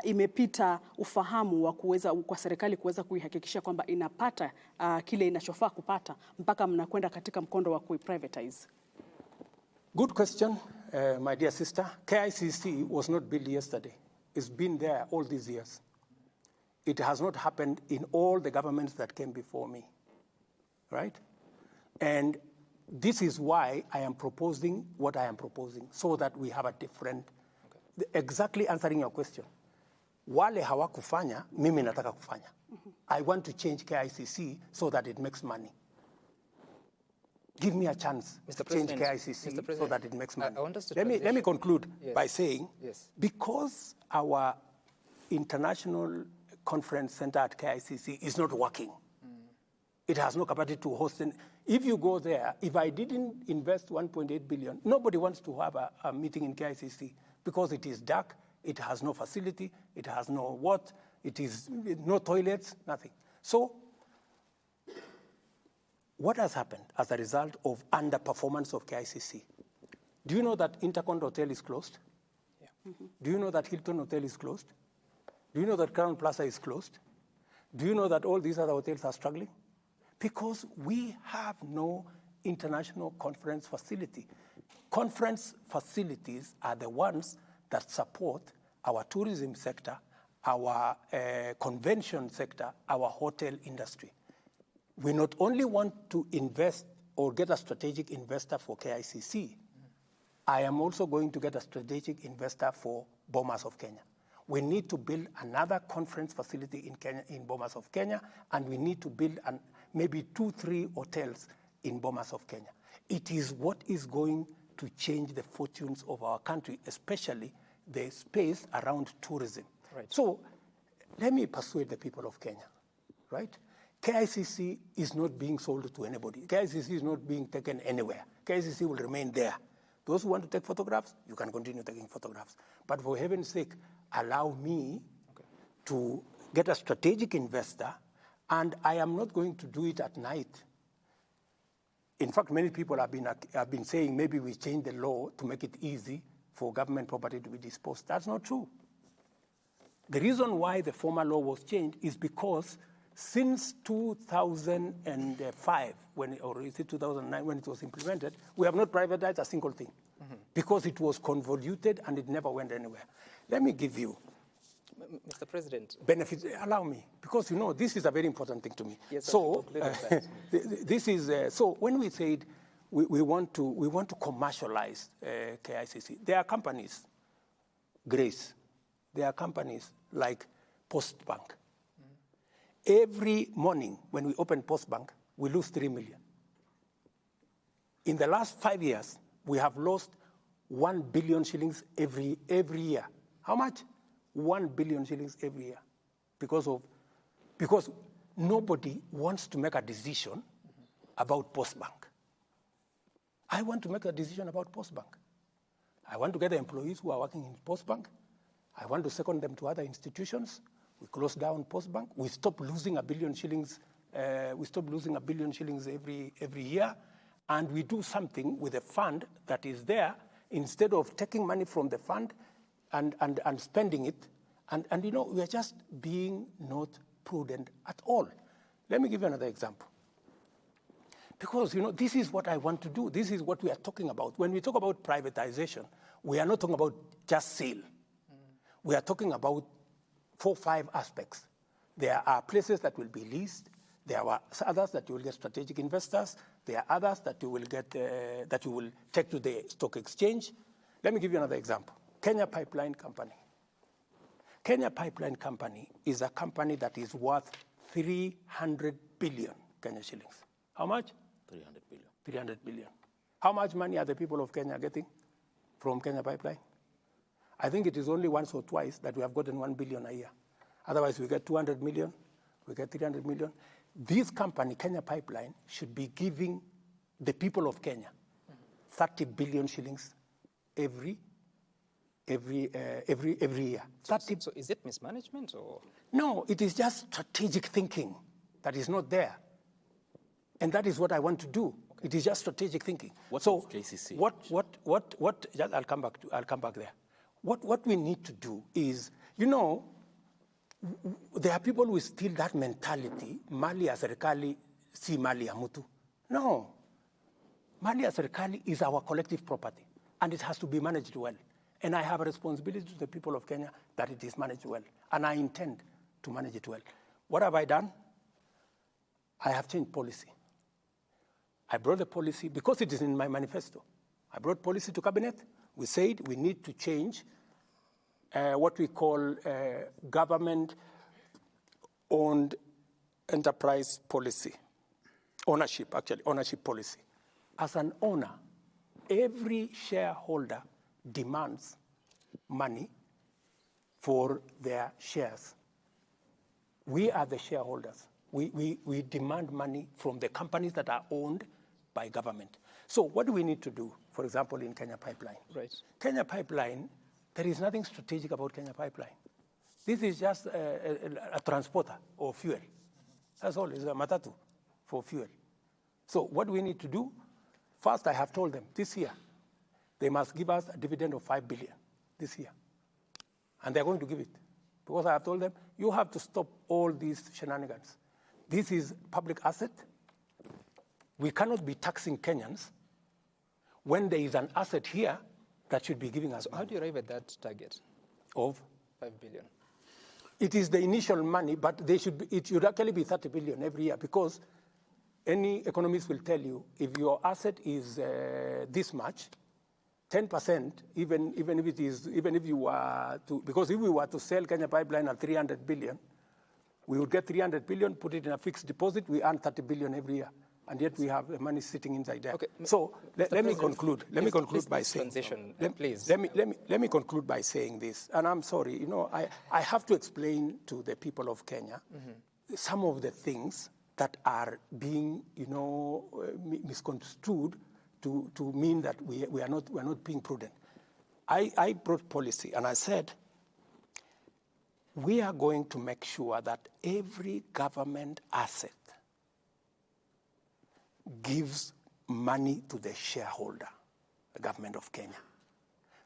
imepita ufahamu wa kwa serikali kuweza kuihakikisha kwamba inapata kile inachofaa kupata mpaka mnakwenda katika mkondo wa kuiprivatize. Good question, my dear sister. KICC was not built yesterday. It's been there all these years. It has not happened in all the governments that came before me, right? And this is why I am proposing what I am proposing, so that we have a different, exactly answering your question. Wale hawakufanya, mimi nataka kufanya. I want to change KICC so that it makes money. Give me a chance to change KICC so that it makes money. Let me conclude by saying, because our international conference center at KICC is not working, it has no capacity to host. If you go there, if I didn't invest 1.8 billion, nobody wants to have a meeting in KICC because it is dark, it has no facility, it has no what, it is no toilets, nothing. So what has happened as a result of underperformance of KICC? Do you know that Intercont Hotel is closed? Yeah. Mm-hmm. Do you know that Hilton Hotel is closed? Do you know that Crown Plaza is closed? Do you know that all these other hotels are struggling? Because we have no international conference facility. Conference facilities are the ones that support our tourism sector, our convention sector, our hotel industry. We not only want to invest or get a strategic investor for KICC, I am also going to get a strategic investor for Bomas of Kenya. We need to build another conference facility in Kenya, in Bomas of Kenya, and we need to build maybe 2-3 hotels in Bomas of Kenya. It is what is going to change the fortunes of our country, especially the space around tourism. Right. So let me persuade the people of Kenya, right? KICC is not being sold to anybody. KICC is not being taken anywhere. KICC will remain there. Those who want to take photographs, you can continue taking photographs. But for heaven's sake, allow me to get a strategic investor, and I am not going to do it at night. In fact, many people have been saying maybe we change the law to make it easy for government property to be disposed. That's not true. The reason why the former law was changed is because since 2005, or is it 2009 when it was implemented, we have not privatized a single thing because it was convoluted and it never went anywhere. Let me give you, Mr. President. benefits. Allow me, because you know this is a very important thing to me. Yes, so this is so when we said we want to commercialize KICC, there are companies, Grace, there are companies like Postbank. Every morning when we open Postbank, we lose 3 million. In the last 5 years, we have lost 1 billion shillings every year. How much? 1 billion shillings every year. Because nobody wants to make a decision about Postbank. I want to make a decision about Postbank. I want to get the employees who are working in Postbank. I want to second them to other institutions. We close down Postbank. We stop losing 1 billion shillings. Every year, and we do something with a fund that is there instead of taking money from the fund and spending it. And you know, we are just being not prudent at all. Let me give you another example. Because you know, this is what I want to do. This is what we are talking about. When we talk about privatization, we are not talking about just sale. We are talking about 4 or 5 aspects. There are places that will be leased. There are others that you will get strategic investors. There are others that you will get that you will take to the stock exchange. Let me give you another example. Kenya Pipeline Company. Kenya Pipeline Company is a company that is worth 300 billion Kenya shillings. How much? 300 billion. 300 billion. How much money are the people of Kenya getting from Kenya Pipeline? I think it is only once or twice that we have gotten 1 billion a year. Otherwise, we get 200 million, we get 300 million. This company, Kenya Pipeline, should be giving the people of Kenya 30 billion shillings every year. So is it mismanagement or? No, it is just strategic thinking that is not there. And that is what I want to do. Okay. It is just strategic thinking. What of KCC? I'll come back there. What we need to do is, you know, there are people who still that mentality, mali ya serikali si mali ya mtu. No. Mali ya serikali is our collective property, and it has to be managed well. And I have a responsibility to the people of Kenya that it is managed well, and I intend to manage it well. What have I done? I have changed policy. I brought the policy, because it is in my manifesto. I brought policy to cabinet. We said we need to change what we call government-owned enterprise policy. Ownership policy. As an owner, every shareholder demands money for their shares. We are the shareholders. We demand money from the companies that are owned by government. So what do we need to do, for example, in Kenya Pipeline? Right. Kenya Pipeline, there is nothing strategic about Kenya Pipeline. This is just a transporter or fuel. That's all. It's a matatu for fuel. So what we need to do, first I have told them this year, they must give us a dividend of 5 billion this year. And they're going to give it. Because I have told them, you have to stop all these shenanigans. This is public asset. We cannot be taxing Kenyans when there is an asset here that should be giving us So how do you arrive at that target of 5 billion? It is the initial money, but it should actually be 30 billion every year, because any economist will tell you if your asset is this much, 10%, even if you were to, because if we were to sell Kenya Pipeline at 300 billion, we would get 300 billion, put it in a fixed deposit, we earn 30 billion every year. And yet we have the money sitting inside there. Okay. So let me conclude. Let me conclude by saying. Please. Let me conclude by saying this. And I'm sorry, I have to explain to the people of Kenya some of the things that are being, misconstrued to mean that we are not being prudent. I brought policy and I said, we are going to make sure that every government asset gives money to the shareholder, the government of Kenya,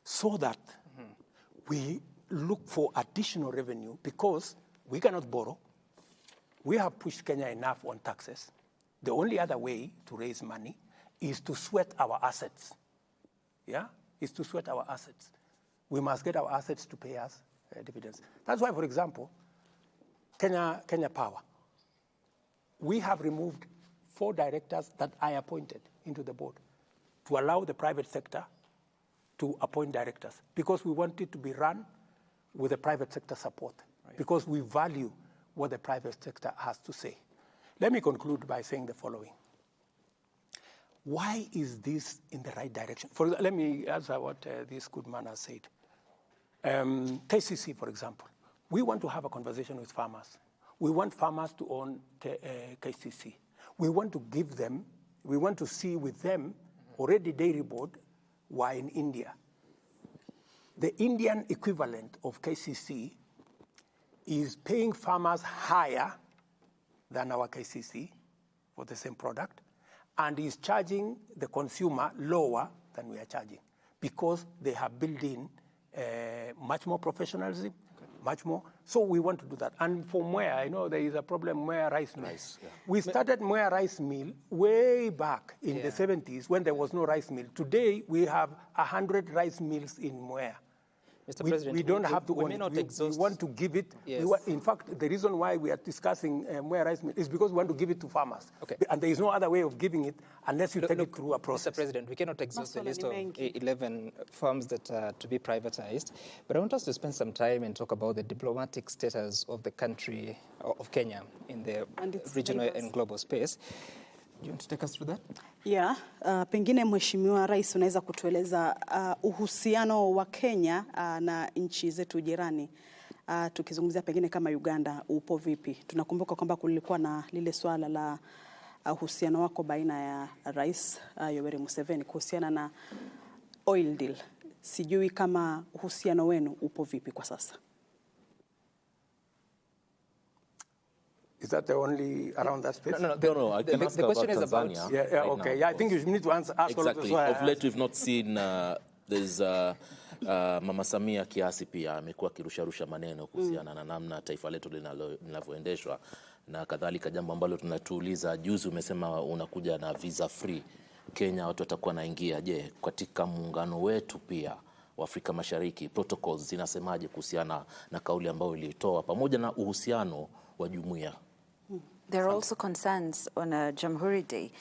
so that we look for additional revenue, because we cannot borrow. We have pushed Kenya enough on taxes. The only other way to raise money is to sweat our assets. Yeah? Is to sweat our assets. We must get our assets to pay us dividends. That's why, for example, Kenya Power, we have removed 4 directors that I appointed into the board to allow the private sector to appoint directors, because we want it to be run with the private sector support, because we value what the private sector has to say. Let me conclude by saying the following. Why is this in the right direction? Let me answer what this good man has said. KCC, for example, we want to have a conversation with farmers. We want farmers to own KCC. We want to give them, we want to see with them already dairy board were in India. The Indian equivalent of KCC is paying farmers higher than our KCC for the same product, and is charging the consumer lower than we are charging, because they have built in much more professionalism, much more. So we want to do that. And for Mwea, I know there is a problem, Mwea rice mill. We started Mwea rice mill way back in the 70s when there was no rice mill. Today, we have 100 rice mills in Mwea. Mr. President, we don't have to own it. We want to give it. Yes. In fact, the reason why we are discussing Mwea rice mill is because we want to give it to farmers. Okay. And there is no other way of giving it unless you take it through a process. Mr. President, we cannot exhaust the list of 11 farms that are to be privatized, but I want us to spend some time and talk about the diplomatic status of the country, of Kenya, in the regional and global space. Do you want to take us through that? Yeah, pengine Mheshimiwa Rais unaweza kutueleza uhusiano wa Kenya na nchi zetu jirani. Tukizungumzia pengine kama Uganda upo vipi? Tunakumbuka kwamba kulikuwa na lile swala la uhusiano wako baina ya Rais Yoweri Museveni kuhusiana na oil deal. Sijui kama uhusiano wenu upo vipi kwa sasa. Is that the only around that space? No. I can ask the question about is Tanzania. about... Yeah, okay. Now, Yeah, I think you need to ask exactly. all of this. Of late, we've not seen there's Mama Samia kiasi pia amekuwa akirusharusha maneno kuhusiana na namna taifa letu linavyoendeshwa na kadhalika, jambo ambalo tunatuuliza. Juzi umesema unakuja na visa free Kenya, watu watakuwa naingia. Je, katika muungano wetu pia wa Afrika Mashariki, protocols zinasemaje kuhusiana na kauli ambayo ilitoa pamoja na uhusiano wa jumuiya? There are also concerns on Jamhuri Day,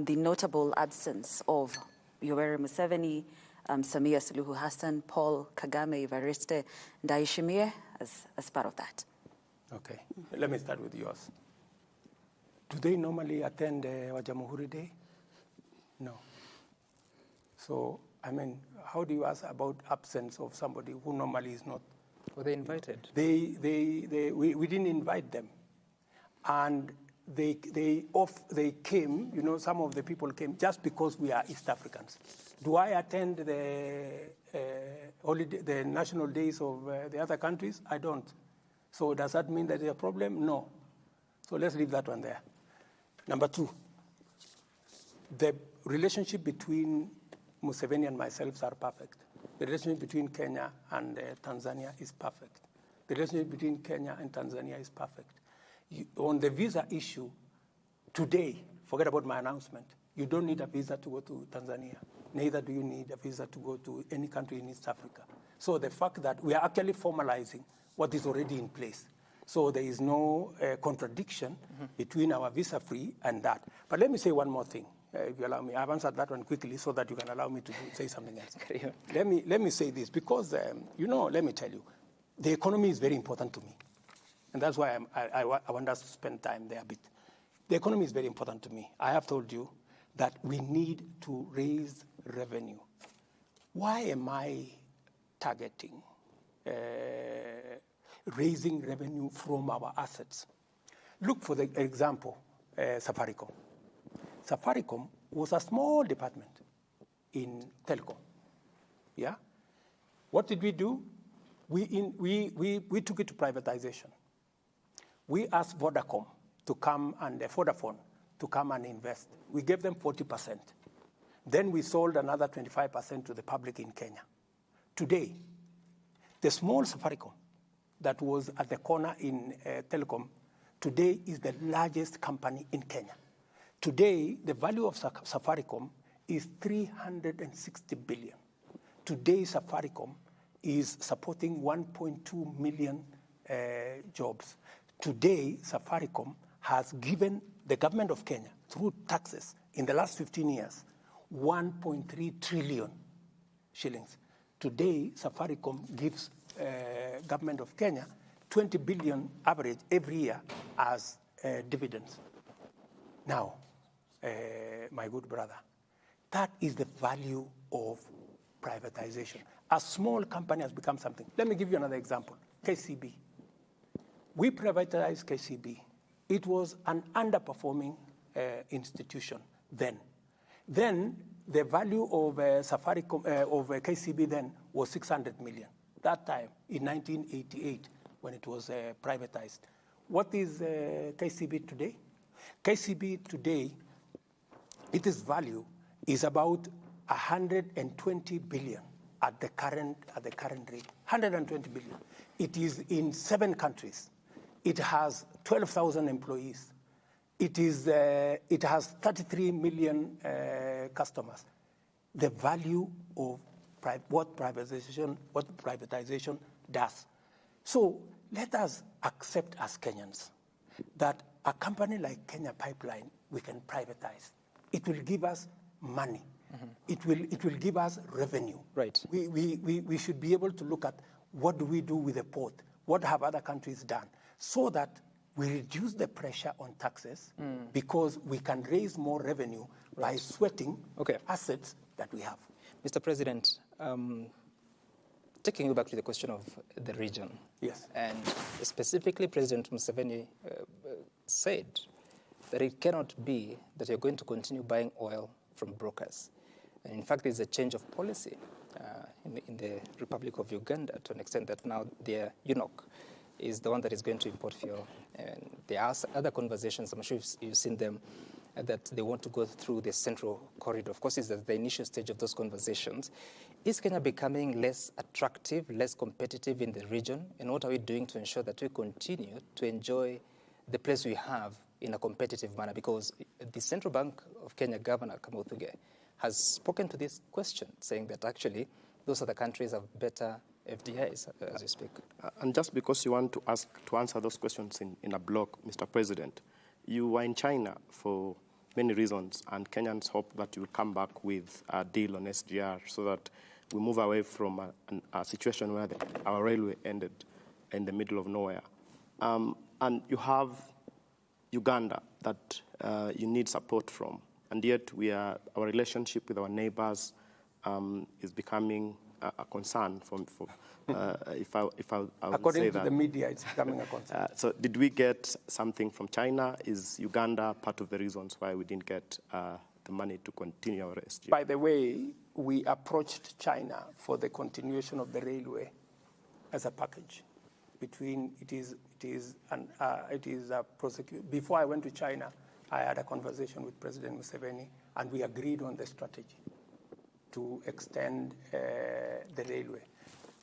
the notable absence of Yoweri Museveni, Samia Suluhu Hassan, Paul Kagame, Evariste Ndayishimiye as part of that. Okay, let me start with yours. Do they normally attend Jamhuri Day? No. So, I mean, how do you ask about absence of somebody who normally is not? Were they invited? We didn't invite them. And they came, some of the people came just because we are East Africans. Do I attend the national days of the other countries? I don't. So does that mean that there's a problem? No. So let's leave that one there. Number 2, the relationship between Museveni and myself are perfect. The relationship between Kenya and Tanzania is perfect. The relationship between Kenya and Tanzania is perfect. On the visa issue, today, forget about my announcement, you don't need a visa to go to Tanzania. Neither do you need a visa to go to any country in East Africa. So the fact that we are actually formalizing what is already in place. So there is no contradiction between our visa-free and that. But let me say one more thing, if you allow me. I've answered that one quickly so that you can allow me to say something else. Let me say this, because, let me tell you, the economy is very important to me. And that's why I want us to spend time there a bit. The economy is very important to me. I have told you that we need to raise revenue. Why am I targeting raising revenue from our assets? Look, for the example, Safaricom. Safaricom was a small department in telecom. Yeah? What did we do? We took it to privatization. We asked Vodafone to come and invest. We gave them 40%. Then we sold another 25% to the public in Kenya. Today, the small Safaricom that was at the corner in telecom, today is the largest company in Kenya. Today, the value of Safaricom is 360 billion. Today, Safaricom is supporting 1.2 million jobs. Today, Safaricom has given the government of Kenya, through taxes, in the last 15 years, 1.3 trillion shillings. Today, Safaricom gives government of Kenya 20 billion average every year as dividends. Now, my good brother, that is the value of privatization. A small company has become something. Let me give you another example, KCB. We privatized KCB. It was an underperforming institution then. Then the value of Safaricom, of KCB then was 600 million. That time, in 1988, when it was privatized. What is KCB today? KCB today, its value is about 120 billion at the current rate. 120 billion. It is in 7 countries. It has 12,000 employees. It has 33 million customers. The value of what privatization does. So let us accept as Kenyans that a company like Kenya Pipeline, we can privatize. It will give us money. Mm-hmm. It will give us revenue. Right. We should be able to look at what do we do with the port? What have other countries done? So that we reduce the pressure on taxes because we can raise more revenue by sweating assets that we have. Mr. President, taking you back to the question of the region. Yes. And specifically, President Museveni said that it cannot be that you're going to continue buying oil from brokers. And in fact, there's a change of policy in the Republic of Uganda to an extent that now their eunuch is the one that is going to import fuel. And there are other conversations, I'm sure you've seen them, that they want to go through the central corridor. Of course, it's at the initial stage of those conversations. Is Kenya becoming less attractive, less competitive in the region? And what are we doing to ensure that we continue to enjoy the place we have in a competitive manner? Because the Central Bank of Kenya Governor Kamuthuge has spoken to this question, saying that actually those are the countries have better FDIs as we speak. And just because you want to answer those questions in a block, Mr. President, you were in China for many reasons, and Kenyans hope that you will come back with a deal on SGR so that we move away from a situation where our railway ended in the middle of nowhere. And you have Uganda that you need support from, and yet our relationship with our neighbors is becoming a concern if I would according say to that. the media, it's becoming a concern. So did we get something from China? Is Uganda part of the reasons why we didn't get the money to continue our SGR? By the way, we approached China for the continuation of the railway as a package. Before I went to China, I had a conversation with President Museveni, and we agreed on the strategy to extend the railway.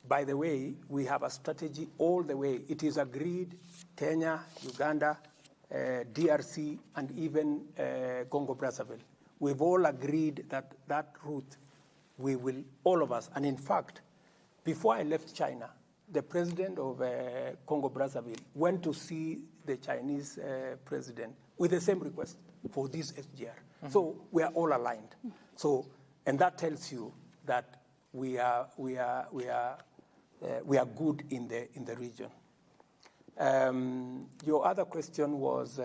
By the way, we have a strategy all the way. It is agreed, Kenya, Uganda, DRC, and even Congo-Brazzaville. We've all agreed that that route, we will, all of us, and in fact, before I left China, the president of Congo-Brazzaville went to see the Chinese president with the same request for this SGR. Mm-hmm. So we are all aligned. So, and that tells you that we are good in the region. Your other question was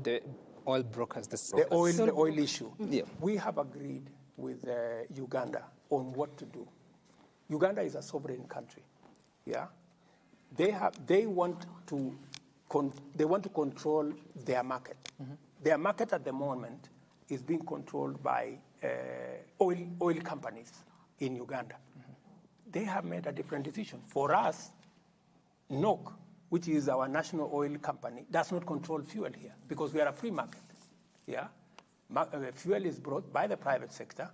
the oil brokers. The oil issue. Yeah. We have agreed with Uganda on what to do. Uganda is a sovereign country. Yeah, they want to control their market. Mm-hmm. Their market at the moment is being controlled by oil companies in Uganda. Mm-hmm. They have made a different decision. For us, NOC, which is our national oil company, does not control fuel here because we are a free market. Yeah, fuel is brought by the private sector.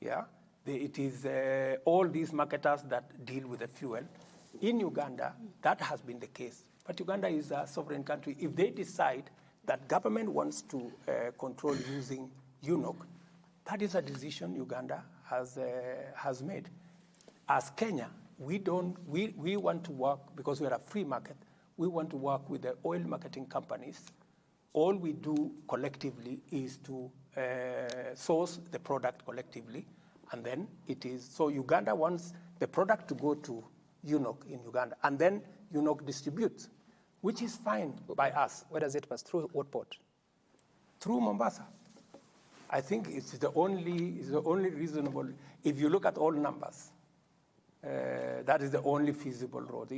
Yeah, it is all these marketers that deal with the fuel. In Uganda, that has been the case. But Uganda is a sovereign country. If they decide that government wants to control using UNOC, that is a decision Uganda has made. As Kenya, we want to work, because we are a free market, we want to work with the oil marketing companies. All we do collectively is to source the product collectively, and then it is, so Uganda wants the product to go to UNOC in Uganda, and then UNOC distributes, which is fine by us. Where does it pass? Through what port? Through Mombasa. I think it's the only reasonable, if you look at all numbers, that is the only feasible route.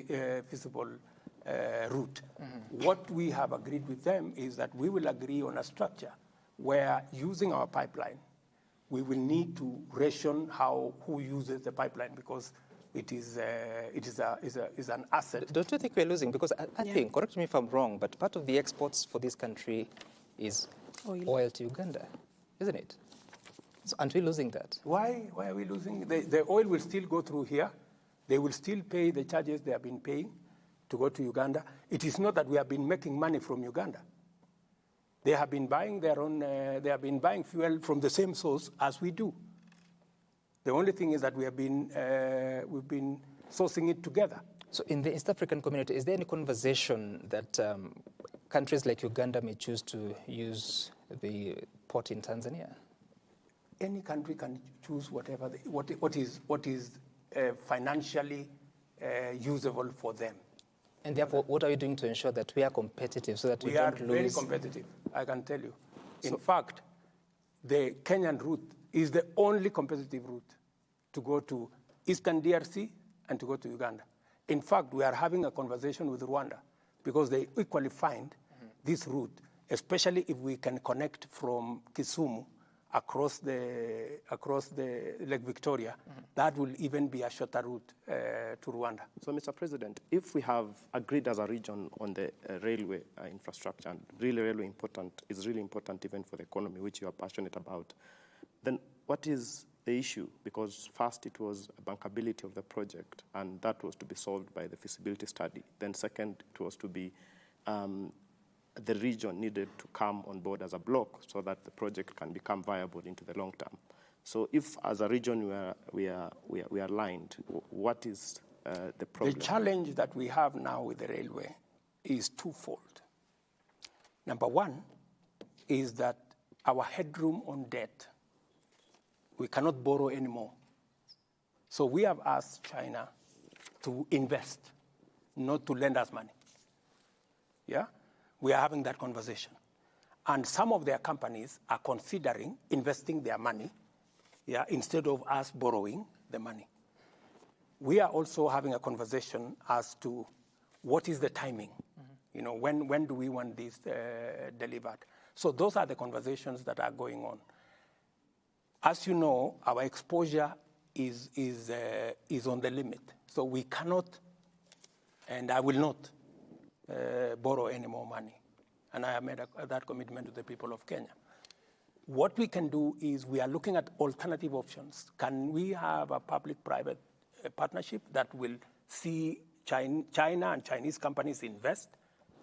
Mm-hmm. What we have agreed with them is that we will agree on a structure where, using our pipeline, we will need to ration who uses the pipeline, because it is an asset. Don't you think we're losing? Because I think, correct me if I'm wrong, but part of the exports for this country is oil to Uganda, isn't it? So aren't we losing that? Why are we losing? The oil will still go through here. They will still pay the charges they have been paying to go to Uganda. It is not that we have been making money from Uganda. They have been buying their own. They have been buying fuel from the same source as we do. The only thing is that we've been sourcing it together. So in the East African community, is there any conversation that countries like Uganda may choose to use the port in Tanzania? Any country can choose whatever what is financially usable for them. And therefore, what are you doing to ensure that we are competitive so that we don't lose? We are very competitive, I can tell you. In fact, the Kenyan route is the only competitive route to go to Eastern DRC and to go to Uganda. In fact, we are having a conversation with Rwanda because they equally find this route, especially if we can connect from Kisumu across the Lake Victoria. That will even be a shorter route to Rwanda. So, Mr. President, if we have agreed as a region on the railway infrastructure, and really important, is really important even for the economy, which you are passionate about, then what is the issue? Because first it was bankability of the project, and that was to be solved by the feasibility study. Then second, it was to be the region needed to come on board as a block so that the project can become viable into the long term. So if as a region we are aligned, what is the problem? The challenge that we have now with the railway is twofold. Number one is that our headroom on debt, we cannot borrow anymore. So we have asked China to invest, not to lend us money. Yeah? We are having that conversation. And some of their companies are considering investing their money, instead of us borrowing the money. We are also having a conversation as to what is the timing. Mm-hmm. When do we want this delivered? So those are the conversations that are going on. As you know, our exposure is on the limit. So we cannot, and I will not, borrow any more money. And I have made that commitment to the people of Kenya. What we can do is we are looking at alternative options. Can we have a public-private partnership that will see China and Chinese companies invest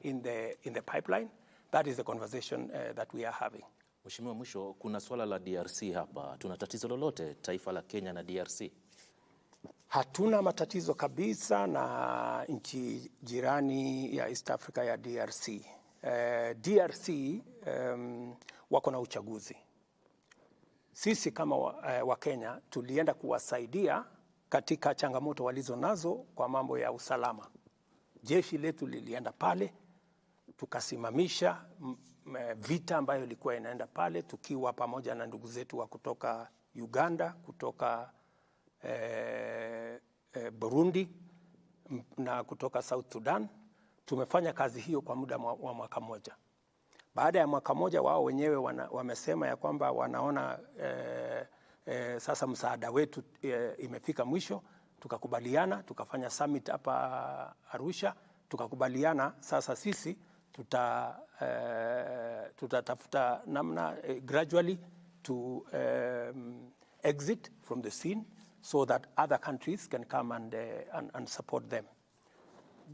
in the pipeline. That is the conversation that we are having. Mheshimiwa, mwisho, kuna swala la DRC hapa. Tuna tatizo lolote taifa la Kenya na DRC? Hatuna matatizo kabisa na nchi jirani ya East Africa ya DRC. DRC wako na uchaguzi. Sisi kama wa Kenya tulienda kuwasaidia katika changamoto walizo nazo kwa mambo ya usalama. Jeshi letu lilienda pale, tukasimamisha vita ambayo ilikuwa inaenda pale, tukiwa pamoja na ndugu zetu wa kutoka Uganda, kutoka Burundi na kutoka South Sudan. Tumefanya kazi hiyo kwa muda wa mwaka mmoja. Baada ya mwaka mmoja, wao wenyewe wamesema ya kwamba wanaona sasa msaada wetu imefika mwisho. Tukakubaliana, tukafanya summit hapa Arusha, tukakubaliana sasa sisi tutatafuta namna gradually to exit from the scene so that other countries can come and support them.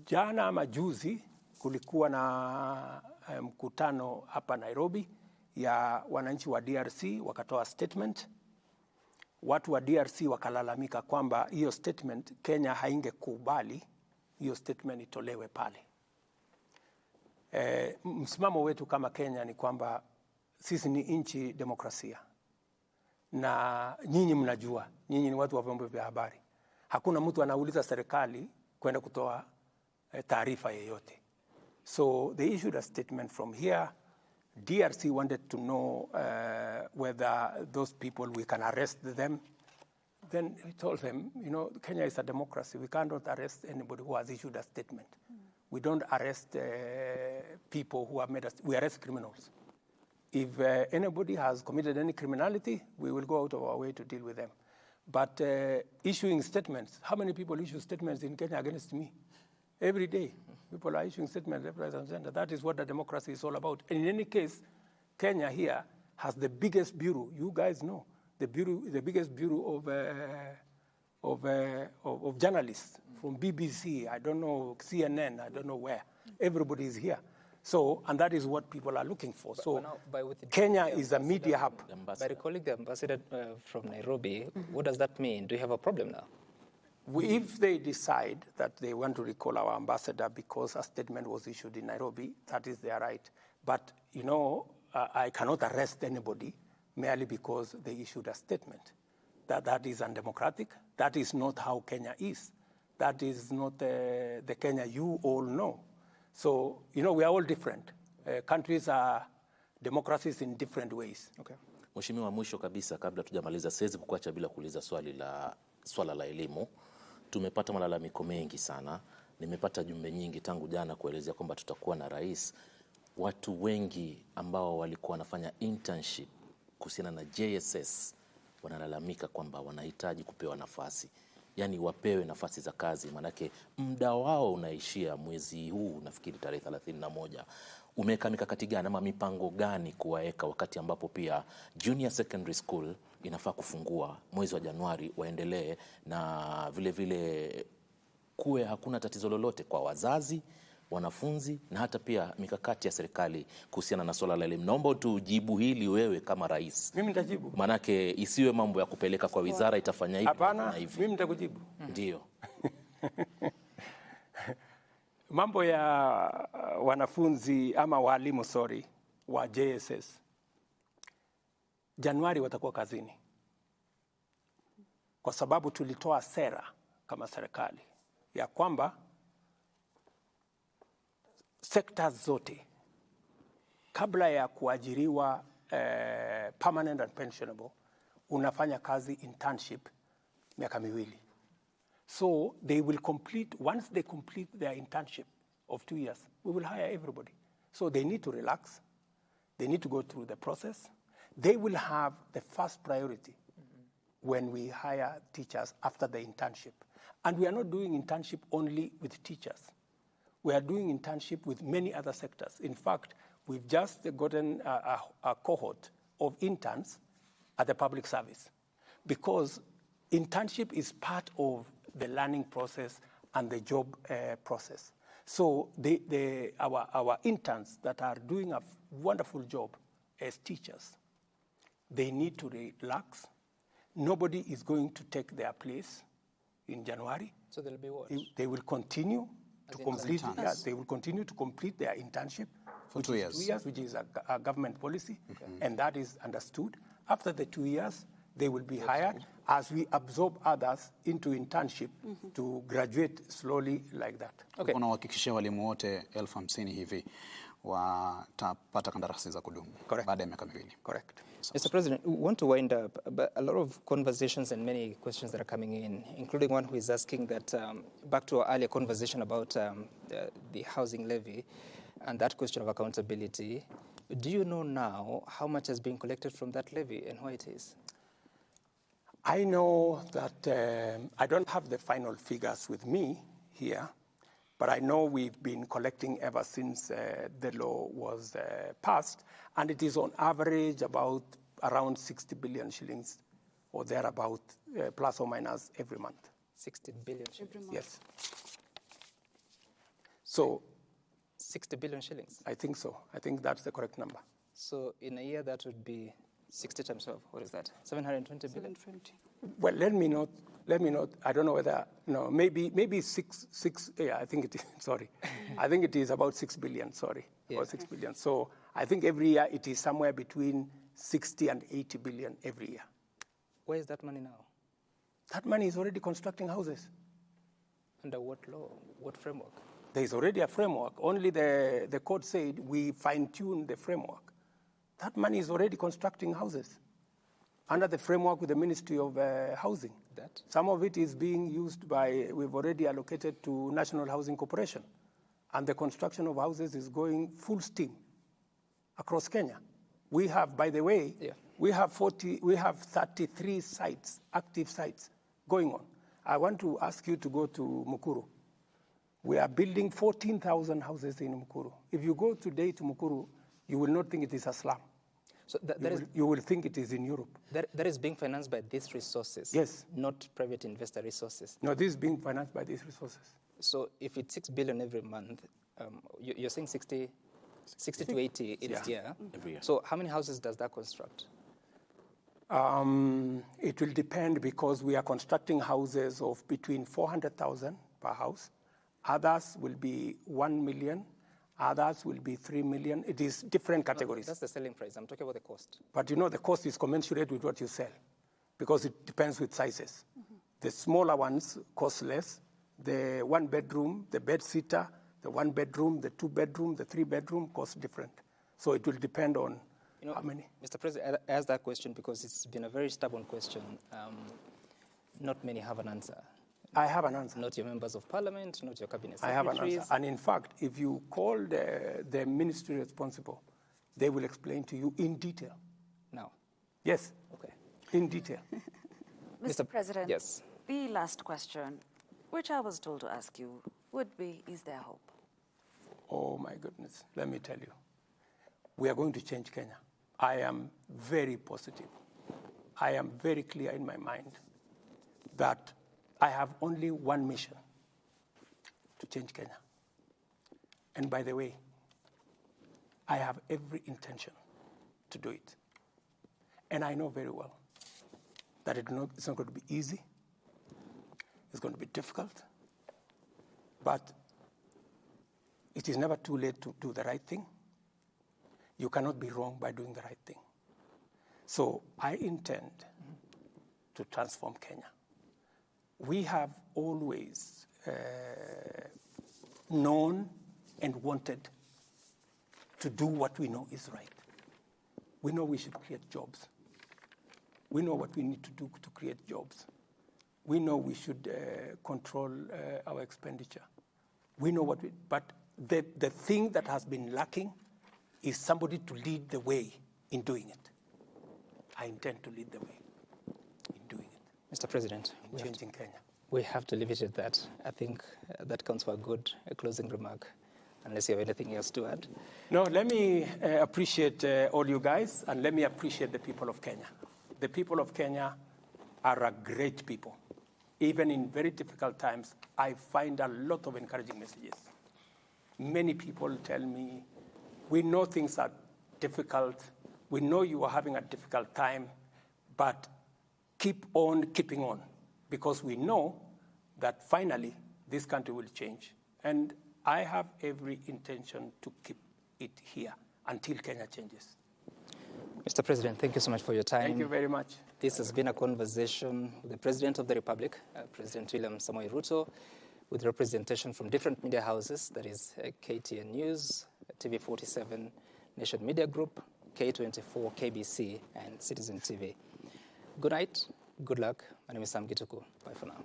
Jana ama juzi kulikuwa na mkutano hapa Nairobi ya wananchi wa DRC, wakatoa statement. Watu wa DRC wakalalamika kwamba hiyo statement Kenya haingekubali hiyo statement itolewe pale. Msimamo wetu kama Kenya ni kwamba sisi ni nchi demokrasia. Na nyinyi mnajua, nyinyi ni watu wa vyombo vya habari. Hakuna mtu anauliza serikali kwenda kutoa taarifa yeyote. So they issued a statement from here. DRC wanted to know whether those people, we can arrest them. Then we told them, you know, Kenya is a democracy. We cannot arrest anybody who has issued a statement. We don't arrest people who have made us, we arrest criminals. If anybody has committed any criminality, we will go out of our way to deal with them. But issuing statements, how many people issue statements in Kenya against me? Every day, people are issuing statements left, right, and center. That is what the democracy is all about. And in any case, Kenya here has the biggest bureau. You guys know the biggest bureau of journalists from BBC. I don't know, CNN. I don't know where. Everybody is here. So, and that is what people are looking for. So, Kenya is a media hub. By recalling the ambassador from Nairobi, what does that mean? Do you have a problem now? If they decide that they want to recall our ambassador because a statement was issued in Nairobi, that is their right. But, you know, I cannot arrest anybody merely because they issued a statement. That is undemocratic. That is not how Kenya is. That is not the Kenya you all know. So, you know, we are all different. Countries are democracies in different ways. Okay. Mheshimiwa, mwisho kabisa kabla tujamaliza, siwezi kukuacha bila kuuliza swala la elimu. Tumepata malalamiko mengi sana. Nimepata jumbe nyingi tangu jana kuelezea kwamba tutakuwa na rais. Watu wengi ambao walikuwa wanafanya internship kuhusiana na JSS wanalalamika kwamba wanahitaji kupewa nafasi. Yani wapewe nafasi za kazi, manake muda wao unaishia mwezi huu, nafikiri tarehe 31. Umeweka mikakati gani ama mipango gani kuwaeka wakati ambapo pia junior secondary school inafaa kufungua mwezi wa Januari, waendelee na vile vile kuwe hakuna tatizo lolote kwa wazazi, wanafunzi na hata pia mikakati ya serikali kuhusiana na swala la elimu? Naomba utujibu hili wewe kama rais. Mimi nitajibu. Manake isiwe mambo ya kupeleka kwa wizara itafanya hivi na hivi. Mimi nitakujibu. Ndio. Mambo ya wanafunzi ama walimu wa JSS, Januari watakuwa kazini. Kwa sababu tulitoa sera kama serikali ya kwamba sekta zote kabla ya kuajiriwa permanent and pensionable unafanya kazi internship miaka miwili. So they will complete, once they complete their internship of 2 years, we will hire everybody. So they need to relax. They need to go through the process. They will have the first priority when we hire teachers after the internship. And we are not doing internship only with teachers. We are doing internship with many other sectors. In fact, we've just gotten a cohort of interns at the public service, because internship is part of the learning process, and the job process. So our interns that are doing a wonderful job as teachers, they need to relax. Nobody is going to take their place in January. So they'll be what? They will continue to complete. interns. Yeah, they will continue to complete their internship For 2 years. 2 years, which is a government policy, and that is understood. After the 2 years, they will be hired as we absorb others into internship to graduate slowly like that. Okay. Unawahakikishia walimu wote 50,000 hivi watapata kandarasi za kudumu baada ya miaka miwili. Correct. Mr. President, we want to wind up, but a lot of conversations and many questions that are coming in, including one who is asking that, back to our earlier conversation about the housing levy and that question of accountability, do you know now how much has been collected from that levy and where it is? I know that I don't have the final figures with me here, but I know we've been collecting ever since the law was passed, and it is on average about around 60 billion shillings or thereabout, plus or minus every month. 60 billion shillings. Yes. So 60 billion shillings. I think so. I think that's the correct number. So in a year, that would be 60 times 12. What is that? 720 billion? 720. Well, let me not, I don't know whether, no, maybe six, yeah, I think it is, sorry. I think it is about 6 billion, sorry, about 6 billion. So I think every year it is somewhere between 60 and 80 billion every year. Where is that money now? That money is already constructing houses. Under what law? What framework? There is already a framework. Only the court said we fine-tune the framework. That money is already constructing houses under the framework with the Ministry of Housing. That? Some of it is being used we've already allocated to National Housing Corporation. And the construction of houses is going full steam across Kenya. We have, by the way, we have 33 sites, active sites going on. I want to ask you to go to Mukuru. We are building 14,000 houses in Mukuru. If you go today to Mukuru, you will not think it is a slum. So you will think it is in Europe. That is being financed by these resources? Yes. Not private investor resources? No, this is being financed by these resources. So if it's 6 billion every month, you're saying 60 to 80 each year. Every year. So how many houses does that construct? It will depend because we are constructing houses of between 400,000 per house. Others will be 1 million. Others will be 3 million. It is different categories. No, that's the selling price. I'm talking about the cost. But you know, the cost is commensurate with what you sell because it depends with sizes. The smaller ones cost less. The 1 bedroom, the bed sitter, the 1 bedroom, the 2 bedroom, the 3 bedroom cost different. So it will depend on how many. Mr. President, I asked that question because it's been a very stubborn question. Not many have an answer. I have an answer. Not your members of parliament, not your cabinet I secretaries. have an answer. And in fact, if you call the ministry responsible, they will explain to you in detail. Now? Yes. Okay. In detail. Mr. President, yes. The last question, which I was told to ask you, would be, is there hope? Oh, my goodness. Let me tell you. We are going to change Kenya. I am very positive. I am very clear in my mind that I have only one mission, to change Kenya. And by the way, I have every intention to do it. And I know very well that it's not going to be easy. It's going to be difficult. But it is never too late to do the right thing. You cannot be wrong by doing the right thing. So I intend to transform Kenya. We have always known and wanted to do what we know is right. We know we should create jobs. We know what we need to do to create jobs. We know we should control our expenditure. We know but the thing that has been lacking is somebody to lead the way in doing it. I intend to lead the way in doing it. Mr. President, changing Kenya. We have to leave it at that. I think that counts for a good closing remark, unless you have anything else to add. No, let me appreciate all you guys, and let me appreciate the people of Kenya. The people of Kenya are a great people. even in very difficult times, I find a lot of encouraging messages. Many people tell me, we know things are difficult, we know you are having a difficult time, but keep on keeping on, because we know that finally this country will change. And I have every intention to keep it here until Kenya changes. Mr. President, thank you so much for your time. Thank you very much. This has been a conversation with the President of the Republic, President William Samoei Ruto, with representation from different media houses, that is KTN News, TV47, Nation Media Group, K24, KBC, and Citizen TV. Good night, good luck. My name is Sam Gituku. Bye for now.